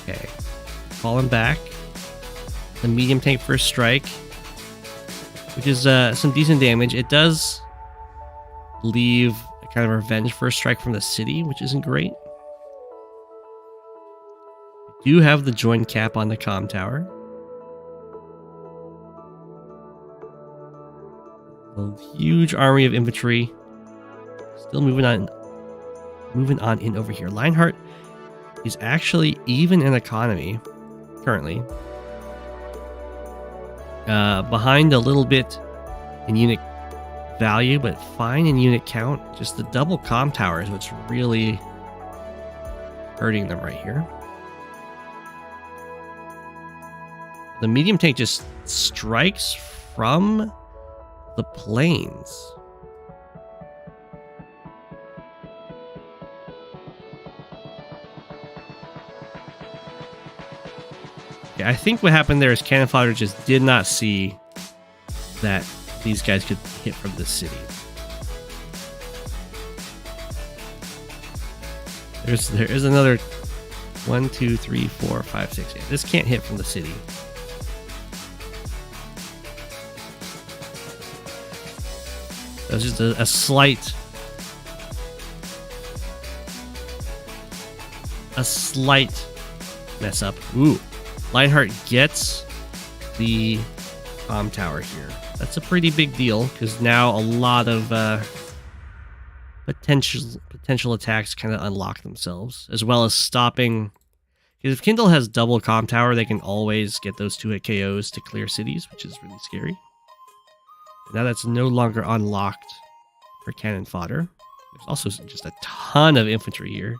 Okay, falling back. The medium tank first strike, which is some decent damage. It does leave a kind of revenge first strike from the city, which isn't great. We do have the join cap on the comm tower. A huge army of infantry still moving on in over here. Lionheart is actually even in economy currently. Behind a little bit in unit value, but fine in unit count. Just the double comm tower is what's really hurting them right here. The medium tank just strikes from the plains. I think what happened there is Cannon Fodder just did not see that these guys could hit from the city. There is another 1, 2, 3, 4, 5, 6. Yeah, this can't hit from the city. That's just a slight mess up. Ooh. Lionheart gets the comm tower here. That's a pretty big deal because now a lot of potential attacks kind of unlock themselves, as well as stopping. Because if Kindle has double comm tower, they can always get those 2-hit KOs to clear cities, which is really scary. Now that's no longer unlocked for Cannon Fodder. There's also just a ton of infantry here.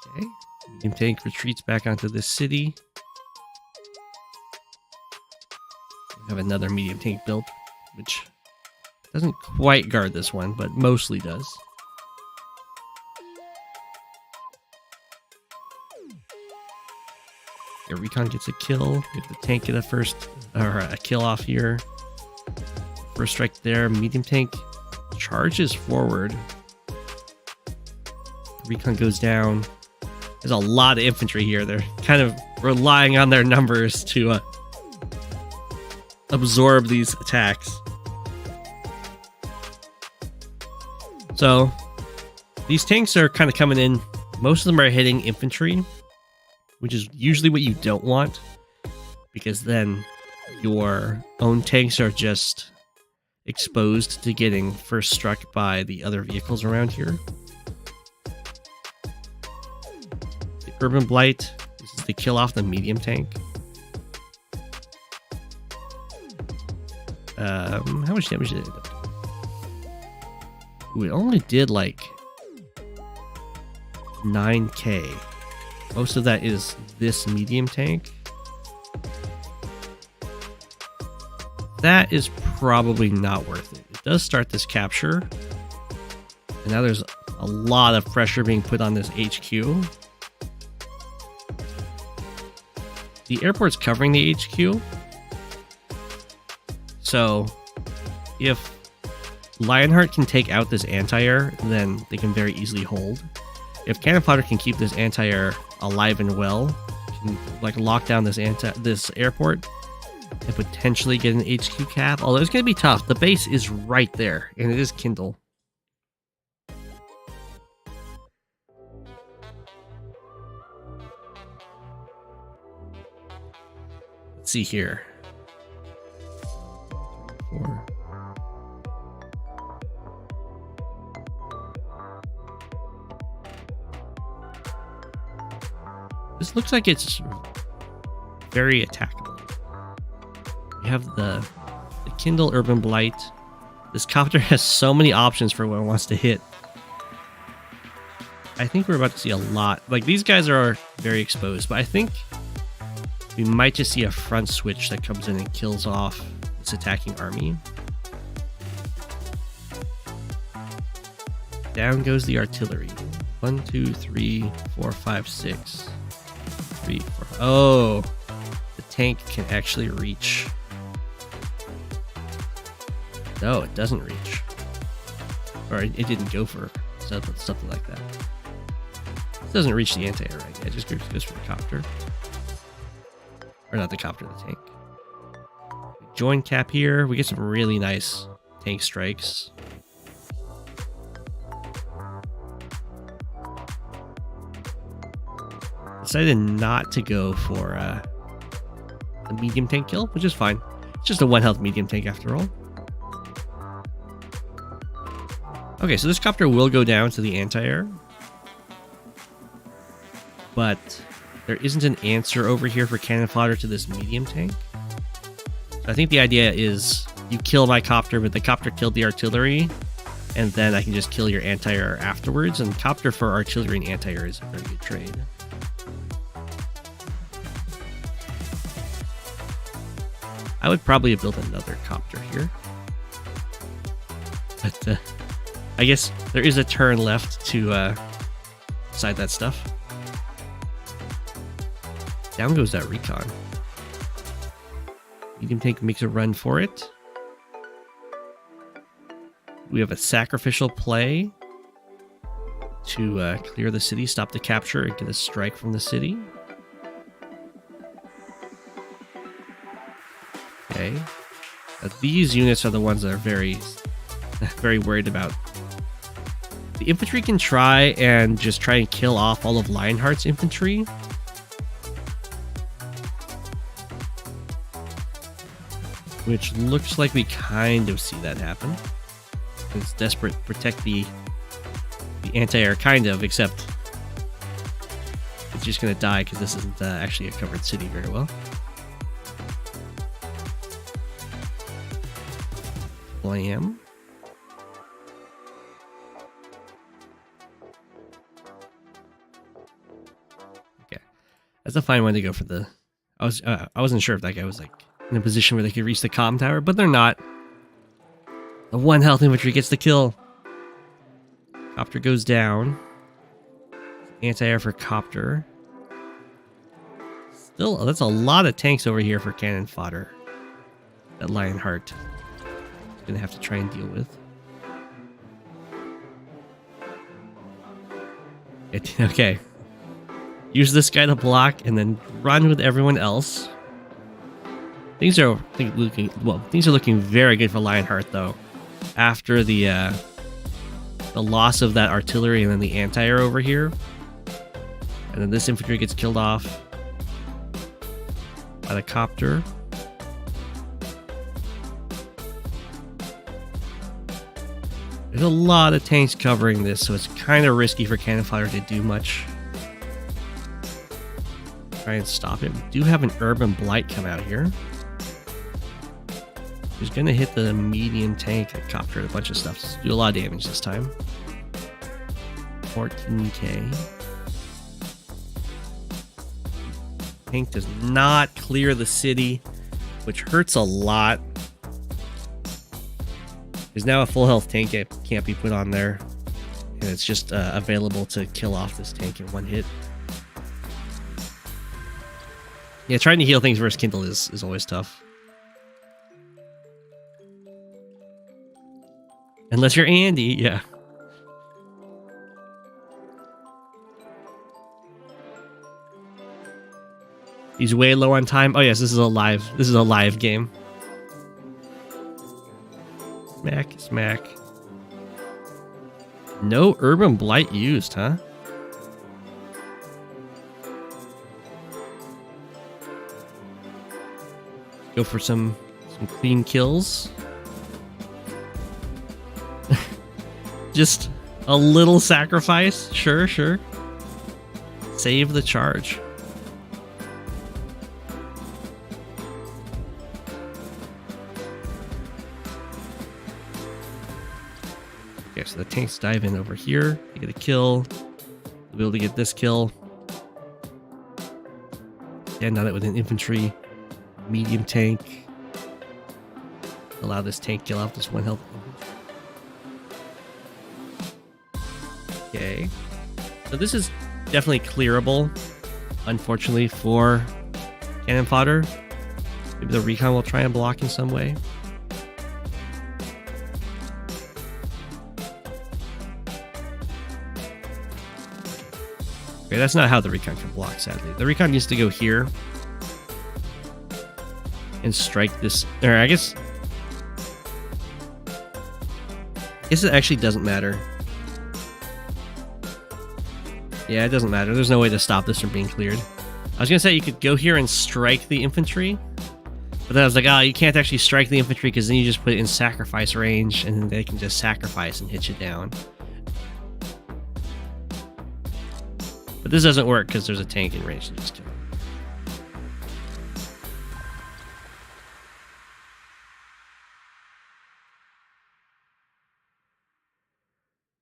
Okay, medium tank retreats back onto this city. We have another medium tank built, which doesn't quite guard this one, but mostly does. Yeah, Recon gets a kill. Get the tank get a kill off here. First strike there. Medium tank charges forward. Recon goes down. There's a lot of infantry here. They're kind of relying on their numbers to absorb these attacks. So these tanks are kind of coming in Most of them are hitting infantry, which is usually what you don't want, because then your own tanks are just exposed to getting first struck by the other vehicles around here. The Urban Blight, this is to kill off the medium tank. How much damage did it do? Ooh, it only did like 9k. Most of that is this medium tank. That is probably not worth it. It does start this capture. And now there's a lot of pressure being put on this HQ. The airport's covering the HQ. So if Lionheart can take out this anti-air, then they can very easily hold. If Cannon Fodder can keep this anti-air alive and well, can like lock down this airport and potentially get an HQ cap. Although it's going to be tough. The base is right there, and it is Kindle. Let's see here. 4. This looks like it's very attackable. We have the Kindle Urban Blight. This copter has so many options for what it wants to hit. I think we're about to see a lot. Like, these guys are very exposed, but I think we might just see a front switch that comes in and kills off this attacking army. Down goes the artillery. 1, 2, 3, 4, 5, 6. 3, 4. Oh, the tank can actually reach. No, it doesn't reach. Or it didn't go for something like that. It doesn't reach the anti-air, right? Yeah, it just goes for the copter. Or not the copter, the tank. Join cap here. We get some really nice tank strikes. Decided not to go for a medium tank kill, which is fine. It's just a 1 health medium tank after all. Okay, so this copter will go down to the anti-air. But there isn't an answer over here for cannon fodder to this medium tank. So I think the idea is you kill my copter, but the copter killed the artillery, and then I can just kill your anti-air afterwards. And copter for artillery and anti-air is a very good trade. I would probably have built another copter here. But I guess there is a turn left to decide that stuff. Down goes that recon. Medium tank makes a run for it. We have a sacrificial play to clear the city, stop the capture, and get a strike from the city. Okay. These units are the ones that are very, very worried about. The infantry can try and kill off all of Lionheart's infantry. Which looks like we kind of see that happen. It's desperate to protect the anti-air, kind of, except it's just going to die because this isn't actually a covered city very well. Flame. Okay, that's a fine one to go for the. I wasn't sure if that guy was like in a position where they could reach the comm tower, but they're not. The 1 health infantry gets the kill. Copter goes down. Anti-air for copter. Still, that's a lot of tanks over here for cannon fodder. That Lionheart is gonna have to try and deal with. Okay. Use this guy to block and then run with everyone else. Things are looking very good for Lionheart though. After the loss of that artillery and then the anti-air over here, And then this infantry gets killed off by the copter. There's a lot of tanks covering this, so it's kind of risky for cannon fodder to do much. Try and stop it. We do have an urban blight come out here. He's gonna hit the medium tank and copter a bunch of stuff. So do a lot of damage this time. 14k. Tank does not clear the city, which hurts a lot. There's now a full health tank that can't be put on there, and it's just available to kill off this tank in one hit. Yeah, trying to heal things versus Kindle is always tough. Unless you're Andy, yeah. He's way low on time. Oh yes, this is a live game. Smack, smack. No urban blight used, huh? Go for some clean kills. Just a little sacrifice. Sure, sure. Save the charge. Okay, so the tanks dive in over here. You get a kill. We'll be able to get this kill. Stand on it with an infantry. Medium tank. Allow this tank kill off this one health. Okay. So this is definitely clearable, unfortunately, for cannon fodder. Maybe the recon will try and block in some way. Okay, that's not how the recon can block, sadly. The recon needs to go here and strike this, or I guess it actually doesn't matter. Yeah, it doesn't matter. There's no way to stop this from being cleared. I was gonna say you could go here and strike the infantry, but then I was like, oh, you can't actually strike the infantry because then you just put it in sacrifice range and then they can just sacrifice and hit you down. But this doesn't work because there's a tank in range to just kill.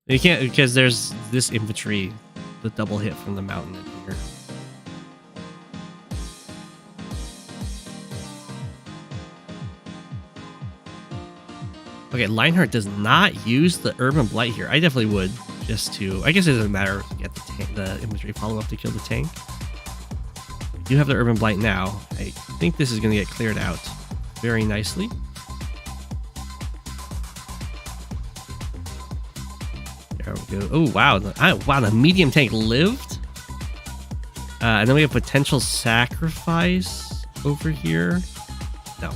You can't, because there's this infantry, the double hit from the mountain in here. Okay, Lionheart does not use the urban blight here. I definitely would, just to, I guess it doesn't matter to get the infantry follow up to kill the tank. We do have the urban blight now. I think this is going to get cleared out very nicely. There we go. Oh, wow. Wow, the medium tank lived. And then we have potential sacrifice over here. No.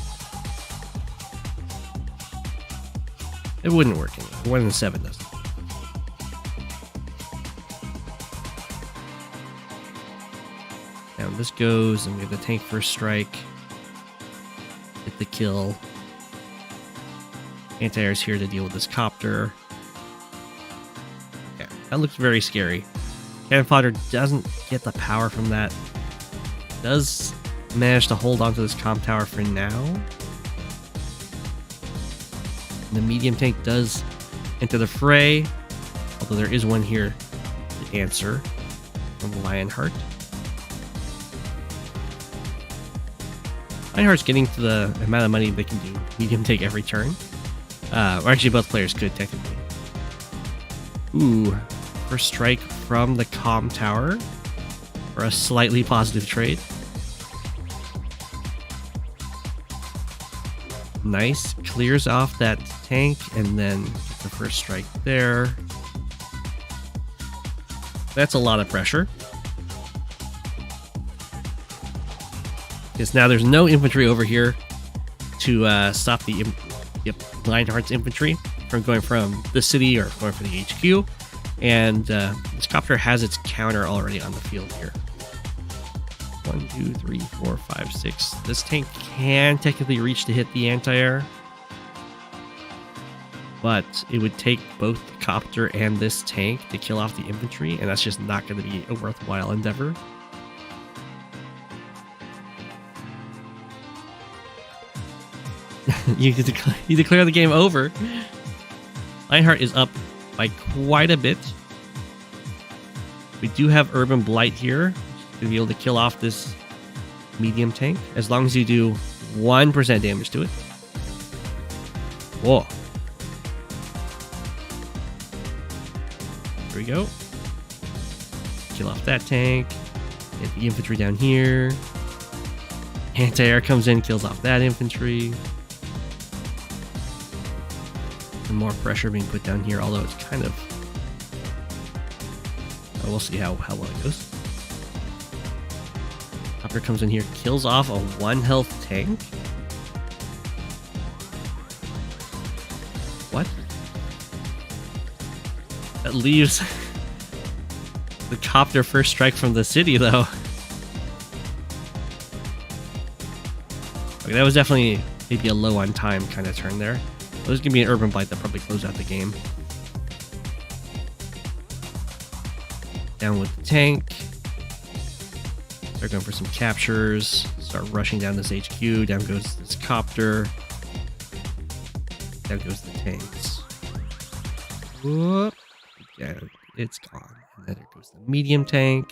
It wouldn't work anyway. 1 in 7 doesn't. Down this goes, and we have the tank first strike. Get the kill. Anti-air's here to deal with this copter. Okay, that looks very scary. Cannon fodder doesn't get the power from that. Does manage to hold onto this comm tower for now. The medium tank does enter the fray, although there is one here to answer from Lionheart. Lionheart's getting to the amount of money they can do. Medium tank every turn. Or actually, both players could, technically. Ooh, first strike from the comm tower for a slightly positive trade. Nice, clears off that tank, and then the first strike there. That's a lot of pressure. Because now there's no infantry over here to stop the Lionheart's infantry from going from the city or going for the HQ. And this copter has its counter already on the field here. 1, 2, 3, 4, 5, 6. This tank can technically reach to hit the anti-air, but it would take both the copter and this tank to kill off the infantry, and that's just not going to be a worthwhile endeavor. You declare the game over. Lionheart is up by quite a bit. We do have Urban Blight here to be able to kill off this medium tank, as long as you do 1% damage to it. Whoa. There we go. Kill off that tank. Get the infantry down here. Anti-air comes in, kills off that infantry. And more pressure being put down here, although it's kind of... we'll see how well it goes. Copter comes in here, kills off a 1 health tank. What? That leaves the copter first strike from the city, though. Okay, that was definitely maybe a low on time kind of turn there. There's going to be an Urban Blight that probably closed out the game. Down with the tank. Start going for some captures. Start rushing down this HQ. Down goes this copter. Down goes the tanks. Whoop. Yeah, it's gone. And then there goes the medium tank.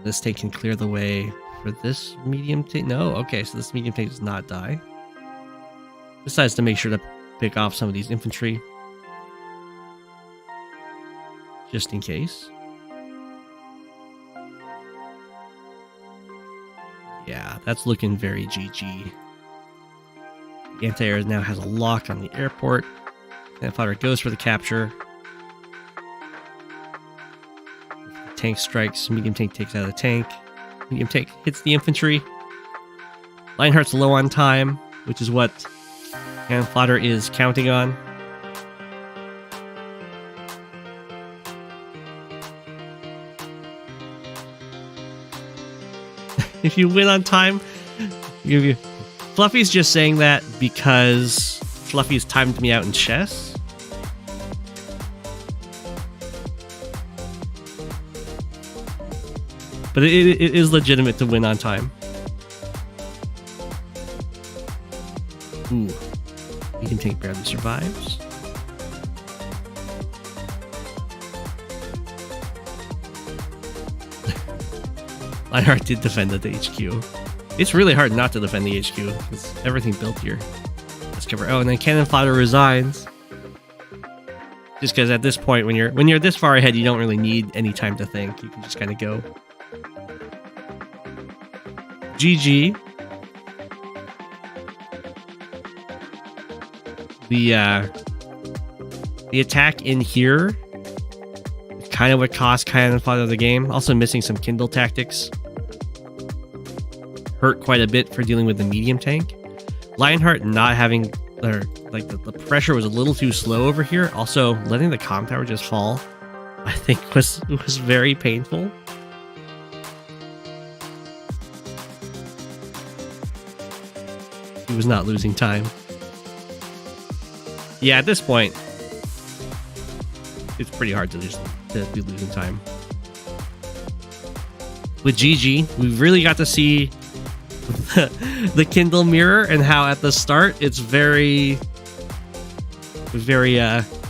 This tank can clear the way for this medium tank. No, okay, so this medium tank does not die. Decides to make sure to pick off some of these infantry. Just in case. Yeah, that's looking very GG. The anti-air now has a lock on the airport. And Fodder goes for the capture. The tank strikes. Medium tank takes out of the tank. Medium tank hits the infantry. Lionheart's low on time, which is what Fodder is counting on. If you win on time, Fluffy's just saying that because Fluffy's timed me out in chess. But it is legitimate to win on time. Ooh. Medium tank barely survives. Lionheart did defend at the HQ. It's really hard not to defend the HQ because everything built here. Let's cover. Oh, and then Cannon Fodder resigns. Just because at this point, when you're this far ahead, you don't really need any time to think. You can just kind of go. GG. The attack in here is kind of what cost Cannon Fodder the game. Also missing some Kindle tactics. Hurt quite a bit for dealing with the medium tank. Lionheart not having, like the pressure was a little too slow over here. Also, letting the comm tower just fall, I think was very painful. He was not losing time. Yeah, at this point, it's pretty hard to be losing time. With GG, we really got to see the Kindle mirror and how at the start it's very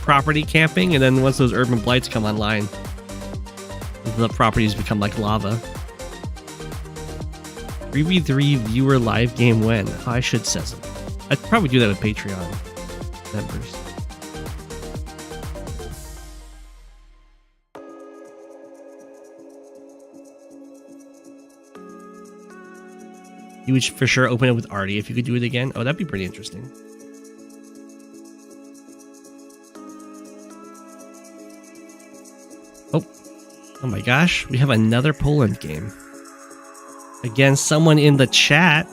property camping, and then once those urban blights come online, the properties become like lava. 3v3 viewer live game when? I should say it. I'd probably do that with Patreon members. You would for sure open it with Artie if you could do it again. Oh, that'd be pretty interesting. Oh my gosh, we have another Poland game. Again, someone in the chat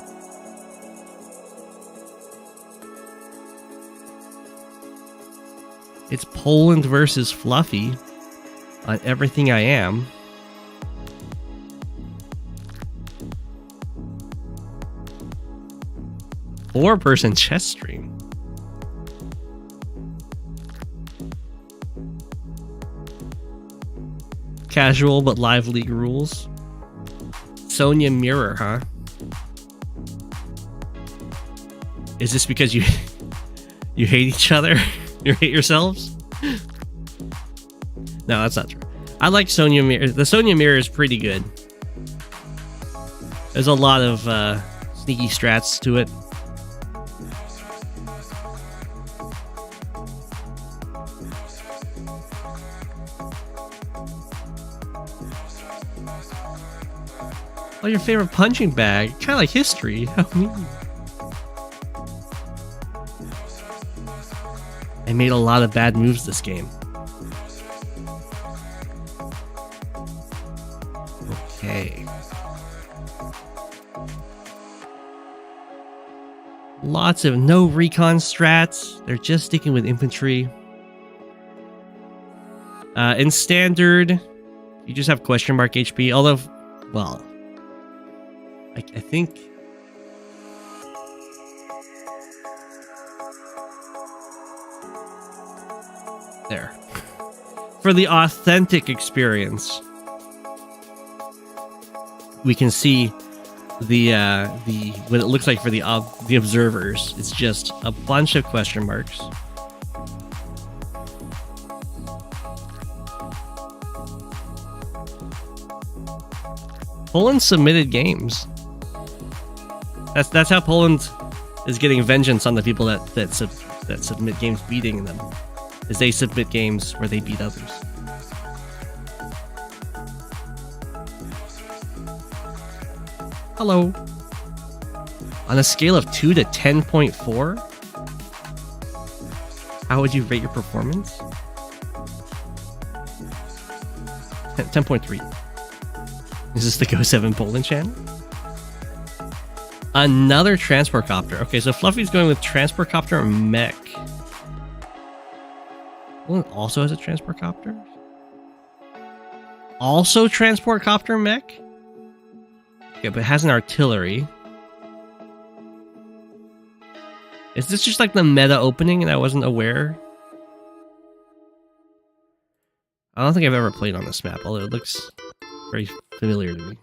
It's Poland versus Fluffy on Everything I Am. Four-person chess stream. Casual but live league rules. Sonja Mirror, huh? Is this because you you hate each other? You hate yourselves? No, that's not true. I like Sonja Mirror. The Sonja Mirror is pretty good. There's a lot of sneaky strats to it. Oh, your favorite punching bag? Kind of like history. How mean. I made a lot of bad moves this game. Okay. Lots of no recon strats. They're just sticking with infantry. In standard, you just have question mark HP. Although, well, I think there for the authentic experience, we can see the what it looks like for the observers. It's just a bunch of question marks. Poland submitted games. That's how Poland is getting vengeance on the people that submit games beating them. Is they submit games where they beat others. Hello. On a scale of 2 to 10.4, how would you rate your performance? 10.3. Is this the Go7 Poland channel? Another transport copter. Okay, so Fluffy's going with transport copter and mech. Poland also has a transport copter? Also transport copter and mech? Okay, but it has an artillery. Is this just like the meta opening and I wasn't aware? I don't think I've ever played on this map, although it looks very familiar to me.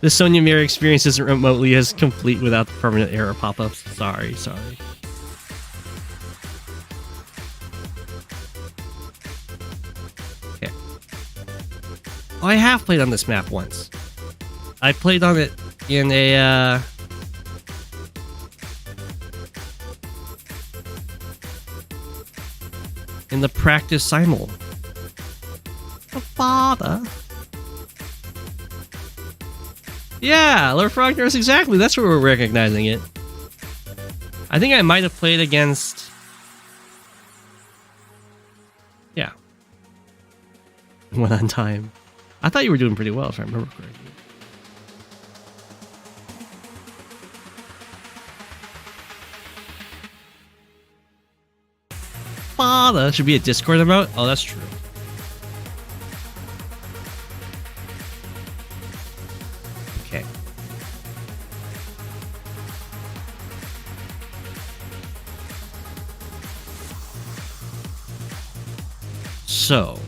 The Sonja Mirror experience isn't remotely as complete without the permanent error pop-ups. Sorry. Okay. Oh, I have played on this map once. I played on it in a, in the practice simul. The Fodder. Yeah, Lord Frogner's exactly. That's where we're recognizing it. I think I might have played against... Yeah. One on time. I thought you were doing pretty well, if I remember correctly. Father should be a Discord emote? Oh, that's true. Okay. So,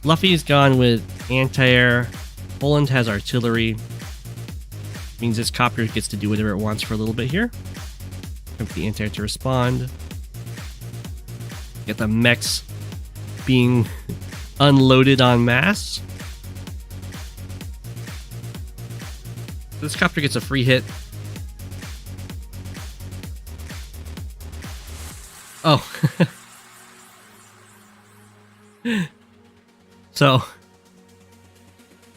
Fluffy's gone with anti-air. Poland has artillery. Means this copter gets to do whatever it wants for a little bit here. Wait for the anti-air to respond. Get the mechs being unloaded en masse. This copter gets a free hit. Oh. So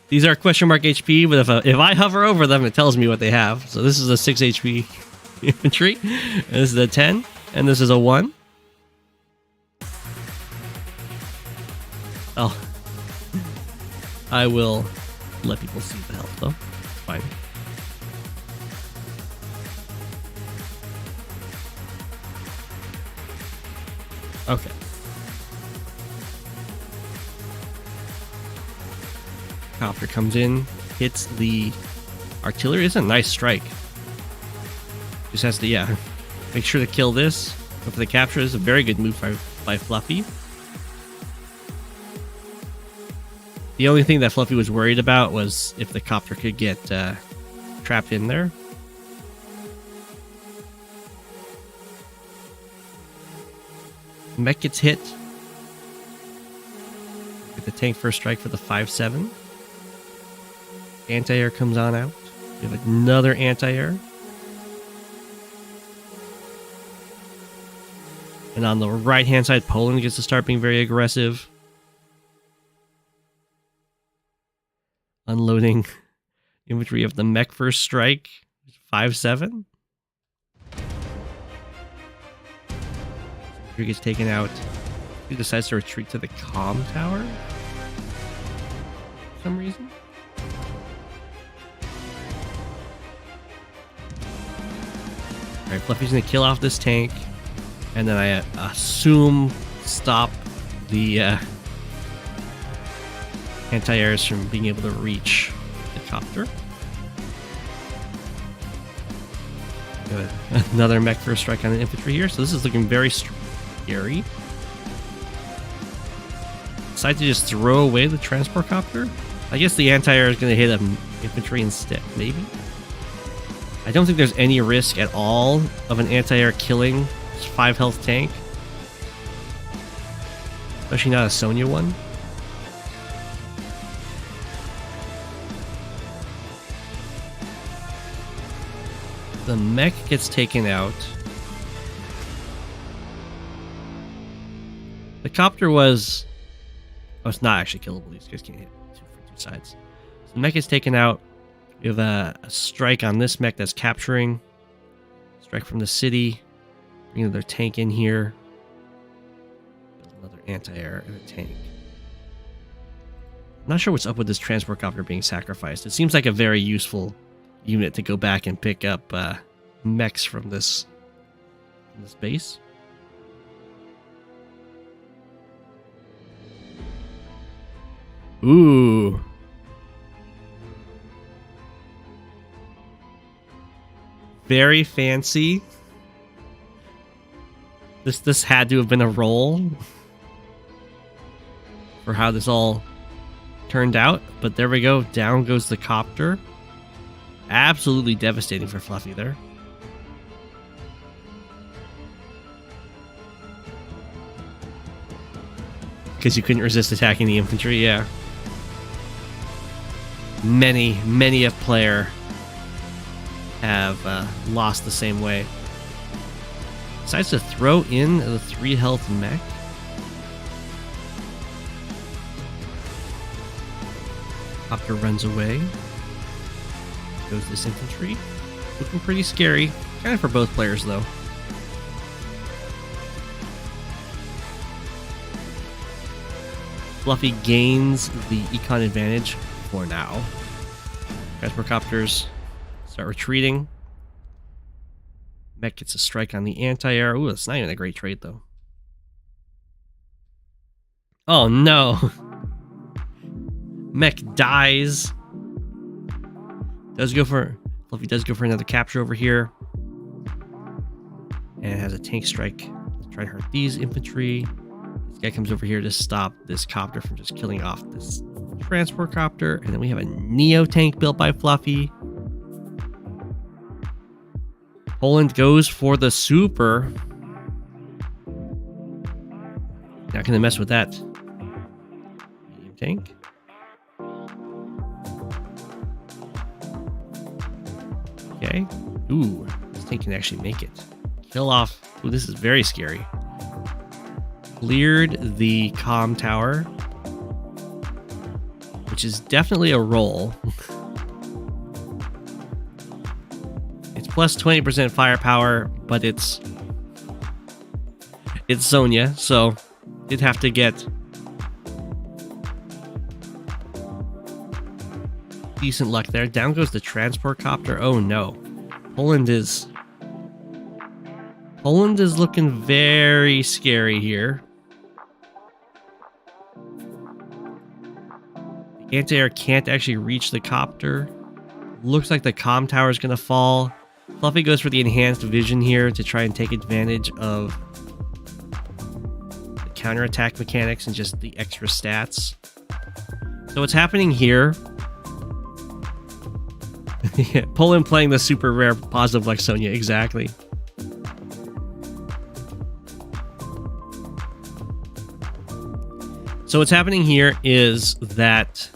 these are question mark HP, but if I hover over them, it tells me what they have. So this is a 6 HP infantry, and this is a 10, and this is a 1. Oh, I will let people see the health though. Fine. Okay. Copter comes in, hits the artillery. It's a nice strike. Just has to, yeah, make sure to kill this. Go for the capture. This is a very good move by Fluffy. The only thing that Fluffy was worried about was if the copter could get trapped in there. Mech gets hit. Get the tank first strike for the 5-7. Anti-air comes on out. We have another anti-air. And on the right-hand side, Poland gets to start being very aggressive. Unloading infantry of the mech first strike. 5-7. He gets taken out. He decides to retreat to the comm tower for some reason. Alright, Fluffy's gonna kill off this tank. And then I assume stop the anti-airs from being able to reach the copter. Another mech first strike on the infantry here. So this is looking very scary. Decide to just throw away the transport copter. I guess the anti-air is going to hit infantry instead, maybe. I don't think there's any risk at all of an anti-air killing this 5 health tank. Especially not a Sonja one. The mech gets taken out. The copter was... Oh, it's not actually killable. These guys can't hit from two sides. So the mech is taken out. We have a strike on this mech that's capturing. Strike from the city. Bring another tank in here. Another anti-air and a tank. I'm not sure what's up with this transport copter being sacrificed. It seems like a very useful unit to go back and pick up mechs from this base. Ooh. Very fancy. This had to have been a roll for how this all turned out, but there we go. Down goes the copter. Absolutely devastating for Fluffy there. Because you couldn't resist attacking the infantry, yeah. Many a player have lost the same way. Decides to throw in the 3 health mech. Copter runs away. Goes this infantry. Looking pretty scary. Kind of for both players, though. Fluffy gains the econ advantage for now. Transport copters start retreating. Mech gets a strike on the anti-air. Ooh, that's not even a great trade, though. Oh, no. Mech dies. Fluffy does go for another capture over here. And has a tank strike. Let's try to hurt these infantry. This guy comes over here to stop this copter from just killing off this transport copter. And then we have a Neo tank built by Fluffy. Poland goes for the super. Not gonna mess with that. Medium tank. Okay. Ooh, this tank can actually make it. Kill off. Ooh, this is very scary. Cleared the comm tower, which is definitely a roll. It's plus 20% firepower, but it's Sonja, so did have to get decent luck there. Down goes the transport copter. Oh no. Poland is Poland is looking very scary here. The anti-air can't actually reach the copter. Looks like the comm tower is going to fall. Fluffy goes for the enhanced vision here to try and take advantage of the counterattack mechanics and just the extra stats. So what's happening here... yeah, Poland playing the super rare positive like Sonja, exactly. So what's happening here is that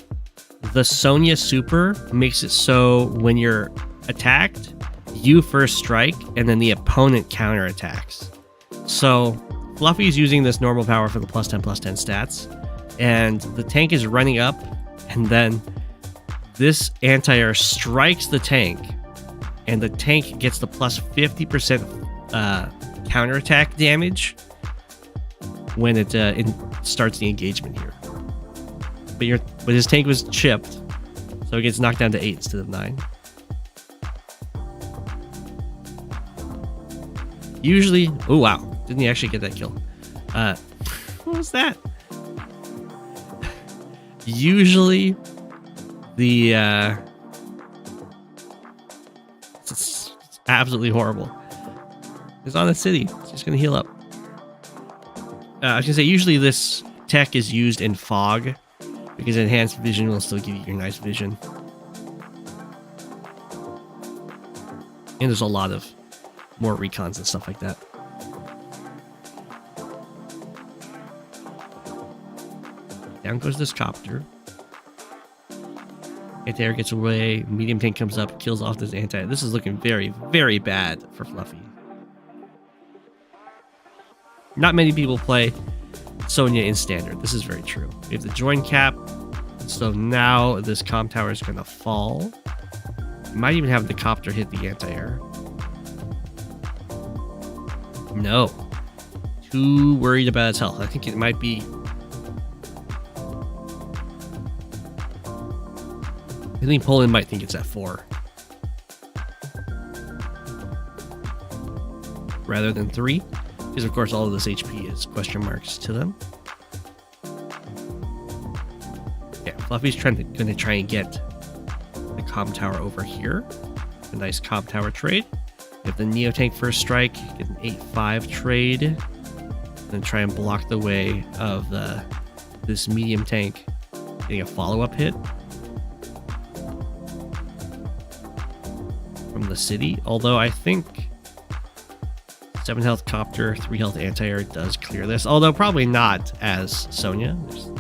the Sonja super makes it so when you're attacked, you first strike, and then the opponent counterattacks. So Fluffy's using this normal power for the +10/+10 stats, and the tank is running up, and then this anti-air strikes the tank, and the tank gets the +50% counterattack damage when it starts the engagement here. But his tank was chipped, so it gets knocked down to 8 instead of 9. Usually, oh wow, didn't he actually get that kill? What was that? Usually, the it's absolutely horrible. It's on the city. It's just gonna heal up. I was gonna say usually this tech is used in fog because enhanced vision will still give you your nice vision. And there's a lot of more recons and stuff like that. Down goes this copter. Anti-air gets away. Medium tank comes up, kills off this anti-air. This is looking very, very bad for Fluffy. Not many people play Sonja in standard. This is very true. We have the join cap. So now this comm tower is going to fall. Might even have the copter hit the anti-air. No. Too worried about its health. I think it might be... I think Poland might think it's at 4. Rather than 3. Because of course all of this HP is question marks to them. Yeah, Fluffy's gonna try and get the comm tower over here. A nice comm tower trade. Get the Neo Tank first strike, get an 8-5 trade, and try and block the way of this medium tank getting a follow-up hit from the city. Although I think 7 health copter, 3 health anti-air does clear this. Although probably not as Sonja. There's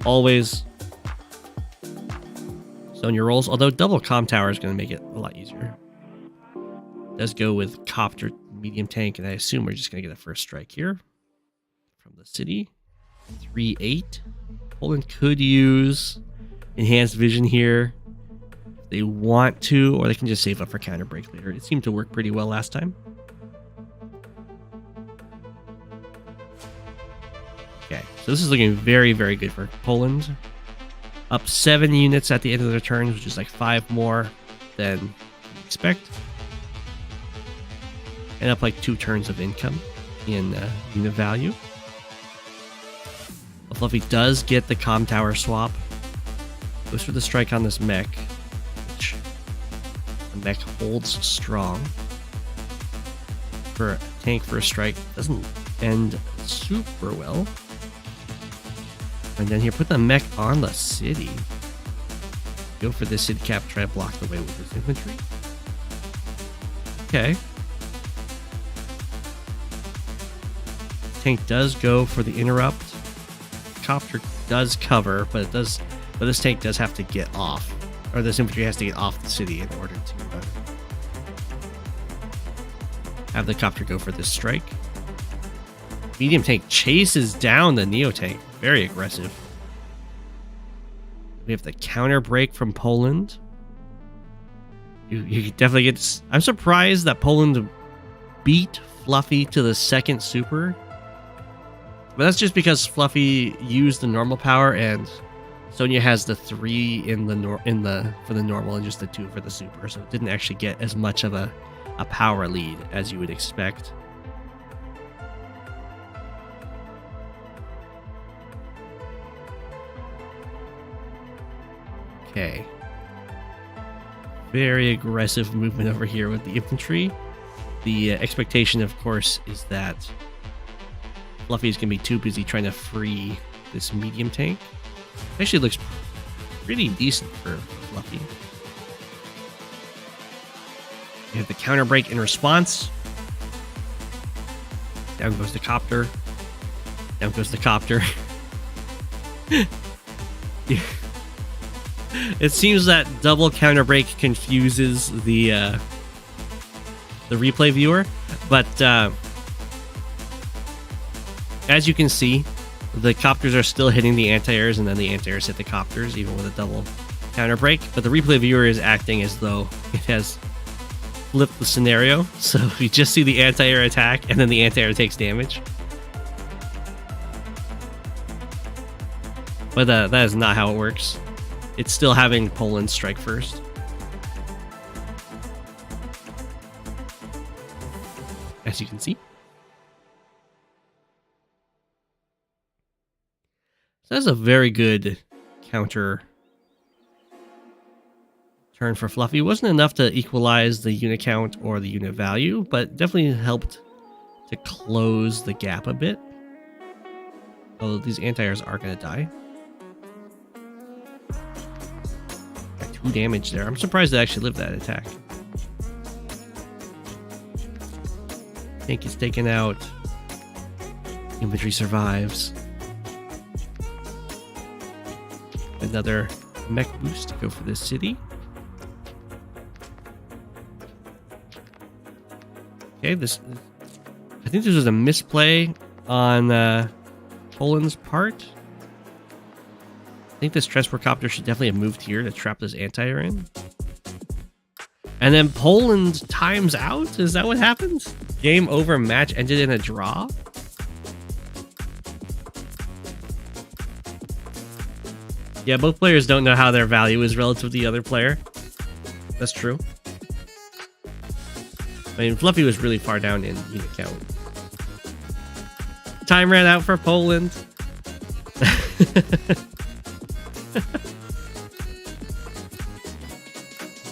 always Sonja rolls. Although double comm tower is going to make it a lot easier. Does go with copter, medium tank, and I assume we're just going to get a first strike here from the city. 3-8. Poland could use enhanced vision here if they want to, or they can just save up for counter break later. It seemed to work pretty well last time. Okay, so this is looking very, very good for Poland. Up 7 units at the end of their turns, which is like 5 more than you expect. And up like 2 turns of income in unit value. Fluffy does get the comm tower swap. Goes for the strike on this mech, which the mech holds strong. For a tank for a strike, doesn't end super well. And then here, put the mech on the city. Go for this city cap, try to block the way with his infantry. Okay. Tank does go for the interrupt. Copter does cover, but this tank does have to get off, or this infantry has to get off the city in order to have the copter go for this strike. Medium tank chases down the Neo tank, very aggressive. We have the counter break from Poland. You definitely get. I'm surprised that Poland beat Fluffy to the second super. But that's just because Fluffy used the normal power and Sonja has the 3 for the normal and just the 2 for the super, so it didn't actually get as much of a a power lead, as you would expect. Okay. Very aggressive movement over here with the infantry. The expectation, of course, is that Fluffy is going to be too busy trying to free this medium tank. Actually looks pretty decent for Fluffy. You have the counter break in response. Down goes the copter. Down goes the copter. Yeah. It seems that double counter break confuses the replay viewer, but as you can see, the copters are still hitting the anti-airs, and then the anti-airs hit the copters, even with a double counter break. But the replay viewer is acting as though it has flipped the scenario. So you just see the anti-air attack, and then the anti-air takes damage. But that is not how it works. It's still having Poland strike first. As you can see. So that's a very good counter turn for Fluffy. It wasn't enough to equalize the unit count or the unit value, but definitely helped to close the gap a bit. Although these anti-airs are going to die. Got 2 damage there. I'm surprised they actually lived that attack. Tank is taken out. Infantry survives. Another mech boost to go for this city. Okay, I think this was a misplay on Poland's part. I think this transport copter should definitely have moved here to trap this anti-air in. And then Poland times out? Is that what happens? Game over, match ended in a draw? Yeah, both players don't know how their value is relative to the other player. That's true. I mean, Fluffy was really far down in unit count. Time ran out for Poland.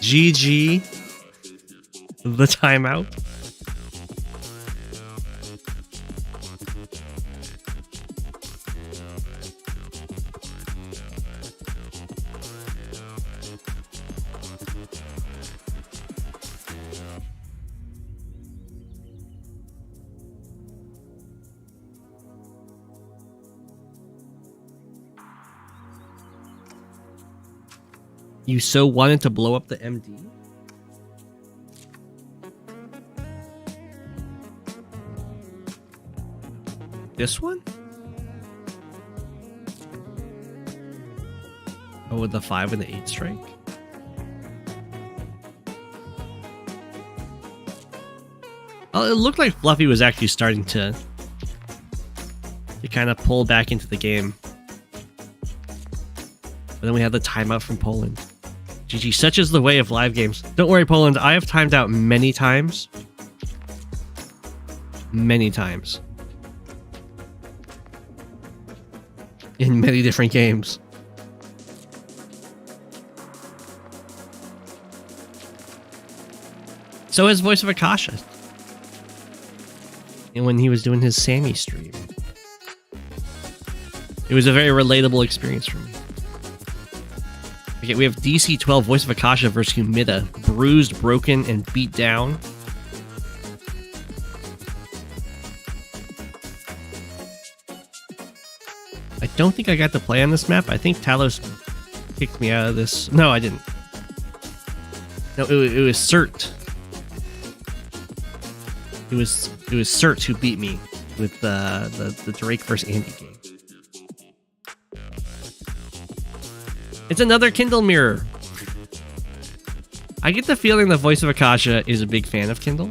GG. The timeout. You so wanted to blow up the MD? This one? Oh, with the 5 and the 8 strike? Oh, it looked like Fluffy was actually starting to kind of pull back into the game. But then we had the timeout from Poland. GG, such is the way of live games. Don't worry, Poland, I have timed out many times. Many times. In many different games. So is Voice of Akasha. And when he was doing his Sammy stream. It was a very relatable experience for me. Okay, we have DC 12 Voice of Akasha versus Humida. Bruised, broken, and beat down. I don't think I got to play on this map. I think Talos kicked me out of this. No, I didn't. No, it was Cert. It was Cert who beat me with the Drake versus Andy game. It's another Kindle mirror. I get the feeling the Voice of Akasha is a big fan of Kindle.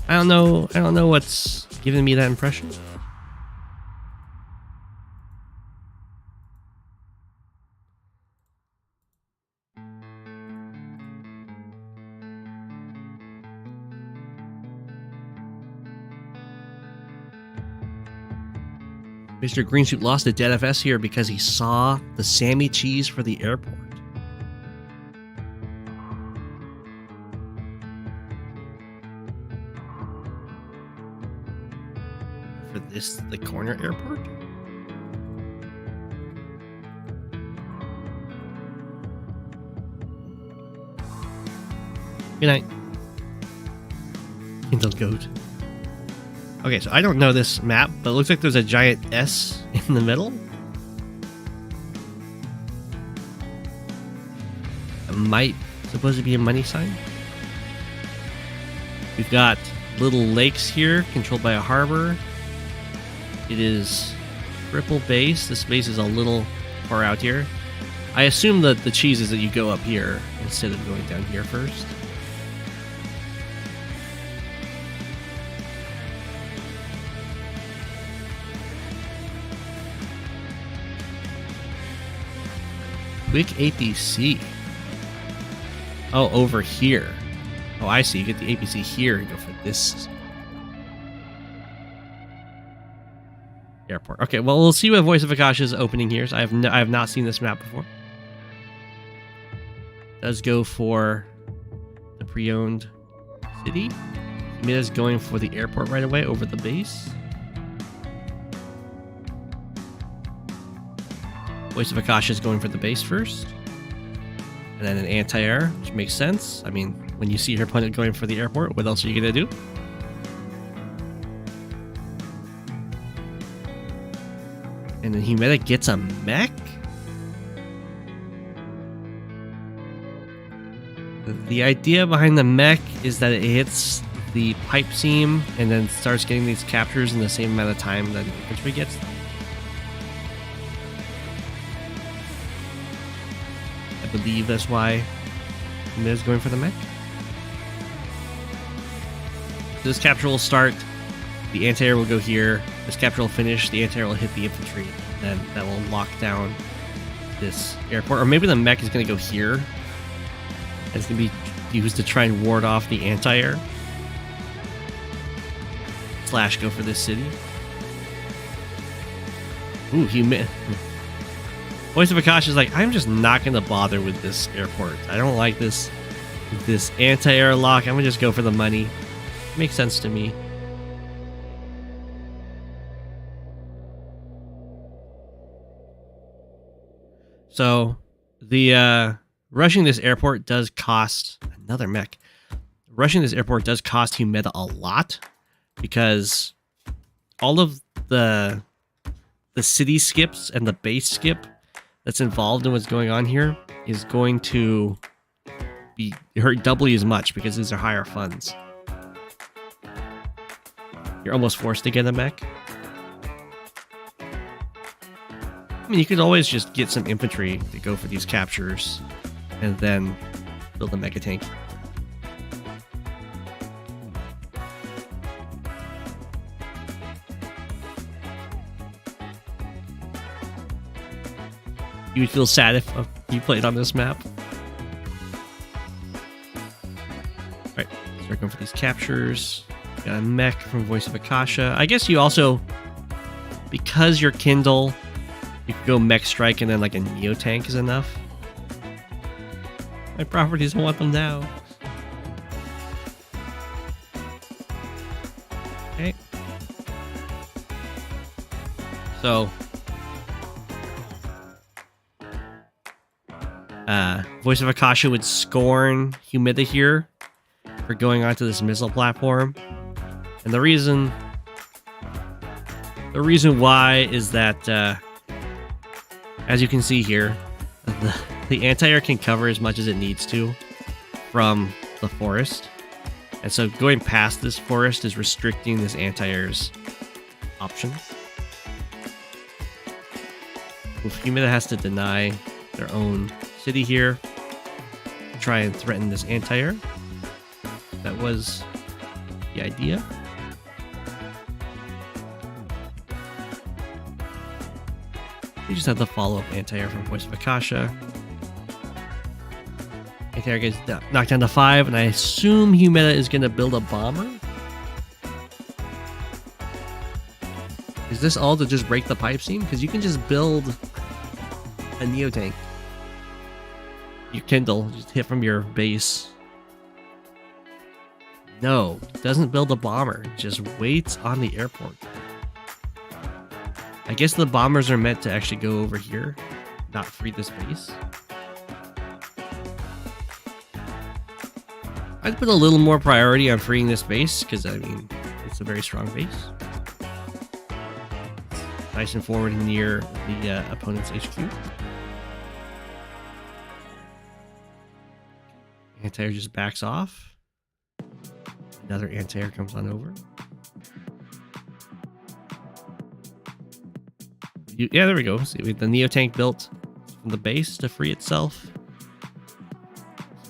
I don't know what's giving me that impression. Mr. Greensuit lost a dead FS here because he saw the Sammy cheese for the airport. For this, the corner airport? Good night. Kindle goat. Okay, so I don't know this map, but it looks like there's a giant S in the middle. It might supposed to be a money sign. We've got little lakes here controlled by a harbor. It is triple base. This base is a little far out here. I assume that the cheese is that you go up here instead of going down here first. Quick APC. Oh, over here. Oh, I see. You get the APC here and go for this airport. Okay, well, we'll see what Voice of Akasha is opening here. So I have not seen this map before. Does go for the pre-owned city. Humida's going for the airport right away over the base. Voice of Akasha is going for the base first. And then an anti-air, which makes sense. I mean, when you see your opponent going for the airport, what else are you going to do? And then Humida gets a mech? The idea behind the mech is that it hits the pipe seam and then starts getting these captures in the same amount of time that infantry gets them. I believe that's why Humida's going for the mech. This capture will start, the anti-air will go here, this capture will finish, the anti-air will hit the infantry, and then that will lock down this airport. Or maybe the mech is going to go here. It's going to be used to try and ward off the anti-air. Slash go for this city. Ooh, Voice of Akasha is like, I'm just not going to bother with this airport. I don't like this anti-air lock. I'm going to just go for the money. Makes sense to me. So, the rushing this airport does cost another mech. Rushing this airport does cost Humida a lot because all of the city skips and the base skip that's involved in what's going on here is going to be hurt doubly as much because these are higher funds. You're almost forced to get a mech. I mean, you could always just get some infantry to go for these captures and then build a mecha tank. You would feel sad if you played on this map. Alright, start going for these captures. Got a mech from Voice of Akasha. I guess you also, because you're Kindle, you could go mech strike and then like a Neo tank is enough. My properties, I want them now. Okay. So, Voice of Akasha would scorn Humida here for going onto this missile platform. And the reason why is that, as you can see here, the anti-air can cover as much as it needs to from the forest. And so going past this forest is restricting this anti-air's options. Humida has to deny their own city here to try and threaten this anti-air. That was the idea. We just have the follow-up anti-air from Voice of Akasha. Anti-air gets knocked down to 5, and I assume Humida is going to build a bomber. Is this all to just break the pipe seam? Because you can just build a Neo tank. You Kindle, just hit from your base. No, it doesn't build a bomber. It just waits on the airport. I guess the bombers are meant to actually go over here, not free this base. I'd put a little more priority on freeing this base, because, I mean, it's a very strong base. Nice and forward near the opponent's HQ. Anti-air just backs off. Another anti-air comes on over. Yeah, there we go. See, we have the Neo tank built from the base to free itself.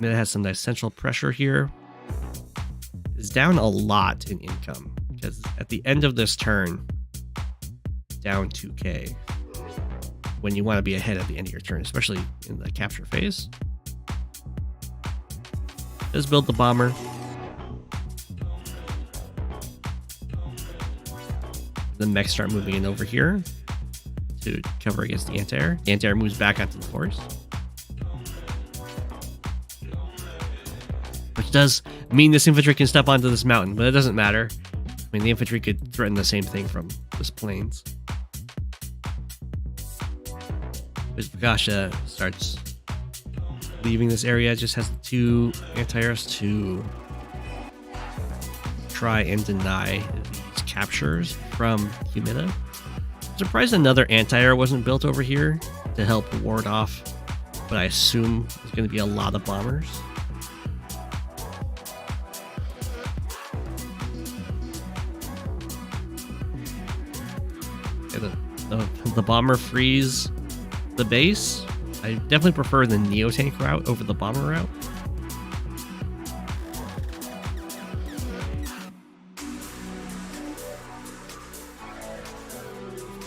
It has some nice central pressure here. It's down a lot in income because at the end of this turn, down 2k when you want to be ahead at the end of your turn, especially in the capture phase. Let's build the bomber. The mechs start moving in over here to cover against the anti-air. The anti-air moves back onto the force. Which does mean this infantry can step onto this mountain, but it doesn't matter. I mean, the infantry could threaten the same thing from this plains. As Akasha starts leaving this area, just has 2 anti-airs to try and deny these captures from Humida. I'm surprised another anti-air wasn't built over here to help ward off what I assume is going to be a lot of bombers. The bomber frees the base. I definitely prefer the Neo tank route over the bomber route.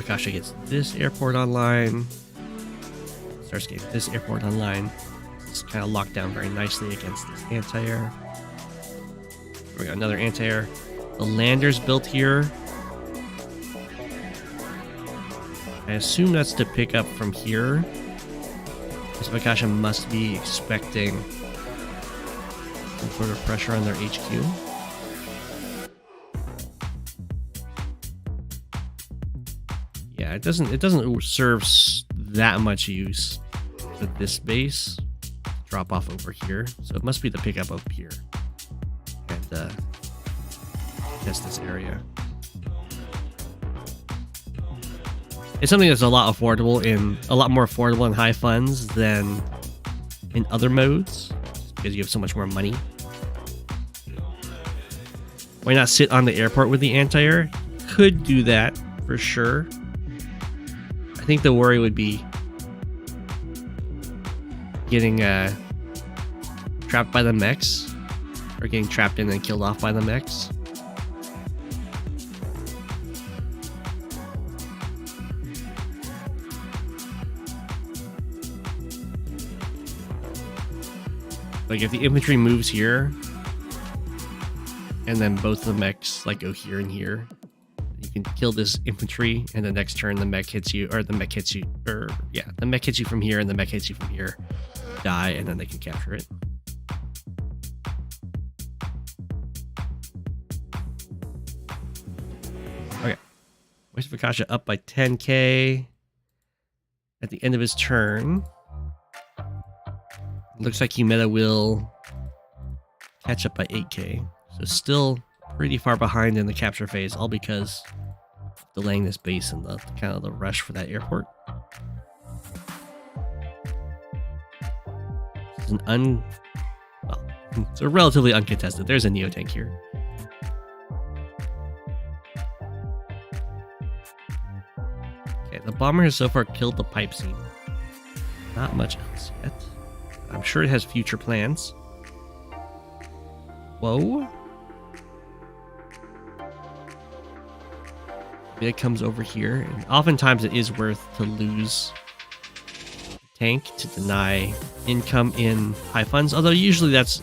Akasha gets this airport online. Starts getting this airport online. It's kind of locked down very nicely against this anti-air. We got another anti-air. The lander's built here. I assume that's to pick up from here. So Akasha must be expecting some sort of pressure on their HQ. Yeah, it doesn't serve that much use for this base. Drop off over here, so it must be the pickup up here and test this area. It's something that's a lot more affordable in high funds than in other modes, because you have so much more money. Why not sit on the airport with the anti-air? Could do that for sure. I think the worry would be getting trapped by the mechs, or getting trapped in and killed off by the mechs. Like if the infantry moves here, and then both of the mechs like go here and here, you can kill this infantry, and the next turn the mech hits you, or the mech hits you, or yeah, the mech hits you from here, and the mech hits you from here, die, and then they can capture it. Okay, Voice of Akasha up by 10k at the end of his turn. Looks like Humida will catch up by 8k, so still pretty far behind in the capture phase, all because of delaying this base and the kind of the rush for that airport. It's a relatively uncontested. There's a Neo tank here. Okay, the bomber has so far killed the pipe seam. Not much else yet. I'm sure it has future plans. Whoa. It comes over here, and oftentimes it is worth to lose tank to deny income in high funds, although usually that's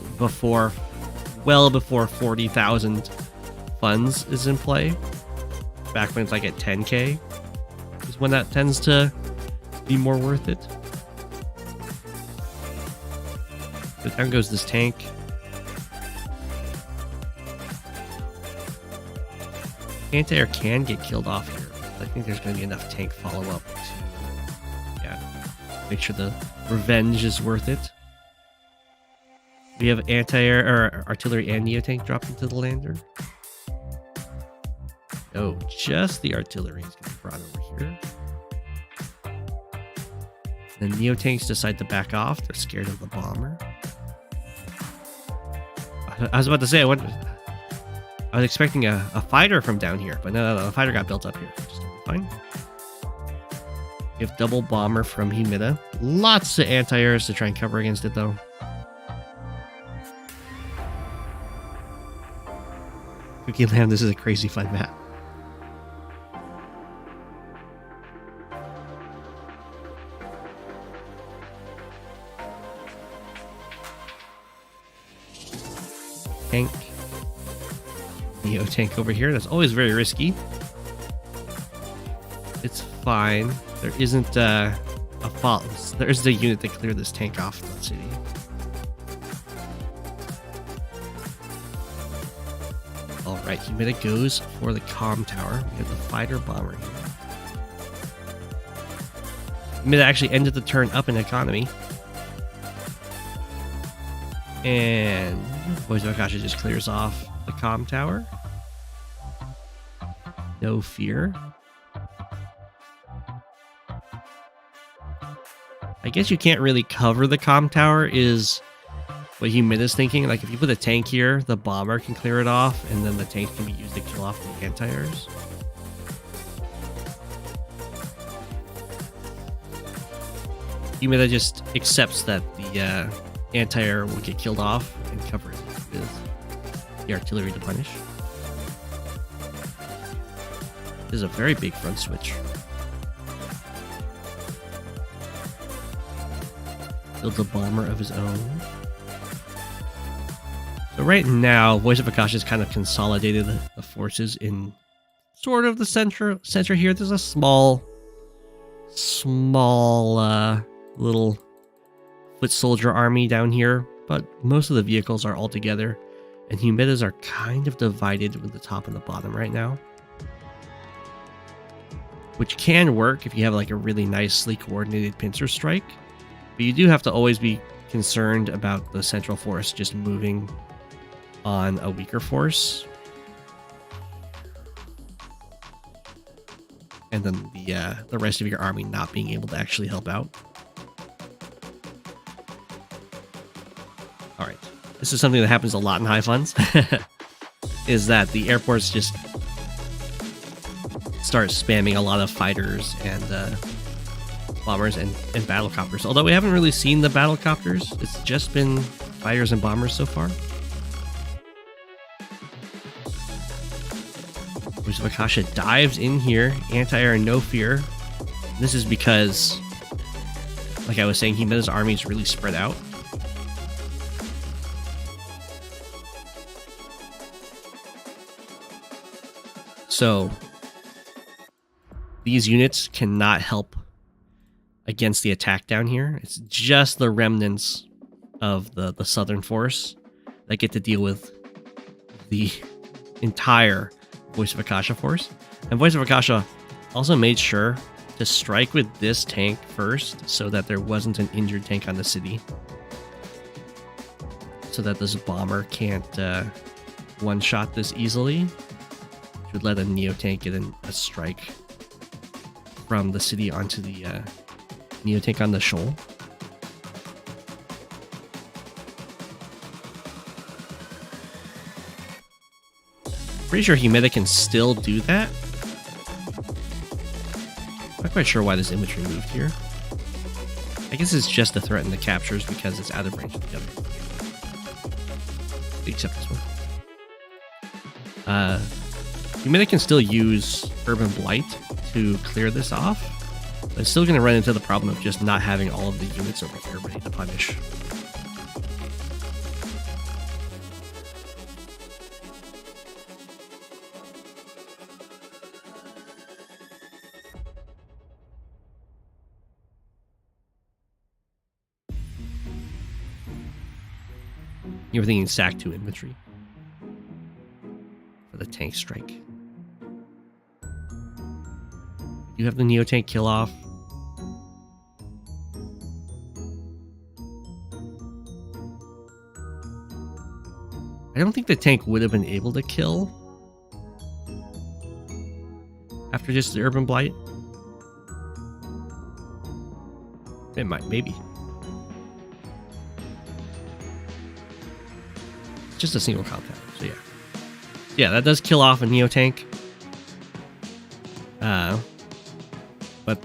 well before 40,000 funds is in play. back when it's like at 10k is when that tends to be more worth it. So down goes this tank. Anti-air can get killed off here. I think there's going to be enough tank follow-up to, yeah, make sure the revenge is worth it. We have anti-air or artillery and neo-tank dropped into the lander. No, just the artillery is getting brought over here. The neo-tanks decide to back off. They're scared of the bomber. I was about to say, I was expecting a fighter from down here, but no, the fighter got built up here. Just fine. We have double bomber from Humida. Lots of anti-airs to try and cover against it, though. Cookie Land, this is a crazy fun map. Tank. Neo tank over here. That's always very risky. It's fine. There isn't a fault. There's the unit to clear this tank off the city. Alright, Humida goes for the comm tower. We have the fighter bomber here. Humida actually ended the turn up in economy. And Voice of Akasha just clears off the comm tower. No fear. I guess you can't really cover the comm tower is what Humida's thinking. Like if you put a tank here, the bomber can clear it off, and then the tank can be used to kill off the anti-airs. Humida just accepts that the anti-air will get killed off and cover it with the artillery to punish. This is a very big front switch. Builds a bomber of his own. So right now, Voice of Akasha has kind of consolidated the forces in sort of the center here. There's a small little foot soldier army down here, but most of the vehicles are all together, and Humidas are kind of divided with the top and the bottom right now, which can work if you have like a really nicely coordinated pincer strike, but you do have to always be concerned about the central force just moving on a weaker force, and then the rest of your army not being able to actually help out. All right, this is something that happens a lot in high funds, is that the airports just start spamming a lot of fighters and bombers and battlecopters. Although we haven't really seen the battlecopters, it's just been fighters and bombers so far. Voice of Akasha dives in here, anti-air and no fear. This is because, like I was saying, Humida's army is really spread out. So these units cannot help against the attack down here. It's just the remnants of the southern force that get to deal with the entire Voice of Akasha force. And Voice of Akasha also made sure to strike with this tank first so that there wasn't an injured tank on the city, so that this bomber can't one-shot this easily. Which would let a neo tank get a strike from the city onto the neo tank on the shoal. Pretty sure Humida can still do that. Not quite sure why this infantry moved here. I guess it's just to threaten the captures because it's out of range of the other. Except this one. Humida can still use Urban Blight to clear this off. But it's still going to run into the problem of just not having all of the units over here ready to punish. You were thinking sack 2 infantry for the tank strike. You have the Neo-Tank kill off. I don't think the tank would have been able to kill after just the Urban Blight. It might, maybe. It's just a single compound, so yeah. Yeah, that does kill off a Neo-Tank. But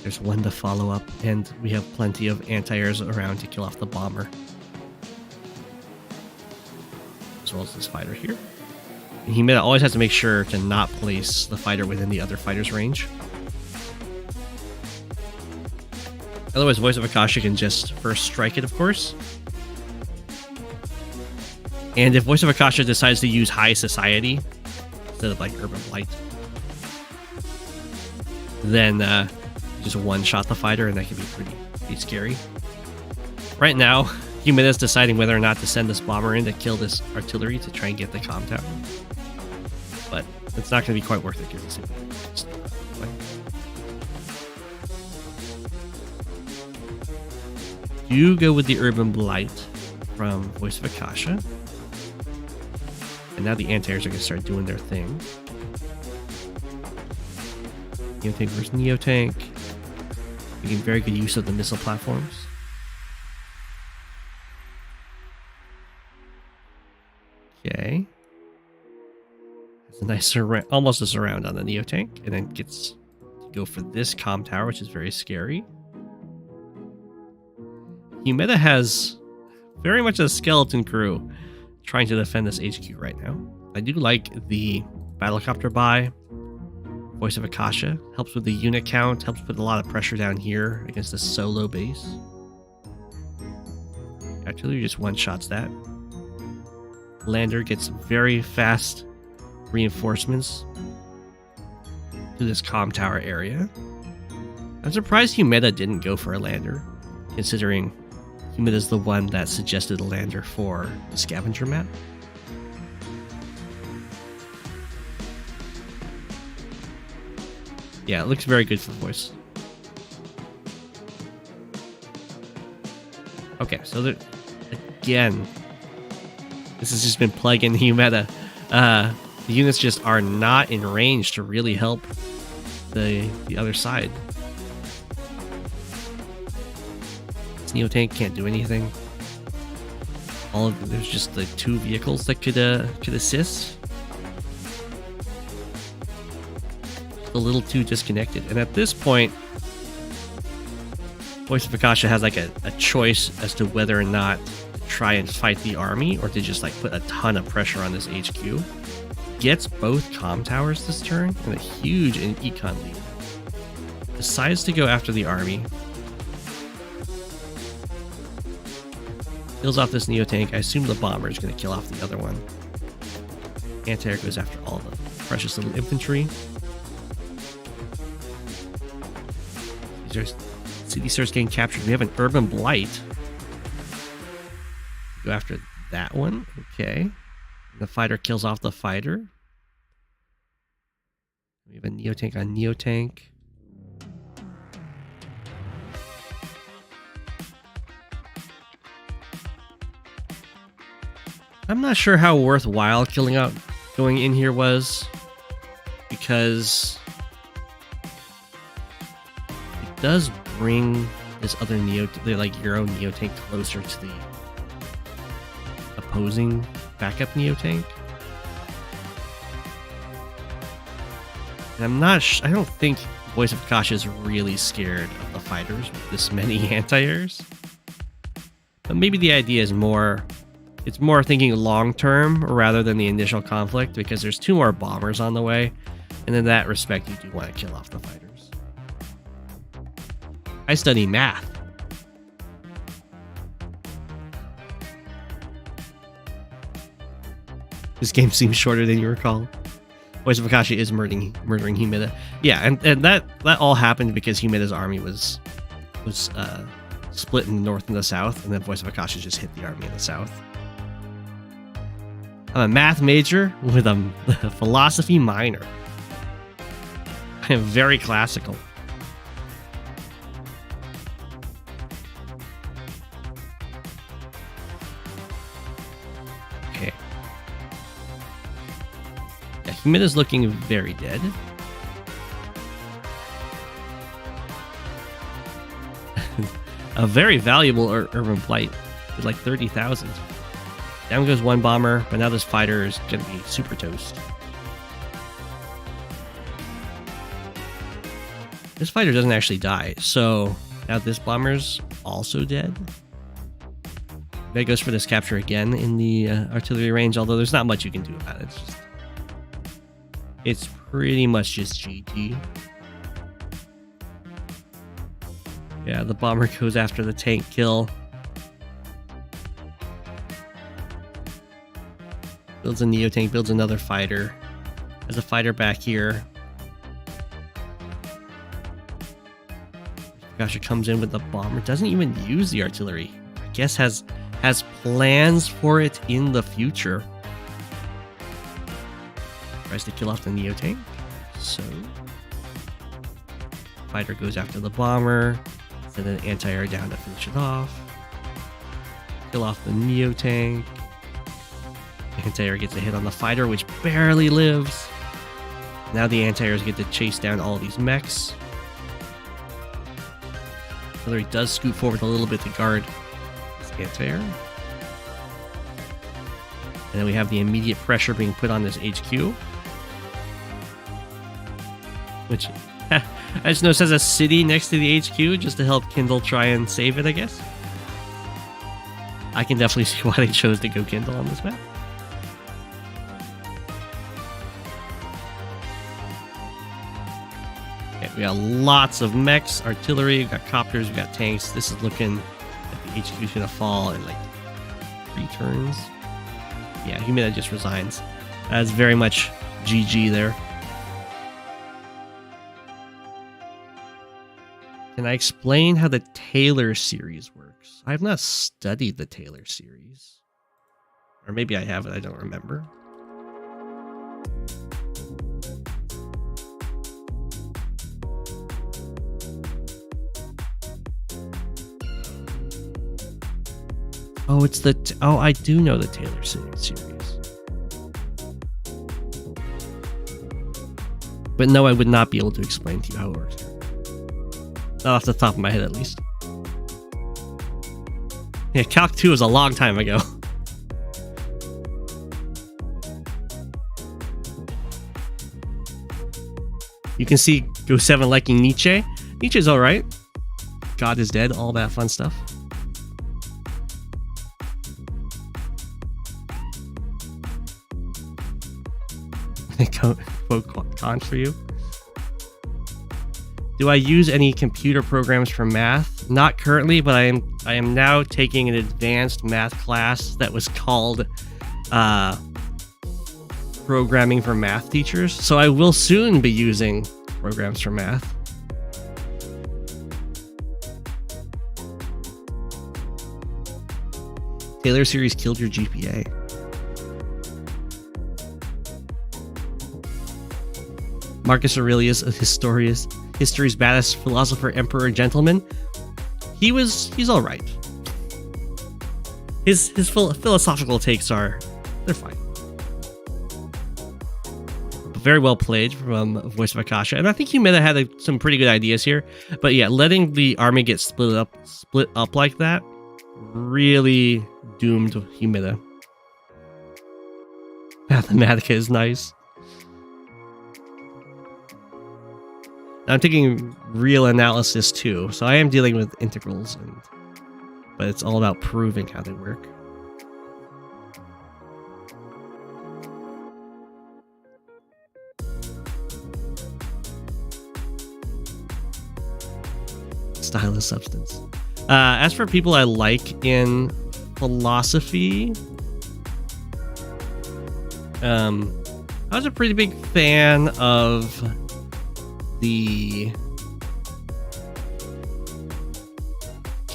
there's one to follow up, and we have plenty of anti-airs around to kill off the bomber. As well as this fighter here. And Humida always has to make sure to not place the fighter within the other fighter's range. Otherwise, Voice of Akasha can just first strike it, of course. And if Voice of Akasha decides to use High Society instead of like Urban Blight, then just one-shot the fighter, and that can be pretty scary. Right now, Humida's deciding whether or not to send this bomber in to kill this artillery to try and get the comm tower. But it's not going to be quite worth it because it's you go with the Urban Blight from Voice of Akasha. And now the anti-airs are going to start doing their thing. Neo-Tank versus Neo-Tank. Making very good use of the missile platforms. Okay. It's a nice almost a surround on the Neo-Tank. And then gets to go for this comm tower, which is very scary. Humida has very much a skeleton crew trying to defend this HQ right now. I do like the battlecopter buy. Voice of Akasha helps with the unit count, helps put a lot of pressure down here against the solo base. Artillery just one-shots that. Lander gets very fast reinforcements to this comm tower area. I'm surprised Humida didn't go for a lander, considering Humida's the one that suggested a lander for the scavenger map. Yeah, it looks very good for voice. Okay, so there, again, this has just been plaguing Humida. The units just are not in range to really help the other side. This Neo-Tank can't do anything. There's just the 2 vehicles that could assist. A little too disconnected, and at this point Voice of Akasha has like a choice as to whether or not to try and fight the army or to just like put a ton of pressure on this HQ. Gets both comm towers this turn and a huge econ lead. Decides to go after the army. Kills off this Neo-Tank. I assume the bomber is going to kill off the other one. Anti-air goes after all the precious little infantry. City starts getting captured. We have an Urban Blight. Go after that one. Okay. The fighter kills off the fighter. We have a Neo-Tank on Neo-Tank. I'm not sure how worthwhile going in here was, because it does bring this other Euro Neo-Tank closer to the opposing backup Neo-Tank. And I don't think Voice of Akasha is really scared of the fighters with this many anti-airs. But maybe the idea is it's more thinking long-term rather than the initial conflict, because there's 2 more bombers on the way, and in that respect, you do want to kill off the fighters. I study math. This game seems shorter than you recall. Voice of Akasha is murdering Humida. Yeah, and that all happened because Humida's army was split in the north and the south, and then Voice of Akasha just hit the army in the south. I'm a math major with a philosophy minor. I am very classical. Okay. Yeah, Humida's looking very dead. A very valuable urban blight with like 30,000. Down goes one bomber, but now this fighter is going to be super toast. This fighter doesn't actually die, so now this bomber's also dead. That goes for this capture again in the artillery range, although there's not much you can do about it. It's pretty much just GG. Yeah, the bomber goes after the tank kill. Builds a Neo tank, builds another fighter. There's a fighter back here. Akasha comes in with the bomber. Doesn't even use the artillery. I guess has plans for it in the future. Tries to kill off the Neo tank. So fighter goes after the bomber. Send an anti-air down to finish it off. Kill off the Neo tank. Anti-air gets a hit on the fighter, which barely lives. Now the anti-airs get to chase down all these mechs. Artillery does scoot forward a little bit to guard this anti-air. And then we have the immediate pressure being put on this HQ. Which I just noticed has a city next to the HQ just to help Kindle try and save it, I guess. I can definitely see why they chose to go Kindle on this map. Okay, we got lots of mechs, artillery, we got copters, we got tanks. This is looking like the HQ is going to fall in like 3 turns. Yeah, Humida just resigns. That's very much GG there. Can I explain how the Taylor series works? I have not studied the Taylor series. Or maybe I have it, I don't remember. Oh, it's the... oh, I do know the Taylor series. But no, I would not be able to explain to you how it works. Not off the top of my head, at least. Yeah, Calc 2 was a long time ago. You can see Go7 liking Nietzsche. Nietzsche's alright. God is dead, all that fun stuff. Quote Kant for you. Do I use any computer programs for math? Not currently, but I am now taking an advanced math class that was called Programming for Math Teachers. So I will soon be using programs for math. Taylor series killed your GPA. Marcus Aurelius, a history's baddest philosopher, emperor, gentleman. He's all right. His philosophical takes they're fine. But very well played from Voice of Akasha, and I think Humida had some pretty good ideas here. But yeah, letting the army get split up like that really doomed Humida. Mathematica is nice. I'm taking real analysis too, so I am dealing with integrals, but it's all about proving how they work. Style is substance. As for people I like in philosophy, I was a pretty big fan of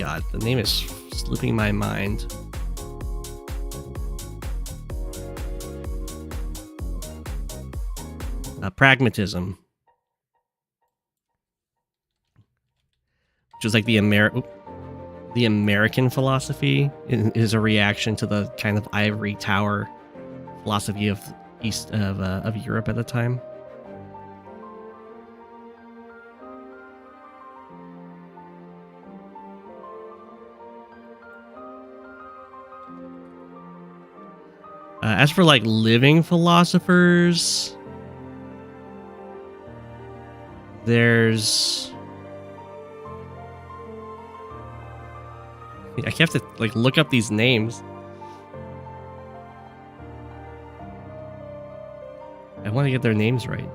god, the name is slipping my mind. Pragmatism. Which is like the American philosophy is a reaction to the kind of ivory tower philosophy of of Europe at the time. As for like living philosophers, there's I have to like look up these names. I want to get their names right.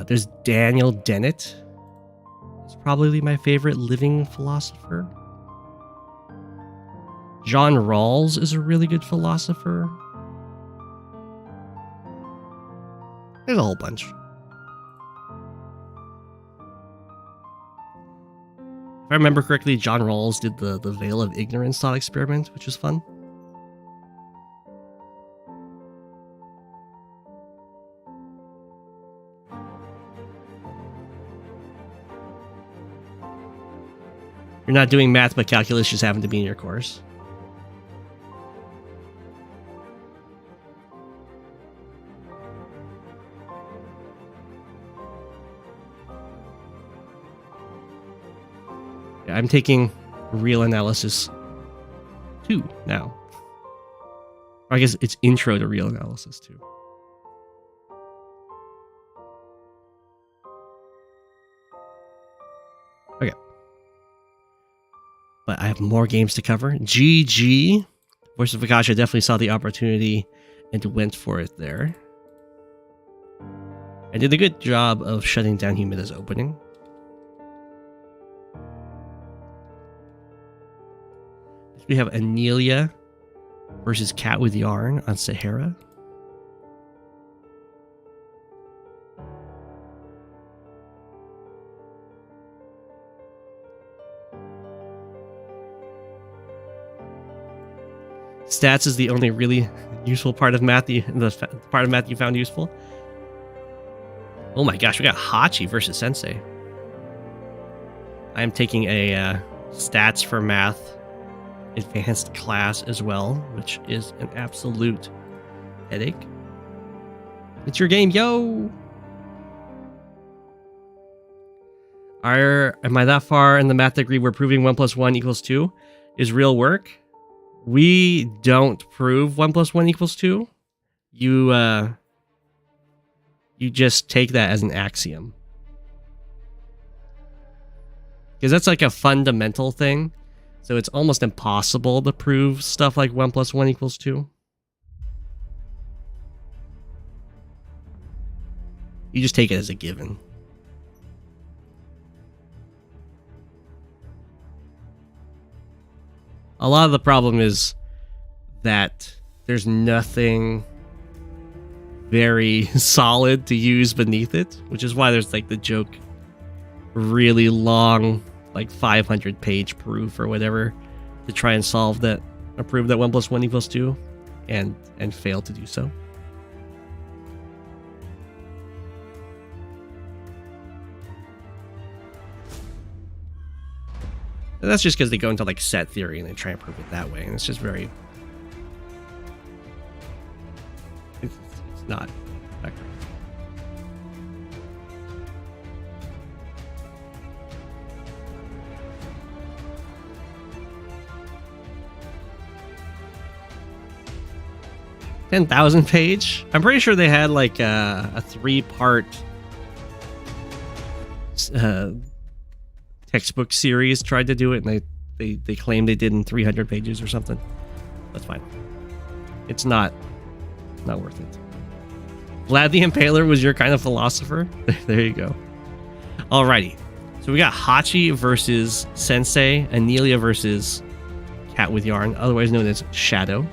There's Daniel Dennett. He's probably my favorite living philosopher. John Rawls is a really good philosopher. There's a whole bunch. If I remember correctly, John Rawls did the Veil of Ignorance thought experiment, which was fun. You're not doing math, but calculus just happened to be in your course. I'm taking real analysis 2 now. Or I guess it's intro to real analysis 2. Okay. But I have more games to cover. GG. Voice of Akasha definitely saw the opportunity and went for it there. I did a good job of shutting down Humida's opening. We have Anelia versus CatWithYarn on Sahara. Stats is the only really useful part of math. The part of math you found useful. Oh my gosh, we got Hachi versus Sensei. I am taking a stats for math advanced class as well, which is an absolute headache. It's your game, yo! Am I that far in the math degree where proving 1 + 1 = 2 is real work? We don't prove 1 + 1 = 2. You just take that as an axiom. Because that's like a fundamental thing. So it's almost impossible to prove stuff like 1 + 1 = 2. You just take it as a given. A lot of the problem is that there's nothing very solid to use beneath it, which is why there's like the joke really long, like 500-page proof or whatever to try and solve that or prove that 1 + 1 = 2 and fail to do so. And that's just because they go into like set theory and they try and prove it that way, and it's just very it's not that great. $10,000 page. I'm pretty sure they had like a 3-part textbook series tried to do it, and they claimed they did in 300 pages or something. That's fine. It's not worth it. Vlad the Impaler was your kind of philosopher. There you go. Alrighty. So we got Hachi versus Sensei, Anelia versus CatWithYarn, otherwise known as Shadow.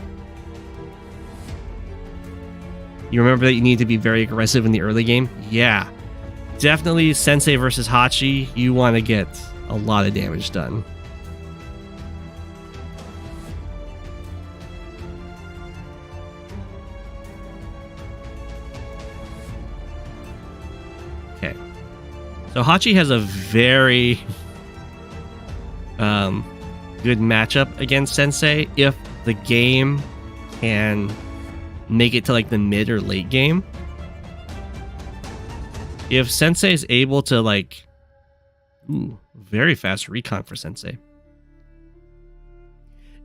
You remember that you need to be very aggressive in the early game? Yeah. Definitely Sensei versus Hachi, you want to get a lot of damage done. Okay. So Hachi has a very good matchup against Sensei if the game can make it to like the mid or late game. If Sensei is able to like... Ooh, very fast recon for Sensei.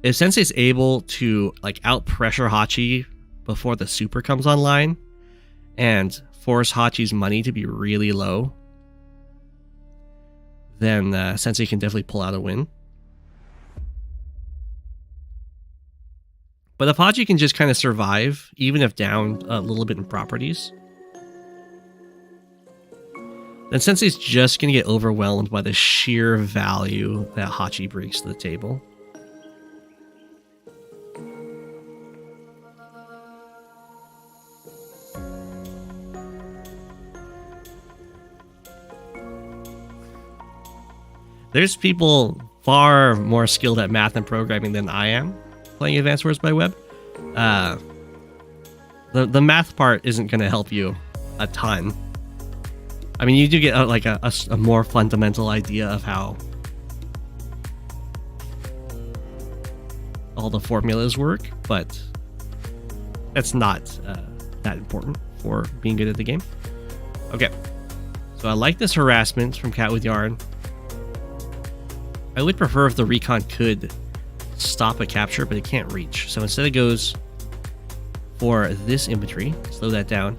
If Sensei is able to like out pressure Hachi before the super comes online and force Hachi's money to be really low, then Sensei can definitely pull out a win. But if Hachi can just kind of survive, even if down a little bit in properties, then Sensei's just going to get overwhelmed by the sheer value that Hachi brings to the table. There's people far more skilled at math and programming than I am playing Advanced Wars by Web. The math part isn't going to help you a ton. I mean, you do get like a more fundamental idea of how all the formulas work, but that's not that important for being good at the game. Okay, so I like this harassment from CatWithYarn. I would prefer if the recon could stop a capture, but it can't reach. So instead it goes for this infantry, slow that down.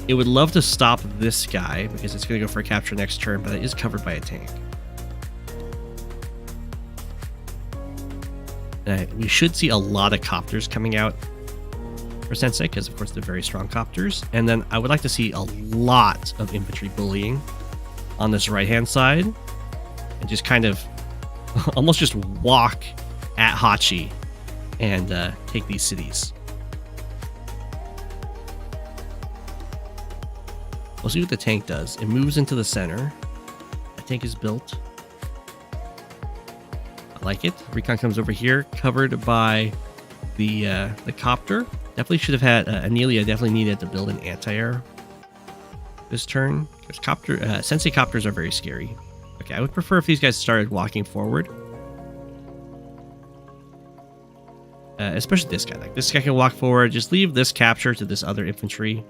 It would love to stop this guy because it's going to go for a capture next turn, but it is covered by a tank. We should see a lot of copters coming out for Sensei because, of course, they're very strong copters. And then I would like to see a lot of infantry bullying on this right-hand side and just kind of almost just walk at Hachi and take these cities. We'll see what the tank does. It moves into the center. The tank is built. I like it. Recon comes over here, covered by the copter. Definitely should have had Anelia. Definitely needed to build an anti-air this turn. Because Sensei copters are very scary. Okay, I would prefer if these guys started walking forward. Especially this guy. Like this guy can walk forward. Just leave this capture to this other infantry.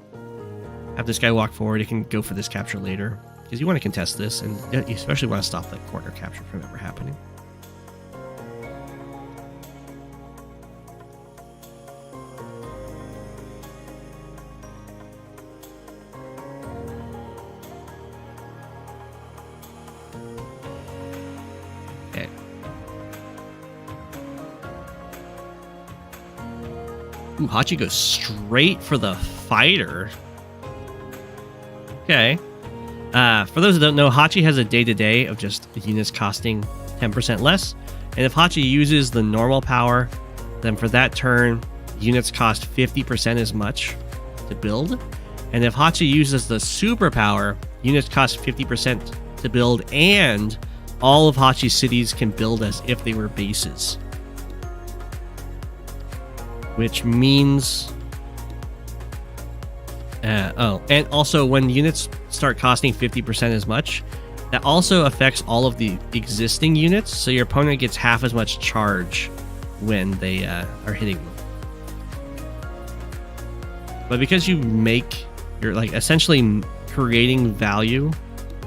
Have this guy walk forward. He can go for this capture later. Because you want to contest this, and you especially want to stop that corner capture from ever happening. Okay. Ooh, Hachi goes straight for the fighter. Okay. For those who don't know, Hachi has a day-to-day of just units costing 10% less. And if Hachi uses the normal power, then for that turn, units cost 50% as much to build. And if Hachi uses the superpower, units cost 50% to build, and all of Hachi's cities can build as if they were bases. Which means... and also when units start costing 50% as much, that also affects all of the existing units, so your opponent gets half as much charge when they are hitting them. But because you you're like essentially creating value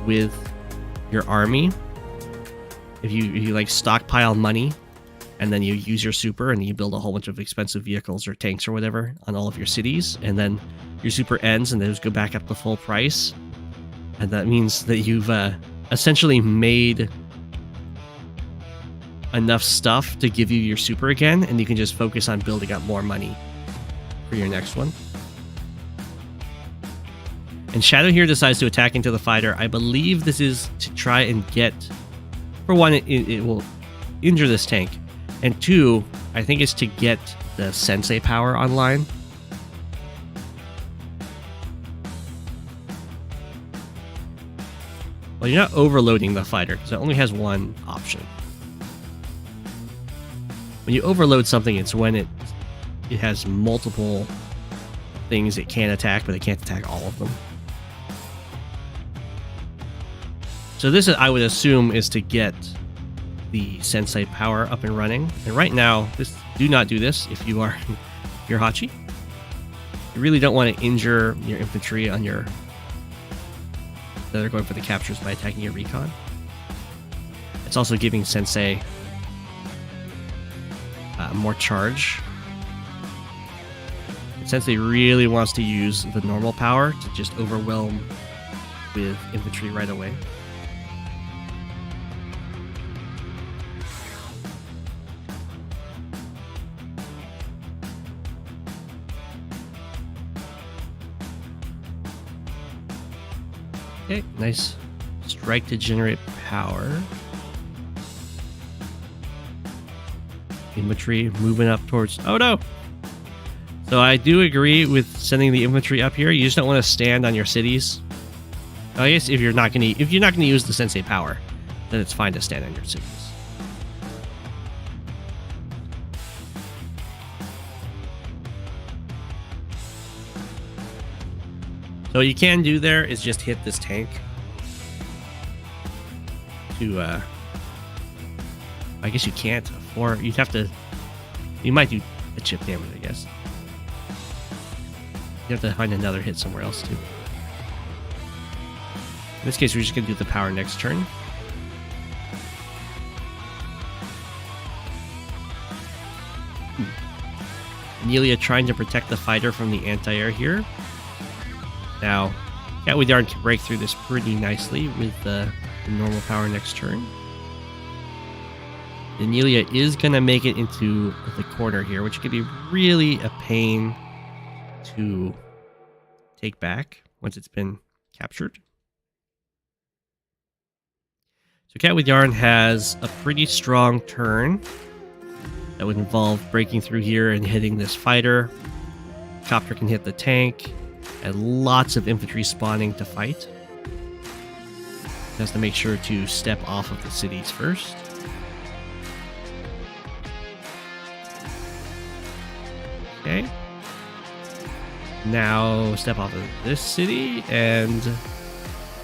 with your army, if you like stockpile money and then you use your super and you build a whole bunch of expensive vehicles or tanks or whatever on all of your cities, and then your super ends and those go back up to full price, and that means that you've essentially made enough stuff to give you your super again, and you can just focus on building up more money for your next one. And Shadow here decides to attack into the fighter. I believe this is to try and get, for one, it will injure this tank, and two, I think it's to get the Sensei power online. Well, you're not overloading the fighter because it only has one option. When you overload something, it's when it has multiple things it can attack, but it can't attack all of them. So this, I would assume, is to get the Sensei power up and running. And right now, do not do this if you're Hachi. You really don't want to injure your infantry on your that are going for the captures by attacking your recon. It's also giving Sensei more charge. And Sensei really wants to use the normal power to just overwhelm with infantry right away. Okay, nice strike to generate power. Infantry moving up towards... Oh no! So I do agree with sending the infantry up here. You just don't want to stand on your cities. I guess if you're not gonna use the Sensei power, then it's fine to stand on your cities. So what you can do there is just hit this tank to, I guess you can't, or you'd have to, you might do a chip damage, I guess. You have to find another hit somewhere else too. In this case, we're just going to do the power next turn. Anelia trying to protect the fighter from the anti-air here. Now, CatWithYarn can break through this pretty nicely with the normal power next turn. Anelia is going to make it into the corner here, which could be really a pain to take back once it's been captured. So CatWithYarn has a pretty strong turn that would involve breaking through here and hitting this fighter. Copter can hit the tank. And lots of infantry spawning to fight. Has to make sure to step off of the cities first. Okay. Now step off of this city and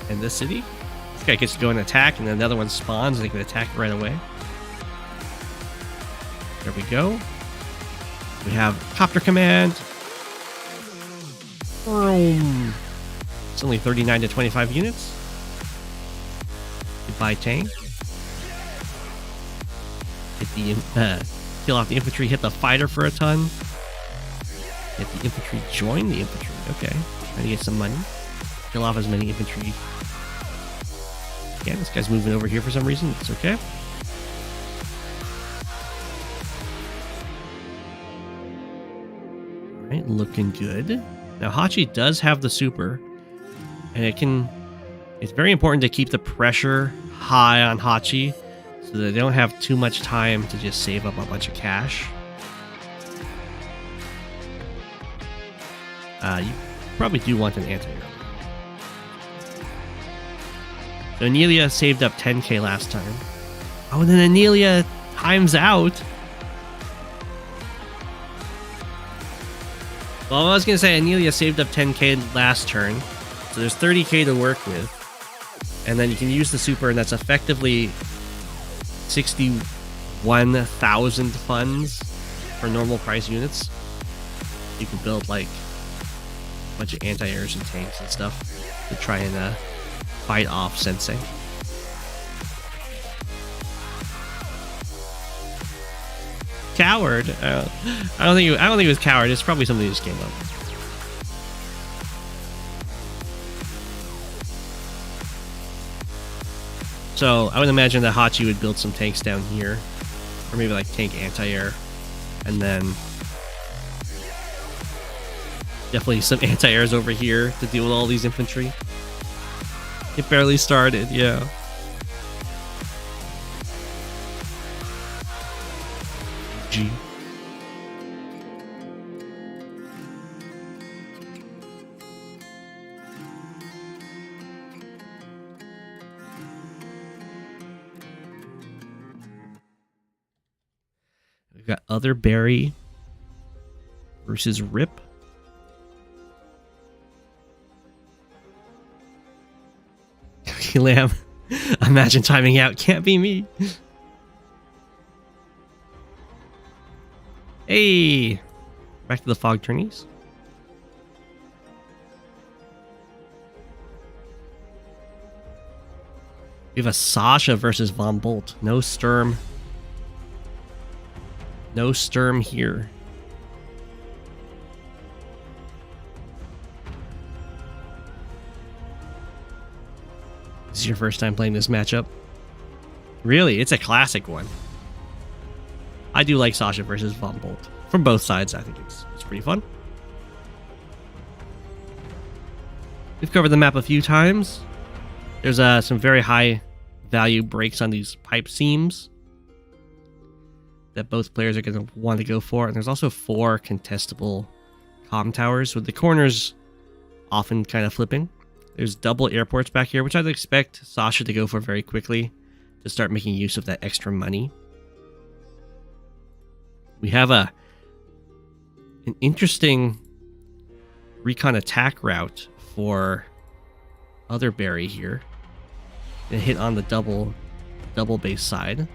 this city. This guy gets to go and attack, and then another one spawns and they can attack right away. There we go. We have Copter Command. It's only 39 to 25 units. Goodbye, tank. Hit the kill off the infantry. Hit the fighter for a ton. Hit the infantry. Join the infantry. Okay, trying to get some money. Kill off as many infantry. Yeah, this guy's moving over here for some reason. It's okay. All right, looking good. Now, Hachi does have the super, and it's very important to keep the pressure high on Hachi so that they don't have too much time to just save up a bunch of cash. You probably do want an anti-air. So Anelia saved up 10k last time. Oh, and then Anelia times out. Well, I was going to say Anelia saved up 10k last turn, so there's 30k to work with. And then you can use the super, and that's effectively 61,000 funds for normal price units. You can build like a bunch of anti-airs and tanks and stuff to try and fight off Sensei. Coward? I don't think it was coward. It's probably something that just came up. So I would imagine that Hachi would build some tanks down here, or maybe like tank anti-air, and then definitely some anti-airs over here to deal with all these infantry. It barely started, yeah. G. We've got Other Berry versus Rip. Cookie Lamb. Imagine timing out. Can't be me. Hey! Back to the fog tourneys. We have a Sasha versus Von Bolt. No Sturm. No Sturm here. This is your first time playing this matchup? Really? It's a classic one. I do like Sasha versus Von Bolt. From both sides, I think it's pretty fun. We've covered the map a few times. There's some very high value breaks on these pipe seams that both players are going to want to go for. And there's also 4 contestable comm towers with the corners often kind of flipping. There's double airports back here, which I'd expect Sasha to go for very quickly to start making use of that extra money. We have an interesting recon attack route for Other Berry here. Gonna hit on the double base side,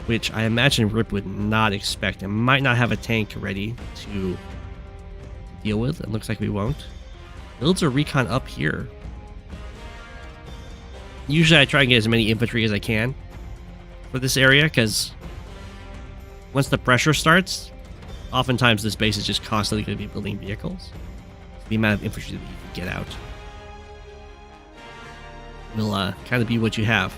which I imagine Rip would not expect and might not have a tank ready to deal with. It looks like we won't. Builds a recon up here. Usually I try and get as many infantry as I can for this area, because once the pressure starts, oftentimes this base is just constantly going to be building vehicles. The amount of infantry that you can get out will kind of be what you have.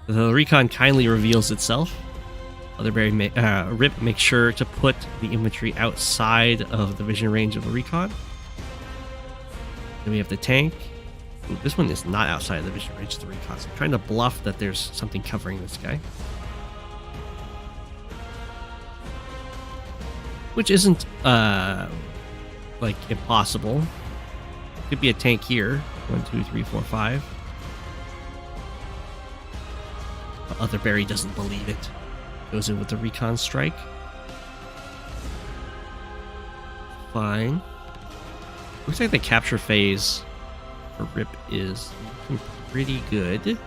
The recon kindly reveals itself. Other Berry Rip makes sure to put the infantry outside of the vision range of the recon. Then we have the tank. Ooh, this one is not outside of the vision range of the recon, so I'm trying to bluff that there's something covering this guy. Which isn't, like, impossible. Could be a tank here. 1, 2, 3, 4, 5. But Other Berry doesn't believe it. Goes in with the recon strike. Fine. Looks like the capture phase for Rip is looking pretty good.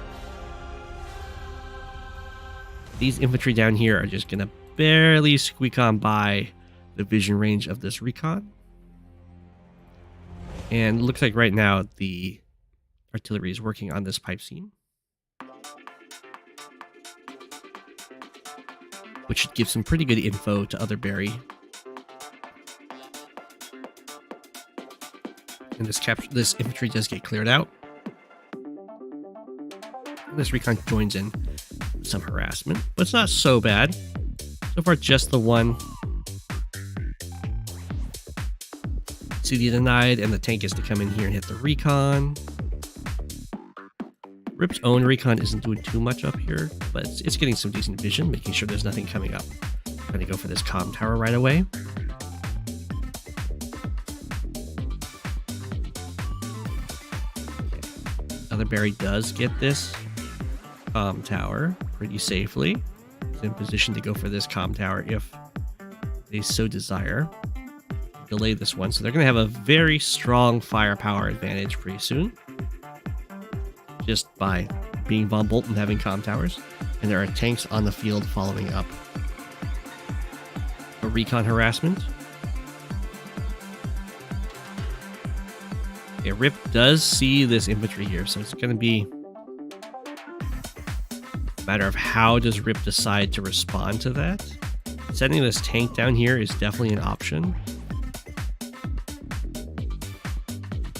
These infantry down here are just going to barely squeak on by the vision range of this recon. And it looks like right now the artillery is working on this pipe seam, which should give some pretty good info to Other Berry. And this infantry does get cleared out. And this recon joins in some harassment, but it's not so bad. So far, just the one. CD denied, and the tank is to come in here and hit the recon. Rip's own recon isn't doing too much up here, but it's getting some decent vision, making sure there's nothing coming up. I'm going to go for this comm tower right away. Other Berry does get this comm tower pretty safely. It's in position to go for this comm tower if they so desire. Delay this one, so they're going to have a very strong firepower advantage pretty soon, just by being Von Bolt and having comm towers. And there are tanks on the field following up. A recon harassment. Yeah, Rip does see this infantry here, so it's going to be a matter of how does Rip decide to respond to that. Sending this tank down here is definitely an option.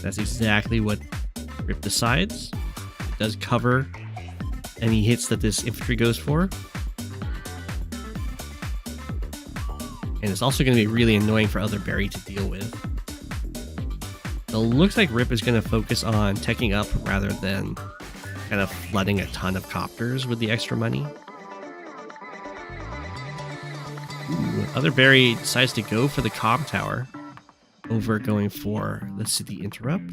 That's exactly what Rip decides. It does cover any hits that this infantry goes for. And it's also going to be really annoying for Other Berry to deal with. So it looks like Rip is going to focus on teching up rather than kind of flooding a ton of copters with the extra money. Ooh, Other Berry decides to go for the comm tower over going for the city interrupt.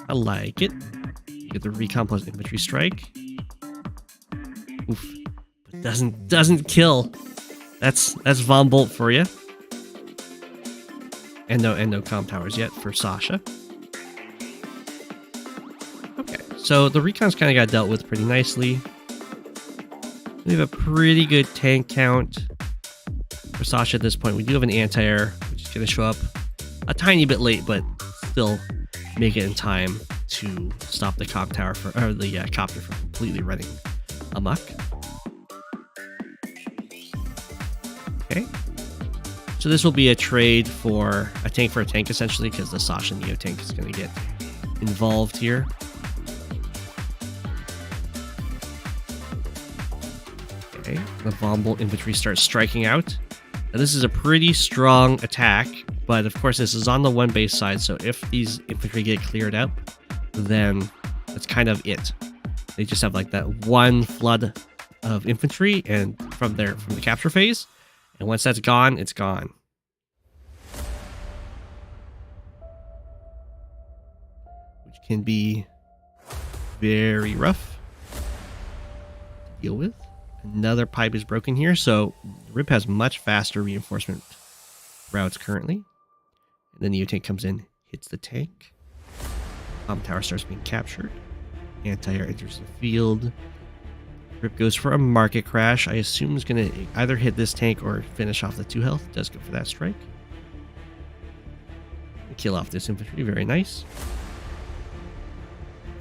I like it. Get the recon plus infantry strike. Oof. But doesn't kill. That's Von Bolt for you. And no comm towers yet for Sasha. Okay, so the recons kind of got dealt with pretty nicely. We have a pretty good tank count for Sasha at this point. We do have an anti-air, which is going to show up a tiny bit late, but still make it in time to stop the comm tower or the copter from completely running amok. Okay. So this will be a trade for a tank essentially, because the Sasha Neo tank is going to get involved here. Okay, the Von Bolt infantry starts striking out. Now this is a pretty strong attack, but of course this is on the one base side, so if these infantry get cleared up, then that's kind of it. They just have like that one flood of infantry and from the capture phase, and once that's gone, it's gone. Which can be very rough to deal with. Another pipe is broken here, so Rip has much faster reinforcement routes currently. And the Neo tank comes in, hits the tank. Tower starts being captured. Anti-air enters the field. Rip goes for a market crash. I assume is going to either hit this tank or finish off the 2 health. Does go for that strike. And kill off this infantry. Very nice.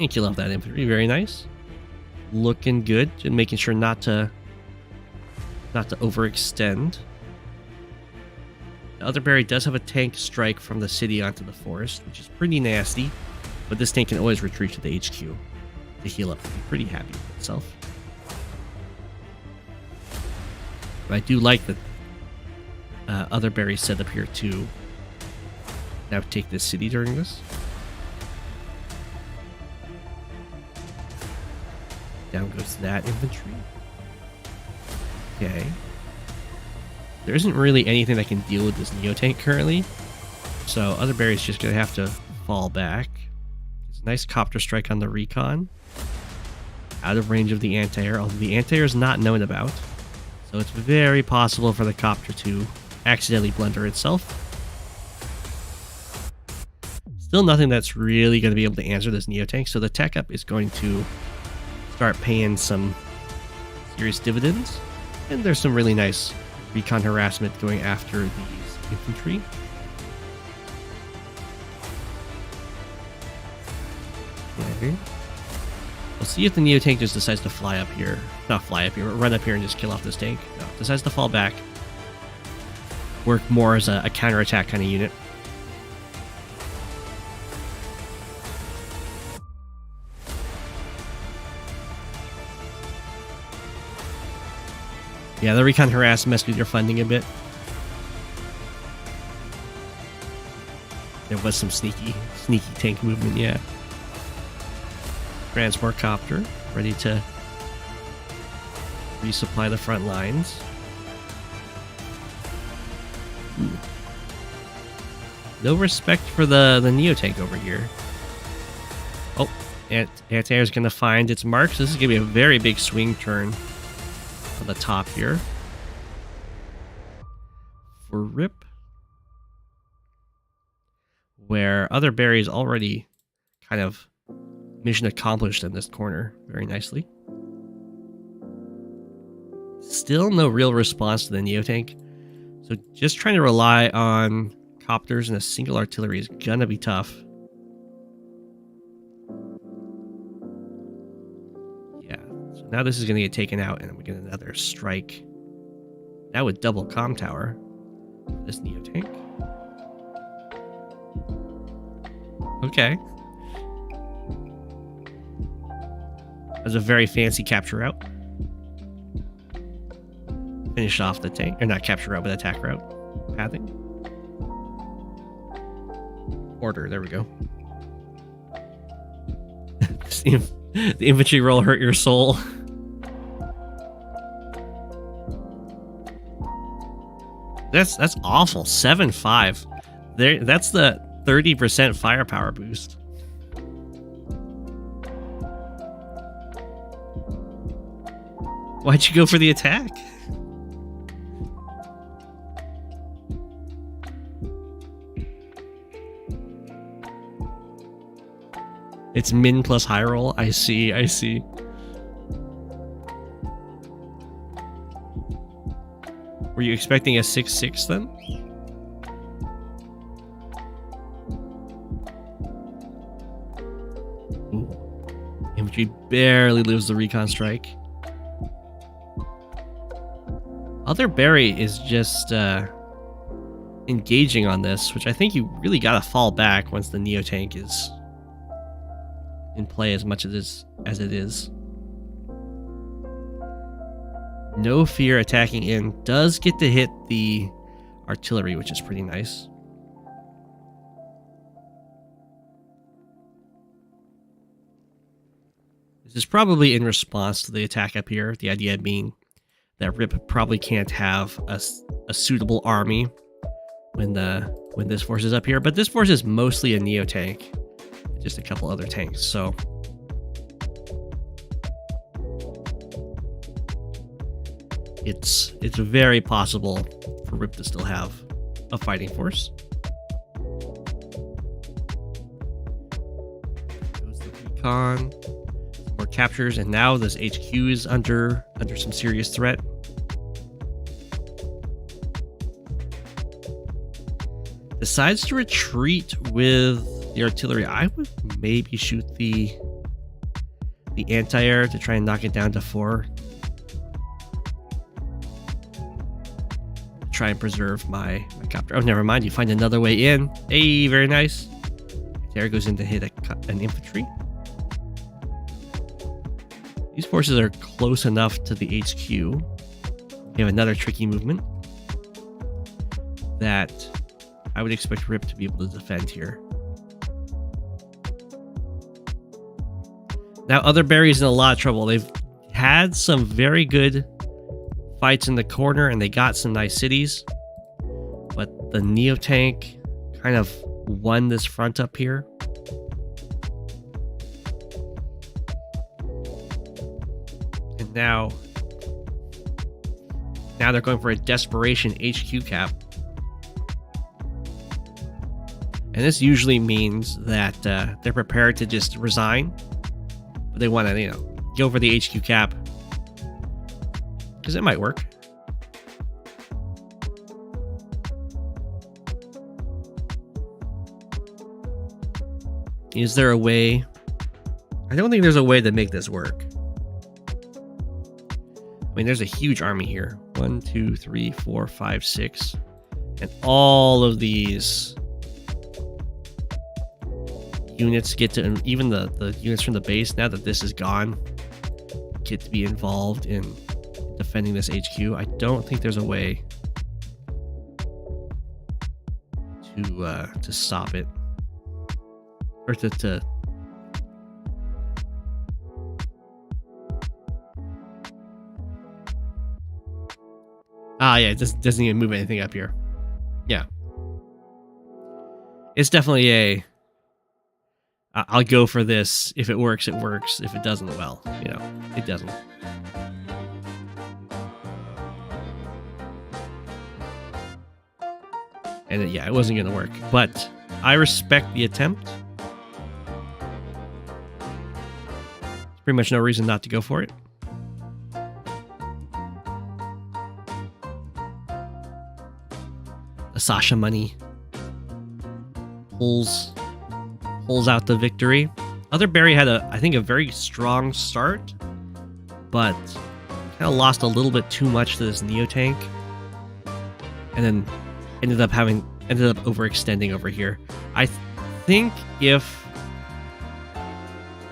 And kill off that infantry. Very nice. Looking good. Just making sure not to overextend. The other berry does have a tank strike from the city onto the forest, which is pretty nasty. But this tank can always retreat to the HQ to heal up and be pretty happy with itself. But I do like the other berry setup here to now take this city during this. Down goes that infantry. Okay. There isn't really anything that can deal with this Neo tank currently. So other berry's just going to have to fall back. It's a nice copter strike on the recon. Out of range of the anti-air, although the anti-air is not known about. So it's very possible for the copter to accidentally blunder itself. Still nothing that's really going to be able to answer this Neo tank, so the tech up is going to start paying some serious dividends. And there's some really nice recon harassment going after these infantry. Okay. We'll see if the Neo tank just decides to fly up here. Not fly up here, but run up here and just kill off this tank. No, decides to fall back. Work more as a counterattack kind of unit. Yeah, the recon harass messed with your funding a bit. There was some sneaky tank movement, yeah. Transport copter, ready to resupply the front lines. Ooh. No respect for the Neo tank over here. Oh, anti-air is going to find its marks. This is going to be a very big swing turn on the top here for Rip, where other berries already kind of mission accomplished in this corner very nicely. Still no real response to the Neo tank, so just trying to rely on copters and a single artillery is gonna be tough. Yeah, so now this is gonna get taken out and we get another strike. Now with double comm tower, this Neo tank. Okay. That's a very fancy capture route. Finish off the tank, or not capture route, but attack route. Pathing. Order, there we go. The infantry roll hurt your soul. That's awful. 7-5. There, that's the 30% firepower boost. Why'd you go for the attack? It's min plus high roll. I see, I see. Were you expecting a 6/6 then? Ooh. Infantry barely lives the recon strike. Other Berry is just engaging on this, which I think you really gotta fall back once the Neo tank is in play as much as it is. No fear attacking in. Does get to hit the artillery, which is pretty nice. This is probably in response to the attack up here. The idea being that Rip probably can't have a suitable army when this force is up here. But this force is mostly a Neo tank. Just a couple other tanks, so it's very possible for Rip to still have a fighting force. Goes the recon, more captures, and now this HQ is under some serious threat. Decides to retreat with the artillery. I would maybe shoot the anti-air to try and knock it down to 4. Try and preserve my copter. Oh, never mind. You find another way in. Hey, very nice. There goes in to hit an infantry. These forces are close enough to the HQ. We have another tricky movement that I would expect Rip to be able to defend here. Now, Other Berry's in a lot of trouble. They've had some very good fights in the corner, and they got some nice cities. But the Neo tank kind of won this front up here. And now they're going for a desperation HQ cap. And this usually means that they're prepared to just resign. But they want to, go for the HQ cap. Because it might work. Is there a way? I don't think there's a way to make this work. I mean, there's a huge army here. 1, 2, 3, 4, 5, 6. And all of these units get to, even the units from the base, now that this is gone, get to be involved in defending this HQ. I don't think there's a way to stop it, or to yeah, it doesn't even move anything up here. Yeah, it's definitely I'll go for this. If it works, it works. If it doesn't, well, it doesn't. And yeah, it wasn't going to work. But I respect the attempt. There's pretty much no reason not to go for it. The Sasha money pulls out the victory. Other Berry had I think a very strong start, but kind of lost a little bit too much to this Neo tank, and then ended up overextending over here. I think if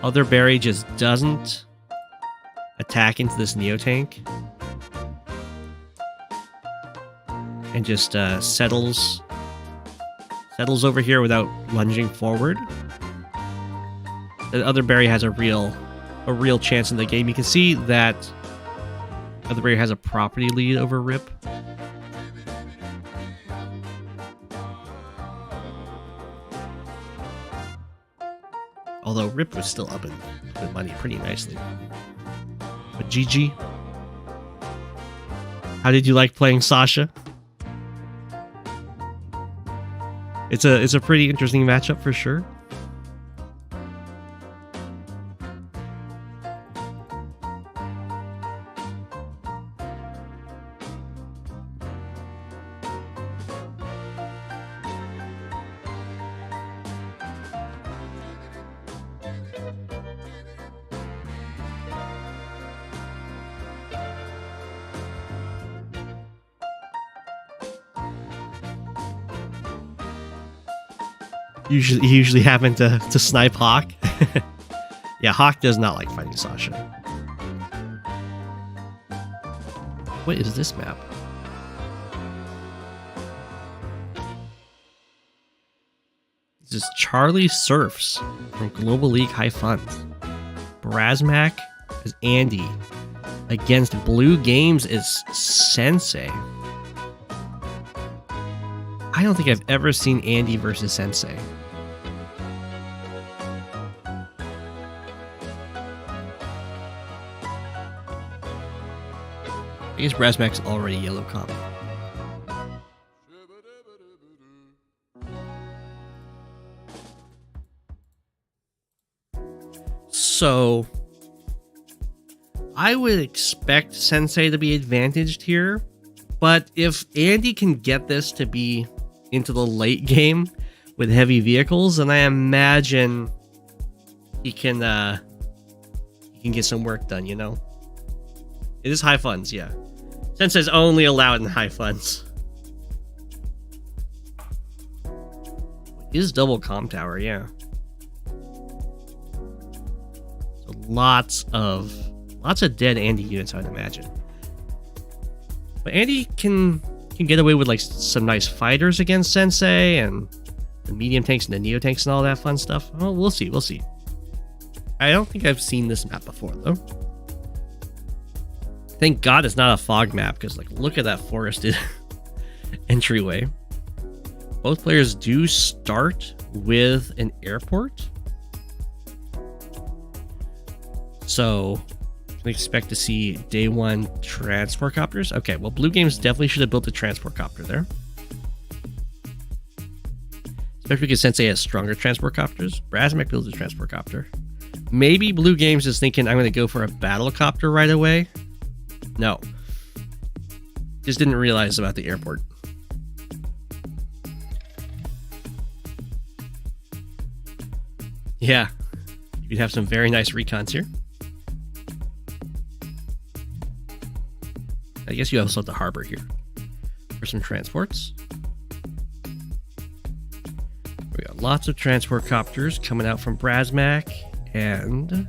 Other Berry just doesn't attack into this Neo tank and just settles over here without lunging forward, the Other Berry has a real chance in the game. You can see that Other Berry has a property lead over Rip. Although Rip was still up in money pretty nicely. But GG. How did you like playing Sasha? It's a pretty interesting matchup for sure. You usually happen to snipe Hawke. Yeah, Hawke does not like fighting Sasha. What is this map? This is Charlie Surfs from Global League High Funds. Brasmac is Andy. Against Blue Games is Sensei. I don't think I've ever seen Andy versus Sensei. I guess Brasmac's already yellow comp. So I would expect Sensei to be advantaged here, but if Andy can get this to be into the late game with heavy vehicles, then I imagine he can get some work done, you know? It is high funds, yeah. Sensei's only allowed in high funds. It is double comm tower, yeah. So lots of dead Andy units, I'd imagine. But Andy can get away with like some nice fighters against Sensei and the medium tanks and the neo tanks and all that fun stuff. Oh, we'll see. I don't think I've seen this map before though. Thank God it's not a fog map, because like look at that forested entryway. Both players do start with an airport, so I can expect to see day one transport copters. Okay, well, Blue Games definitely should have built a transport copter there, especially because Sensei has stronger transport copters. Brasmac builds a transport copter. Maybe Blue Games is thinking I'm going to go for a battle copter right away. No. Just didn't realize about the airport. Yeah. You could have some very nice recons here. I guess you also have the harbor here for some transports. We got lots of transport copters coming out from Brasmac and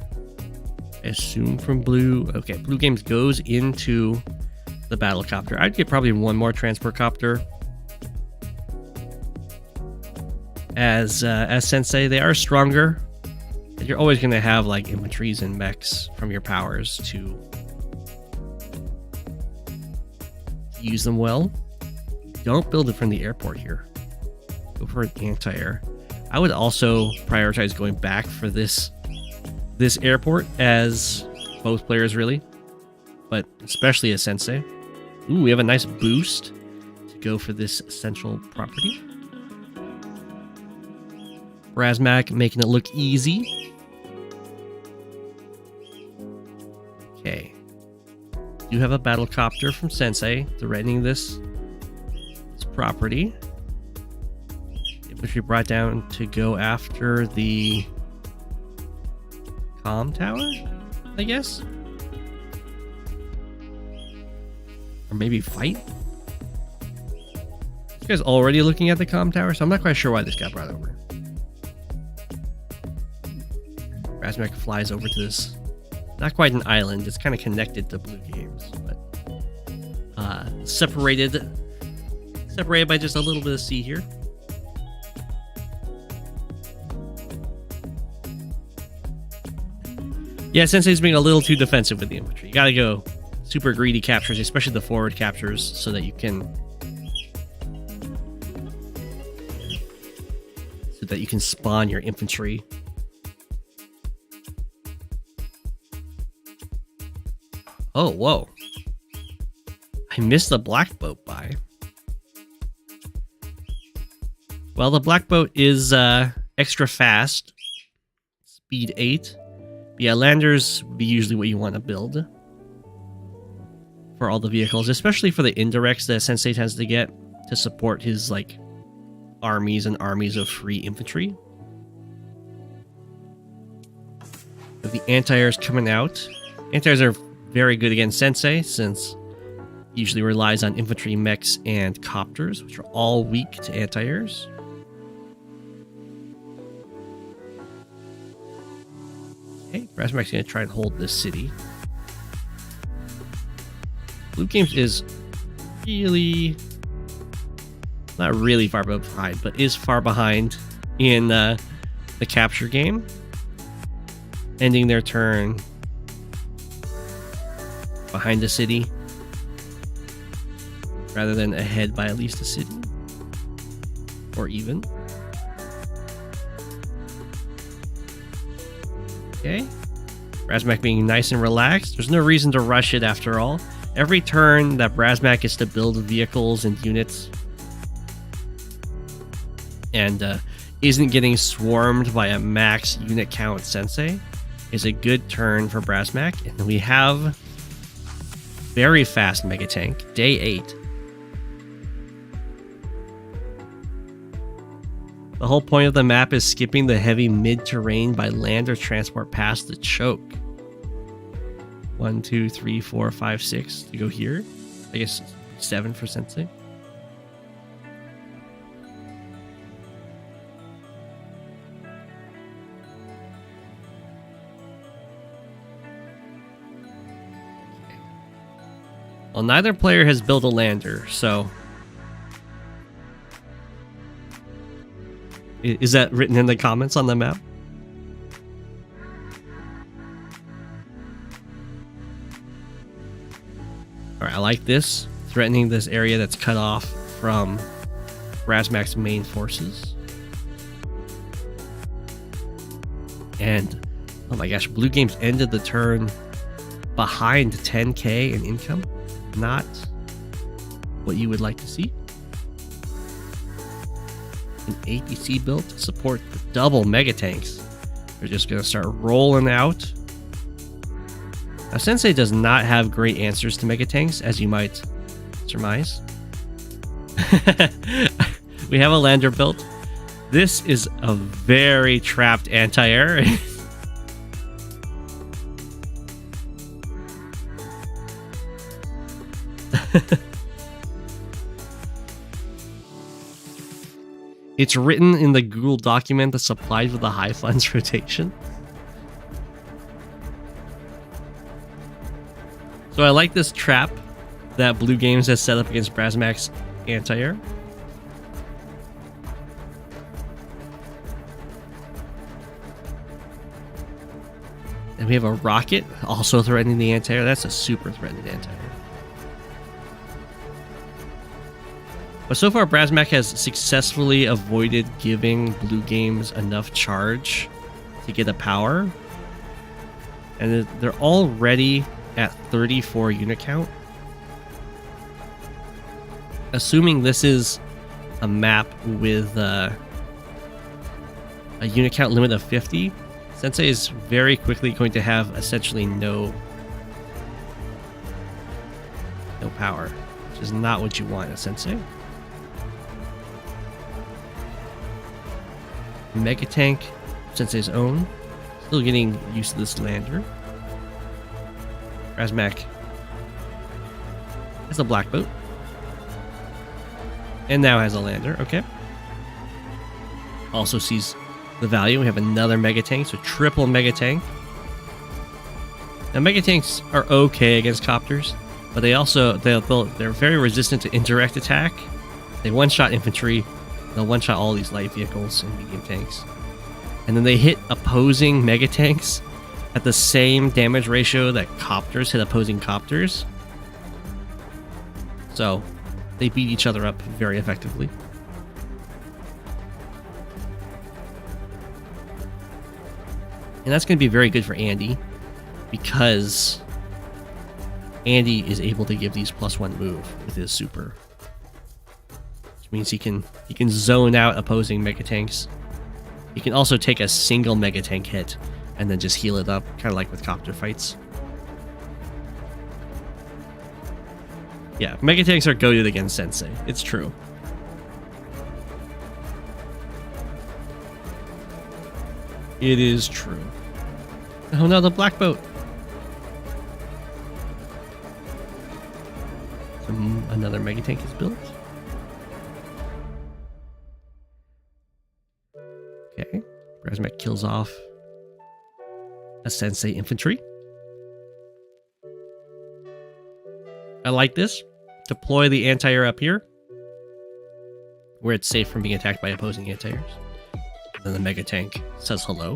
I assume from Blue. Okay, Blue Games goes into the battle copter. I'd get probably one more transport copter. As Sensei, they are stronger. You're always going to have like infantries and mechs from your powers to use them well. Don't build it from the airport here. Go for an anti-air. I would also prioritize going back for this airport as both players really, but especially as Sensei. Ooh, we have a nice boost to go for this central property. Brasmac making it look easy. Okay. You have a battle copter from Sensei threatening this property. Which we brought down to go after the comm tower, I guess? Or maybe fight? This guy's already looking at the comm tower, so I'm not quite sure why this got brought over. Brasmac flies over to this, not quite an island, it's kind of connected to Blue Games, but separated by just a little bit of sea here. Yeah, Sensei's being a little too defensive with the infantry. You gotta go super greedy captures, especially the forward captures, so that you can spawn your infantry. Oh, whoa. I I missed the black boat by? Well, the black boat is extra fast. Speed 8. But yeah, landers would be usually what you want to build for all the vehicles, especially for the indirects that Sensei tends to get to support his, like, armies and armies of free infantry. With the anti-airs coming out. Anti-airs are very good against Sensei, since he usually relies on infantry, mechs, and copters, which are all weak to anti-airs. Okay, Brasmac's going to try and hold this city. Blue Games is really... not really far behind, but is far behind in the capture game. Ending their turn behind the city, rather than ahead by at least a city. Or even. Okay. Brasmac being nice and relaxed. There's no reason to rush it after all. Every turn that Brasmac is to build vehicles and units and isn't getting swarmed by a max unit count Sensei is a good turn for Brasmac. And we have very fast Mega Tank, day 8. The whole point of the map is skipping the heavy mid-terrain by land or transport past the choke. 1, 2, 3, 4, 5, 6 to go here. I guess 7 for Sensei. Well, neither player has built a lander, so... Is that written in the comments on the map? Alright, I like this. Threatening this area that's cut off from Brasmac's main forces. And, oh my gosh, Blue Games ended the turn behind 10k in income. Not what you would like to see. An APC built to support the double mega tanks. They're just going to start rolling out. Now, Sensei does not have great answers to mega tanks, as you might surmise. We have a lander built. This is a very trapped anti-air. It's written in the Google document that's supplied with the high funds rotation. So I like this trap that Blue Games has set up against Brasmac's anti-air. And we have a rocket also threatening the anti-air. That's a super threatened anti-air. But so far, Brasmac has successfully avoided giving Blue Games enough charge to get a power. And they're already at 34 unit count. Assuming this is a map with a unit count limit of 50, Sensei is very quickly going to have essentially no power, which is not what you want at Sensei. Mega Tank, Sensei's own. Still getting used to this lander. Brasmac has a black boat. And now has a lander, okay. Also sees the value. We have another Mega Tank, so triple Mega Tank. Now Mega Tanks are okay against copters, but they also, they're very resistant to indirect attack. They one-shot infantry. They'll one-shot all these light vehicles and medium tanks. And then they hit opposing mega tanks at the same damage ratio that copters hit opposing copters. So they beat each other up very effectively. And that's going to be very good for Andy, because Andy is able to give these +1 move with his super. Which means he can zone out opposing mega tanks. He can also take a single mega tank hit and then just heal it up, kind of like with copter fights. Yeah, mega tanks are goated against Sensei. It's true. It is true. Oh no, the black boat. Another mega tank is built. Okay, Brasmac kills off a Sensei infantry. I like this. Deploy the anti-air up here, where it's safe from being attacked by opposing anti-airs. Then the mega tank says hello.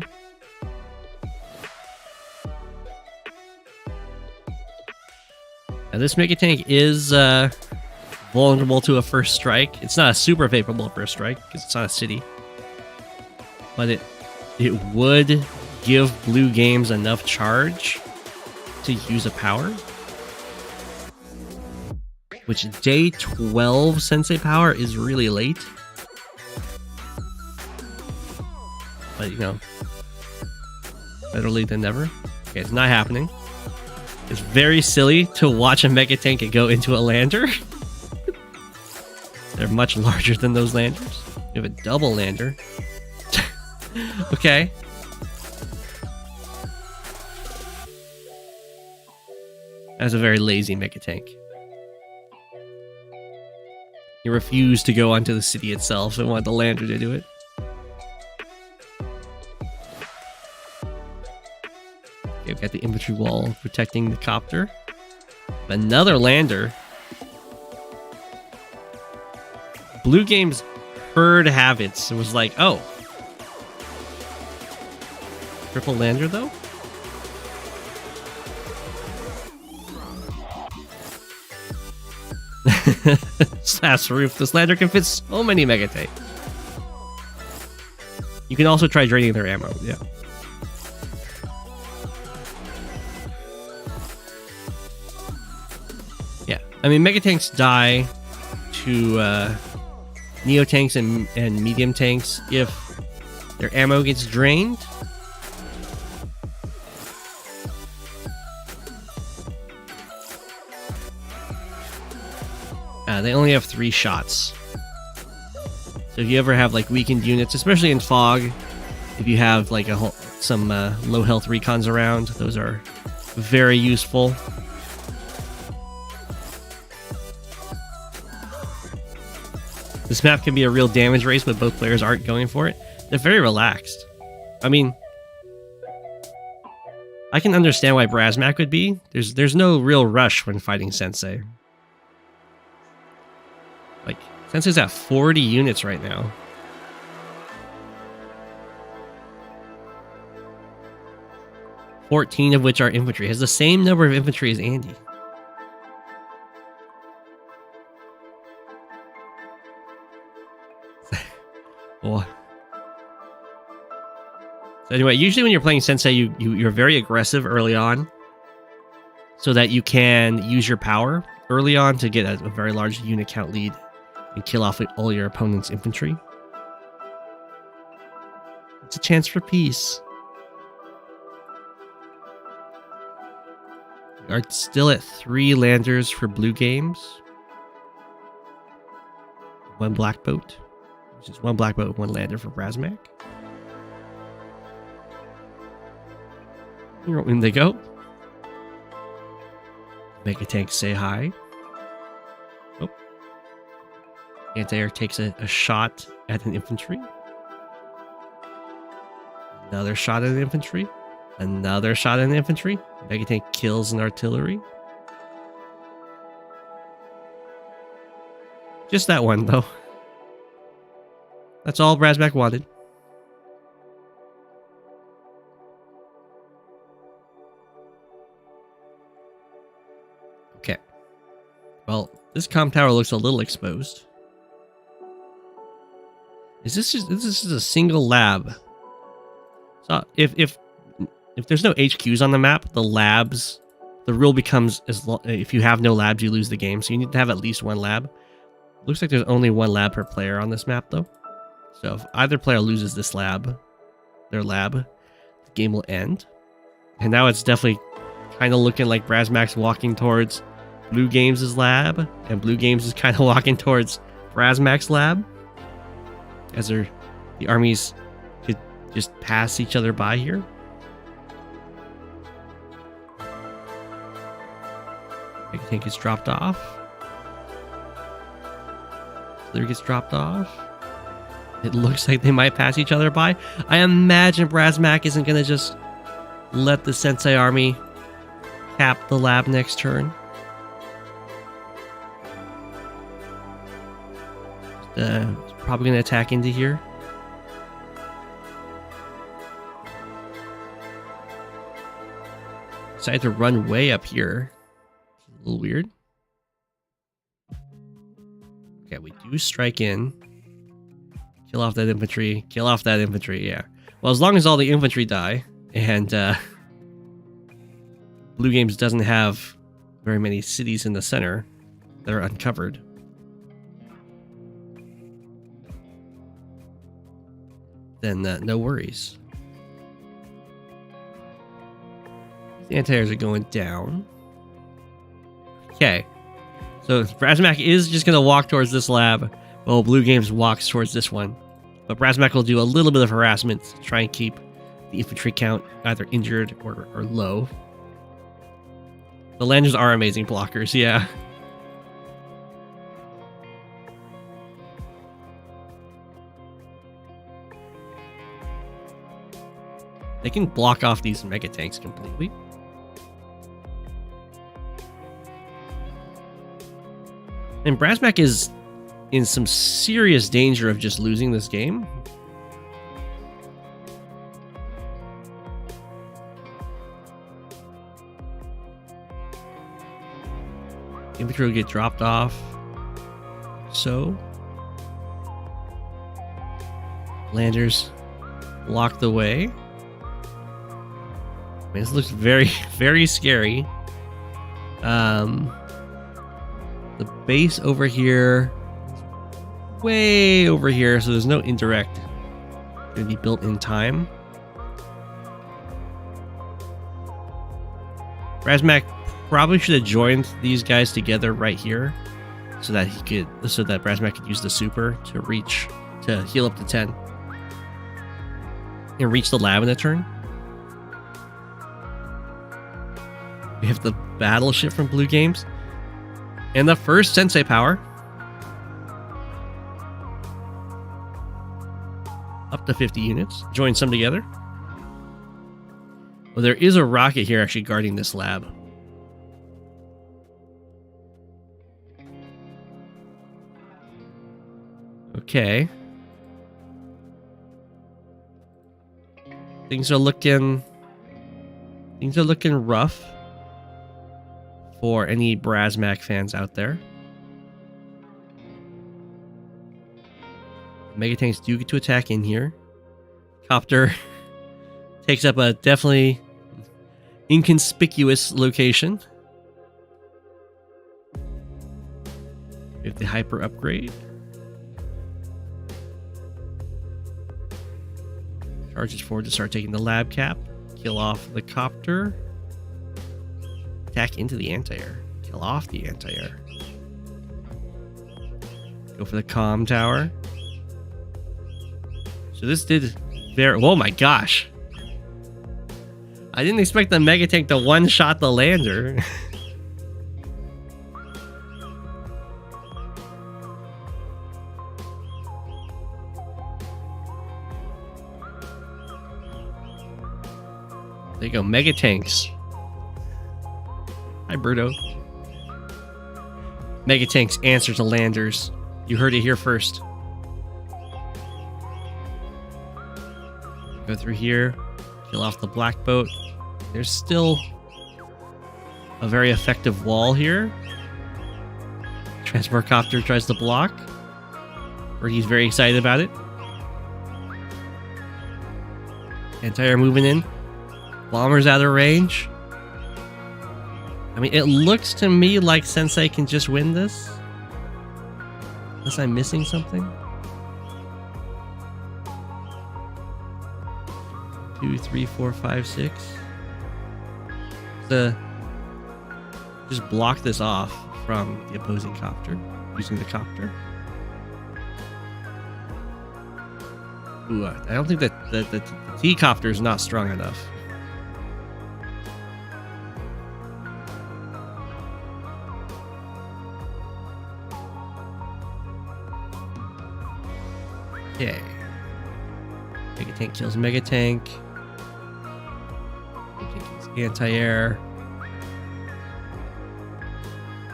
Now this mega tank is vulnerable to a first strike. It's not a super favorable first strike because it's not a city, but it would give blue games enough charge to use a power. Which day 12 Sensei power is really late. But you know, better late than never. Okay, it's not happening. It's very silly to watch a mega tank go into a lander. They're much larger than those landers. You have a double lander. Okay. That's a very lazy mega tank. He refused to go onto the city itself and wanted the lander to do it. Okay, we've got the infantry wall protecting the copter. Another lander. Blue Games heard habits. It was like, oh. Triple lander though? Slash roof. This lander can fit so many mega tanks. You can also try draining their ammo, yeah. Yeah, I mean, mega tanks die to neo tanks and medium tanks if their ammo gets drained. They only have 3 shots. So if you ever have like weakened units, especially in fog, if you have like some low health recons around, those are very useful. This map can be a real damage race, but both players aren't going for it. They're very relaxed. I mean, I can understand why Brasmac would be. There's no real rush when fighting Sensei. Like, Sensei's at 40 units right now. $14 of which are infantry. Has the same number of infantry as Andy. Oh. So anyway, usually when you're playing Sensei, you're very aggressive early on, so that you can use your power early on to get a very large unit count lead and kill off all your opponent's infantry. It's a chance for peace. We are still at 3 landers for blue games. 1 black boat. Which is 1 black boat, 1 lander for Brasmac. In they go. Mega tanks say hi. Oh. Anti-air takes a shot at an infantry. Another shot at an infantry. Another shot at an infantry. Mega tank kills an artillery. Just that one, though. That's all Brasmac wanted. Okay. Well, this comm tower looks a little exposed. This is a single lab. So if there's no HQs on the map, the labs the rule becomes if you have no labs, you lose the game. So you need to have at least one lab. Looks like there's only one lab per player on this map, though. So if either player loses this lab, their lab, the game will end. And now it's definitely kind of looking like Brasmac's walking towards Blue Games' lab, and Blue Games is kind of walking towards Brasmac's lab, as the armies could just pass each other by here. I think gets dropped off. There gets dropped off. It looks like they might pass each other by. I imagine Brasmac isn't going to just let the Sensei army cap the lab next turn. It's probably going to attack into here. Decided to run way up here. It's a little weird. Okay, we do strike in. Kill off that infantry. Kill off that infantry, yeah. Well, as long as all the infantry die, and Blue Games doesn't have very many cities in the center that are uncovered. Then no worries. The anti-airs are going down. Okay. So Brasmac is just going to walk towards this lab, while Blue Games walks towards this one. But Brasmac will do a little bit of harassment to try and keep the infantry count either injured or low. The Landers are amazing blockers, yeah. They can block off these mega tanks completely. And Brasmac is in some serious danger of just losing this game. Infantry will get dropped off. So Landers block the way. I mean, this looks very, very scary. The base over here, way over here, so there's no indirect going to be built in time. Brasmac probably should have joined these guys together right here, so that Brasmac could use the super to heal up to 10 and reach the lab in a turn. We have the battleship from Blue Games. And the first Sensei power. Up to 50 units. Join some together. Well, there is a rocket here actually guarding this lab. Okay. Things are looking rough for any Brasmac fans out there. Mega tanks do get to attack in here. Copter takes up a definitely inconspicuous location. We have the hyper upgrade. Charges forward to start taking the lab cap. Kill off the copter. Attack into the anti-air. Kill off the anti-air. Go for the comm tower. So this did very... Oh my gosh. I didn't expect the mega tank to one-shot the lander. There you go, mega tanks. Hi, Bruto. Mega tanks answer to landers. You heard it here first. Go through here, kill off the black boat. There's still a very effective wall here. Transport copter tries to block, or he's very excited about it. Anti-air moving in. Bombers out of range. I mean, it looks to me like Sensei can just win this. Unless I'm missing something. 2, 3, 4, 5, 6. Just block this off from the opposing copter using the copter. Ooh, I don't think that the T-copter is not strong enough. Okay. Mega Tank kills Mega Tank. Mega Tank kills Anti-Air.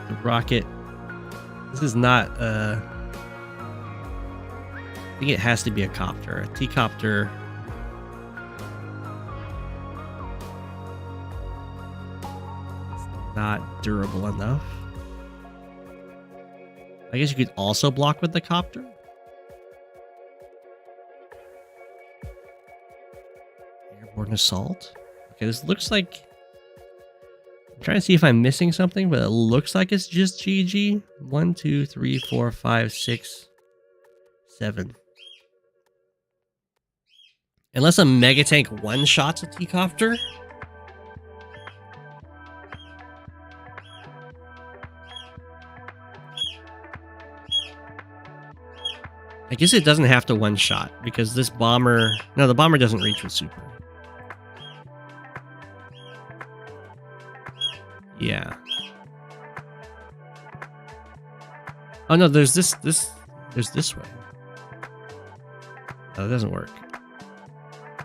The rocket. This is not I think it has to be a copter. A T-copter. It's not durable enough. I guess you could also block with the copter. Airborne assault. Okay, this looks like... I'm trying to see if I'm missing something, but it looks like it's just GG. 1, 2, 3, 4, 5, 6, 7. Unless a Mega Tank one-shots a T-copter. I guess it doesn't have to one-shot, because this bomber... No, the bomber doesn't reach with super. Yeah. Oh no, there's this way. Oh, that doesn't work.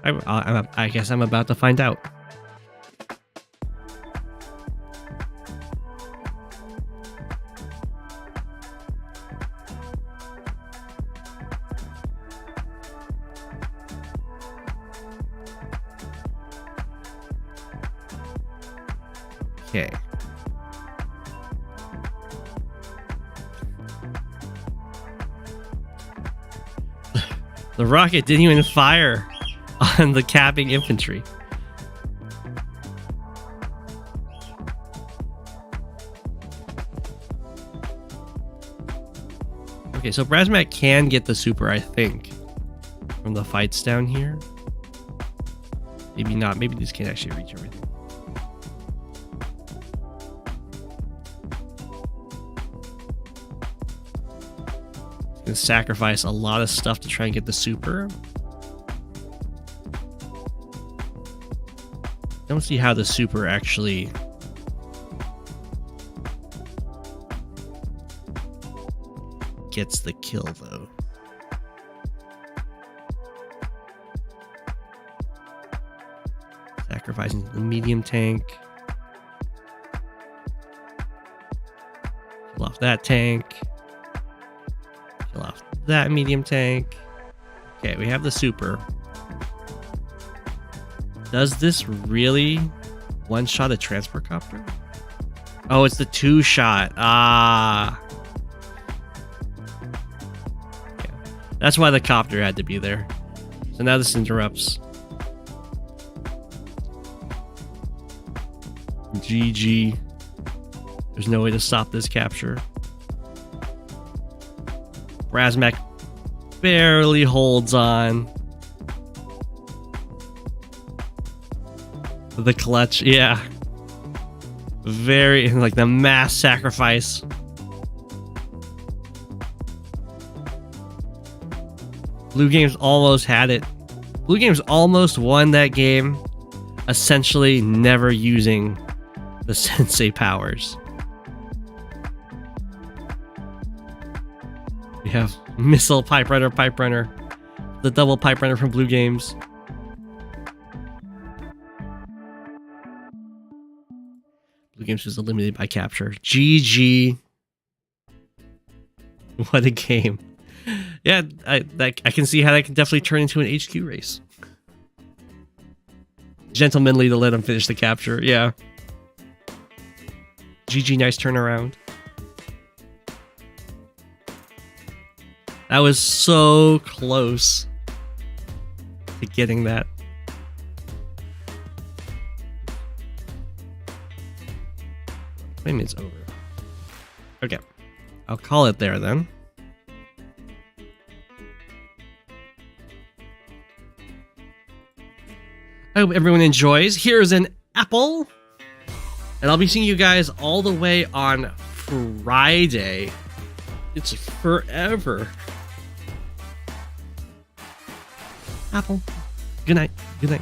I guess I'm about to find out. Okay. The rocket didn't even fire on the capping infantry. Okay, so Brasmac can get the super, I think, from the fights down here. Maybe not. Maybe these can't actually reach everything. Gonna sacrifice a lot of stuff to try and get the super. Don't see how the super actually gets the kill though. Sacrificing the medium tank. Kill off that tank. Kill off that medium tank. Okay, we have the super. Does this really one-shot a transport copter? Oh, it's the two-shot. Ah. Yeah. That's why the copter had to be there. So now this interrupts. GG. There's no way to stop this capture. Brasmac barely holds on. The clutch, yeah. Very, like the mass sacrifice. Blue Games almost had it. Blue Games almost won that game, essentially never using the Sensei powers. We have Missile, Pipe Runner, the double Pipe Runner from Blue Games. Blue Games was eliminated by capture. GG. What a game. Yeah, I can see how that can definitely turn into an HQ race. Gentlemanly to let him finish the capture. Yeah. GG, nice turnaround. That was so close to getting that. 20 minutes over. Okay. I'll call it there then. I hope everyone enjoys. Here's an apple. And I'll be seeing you guys all the way on Friday. It's forever. Apple. Good night. Good night.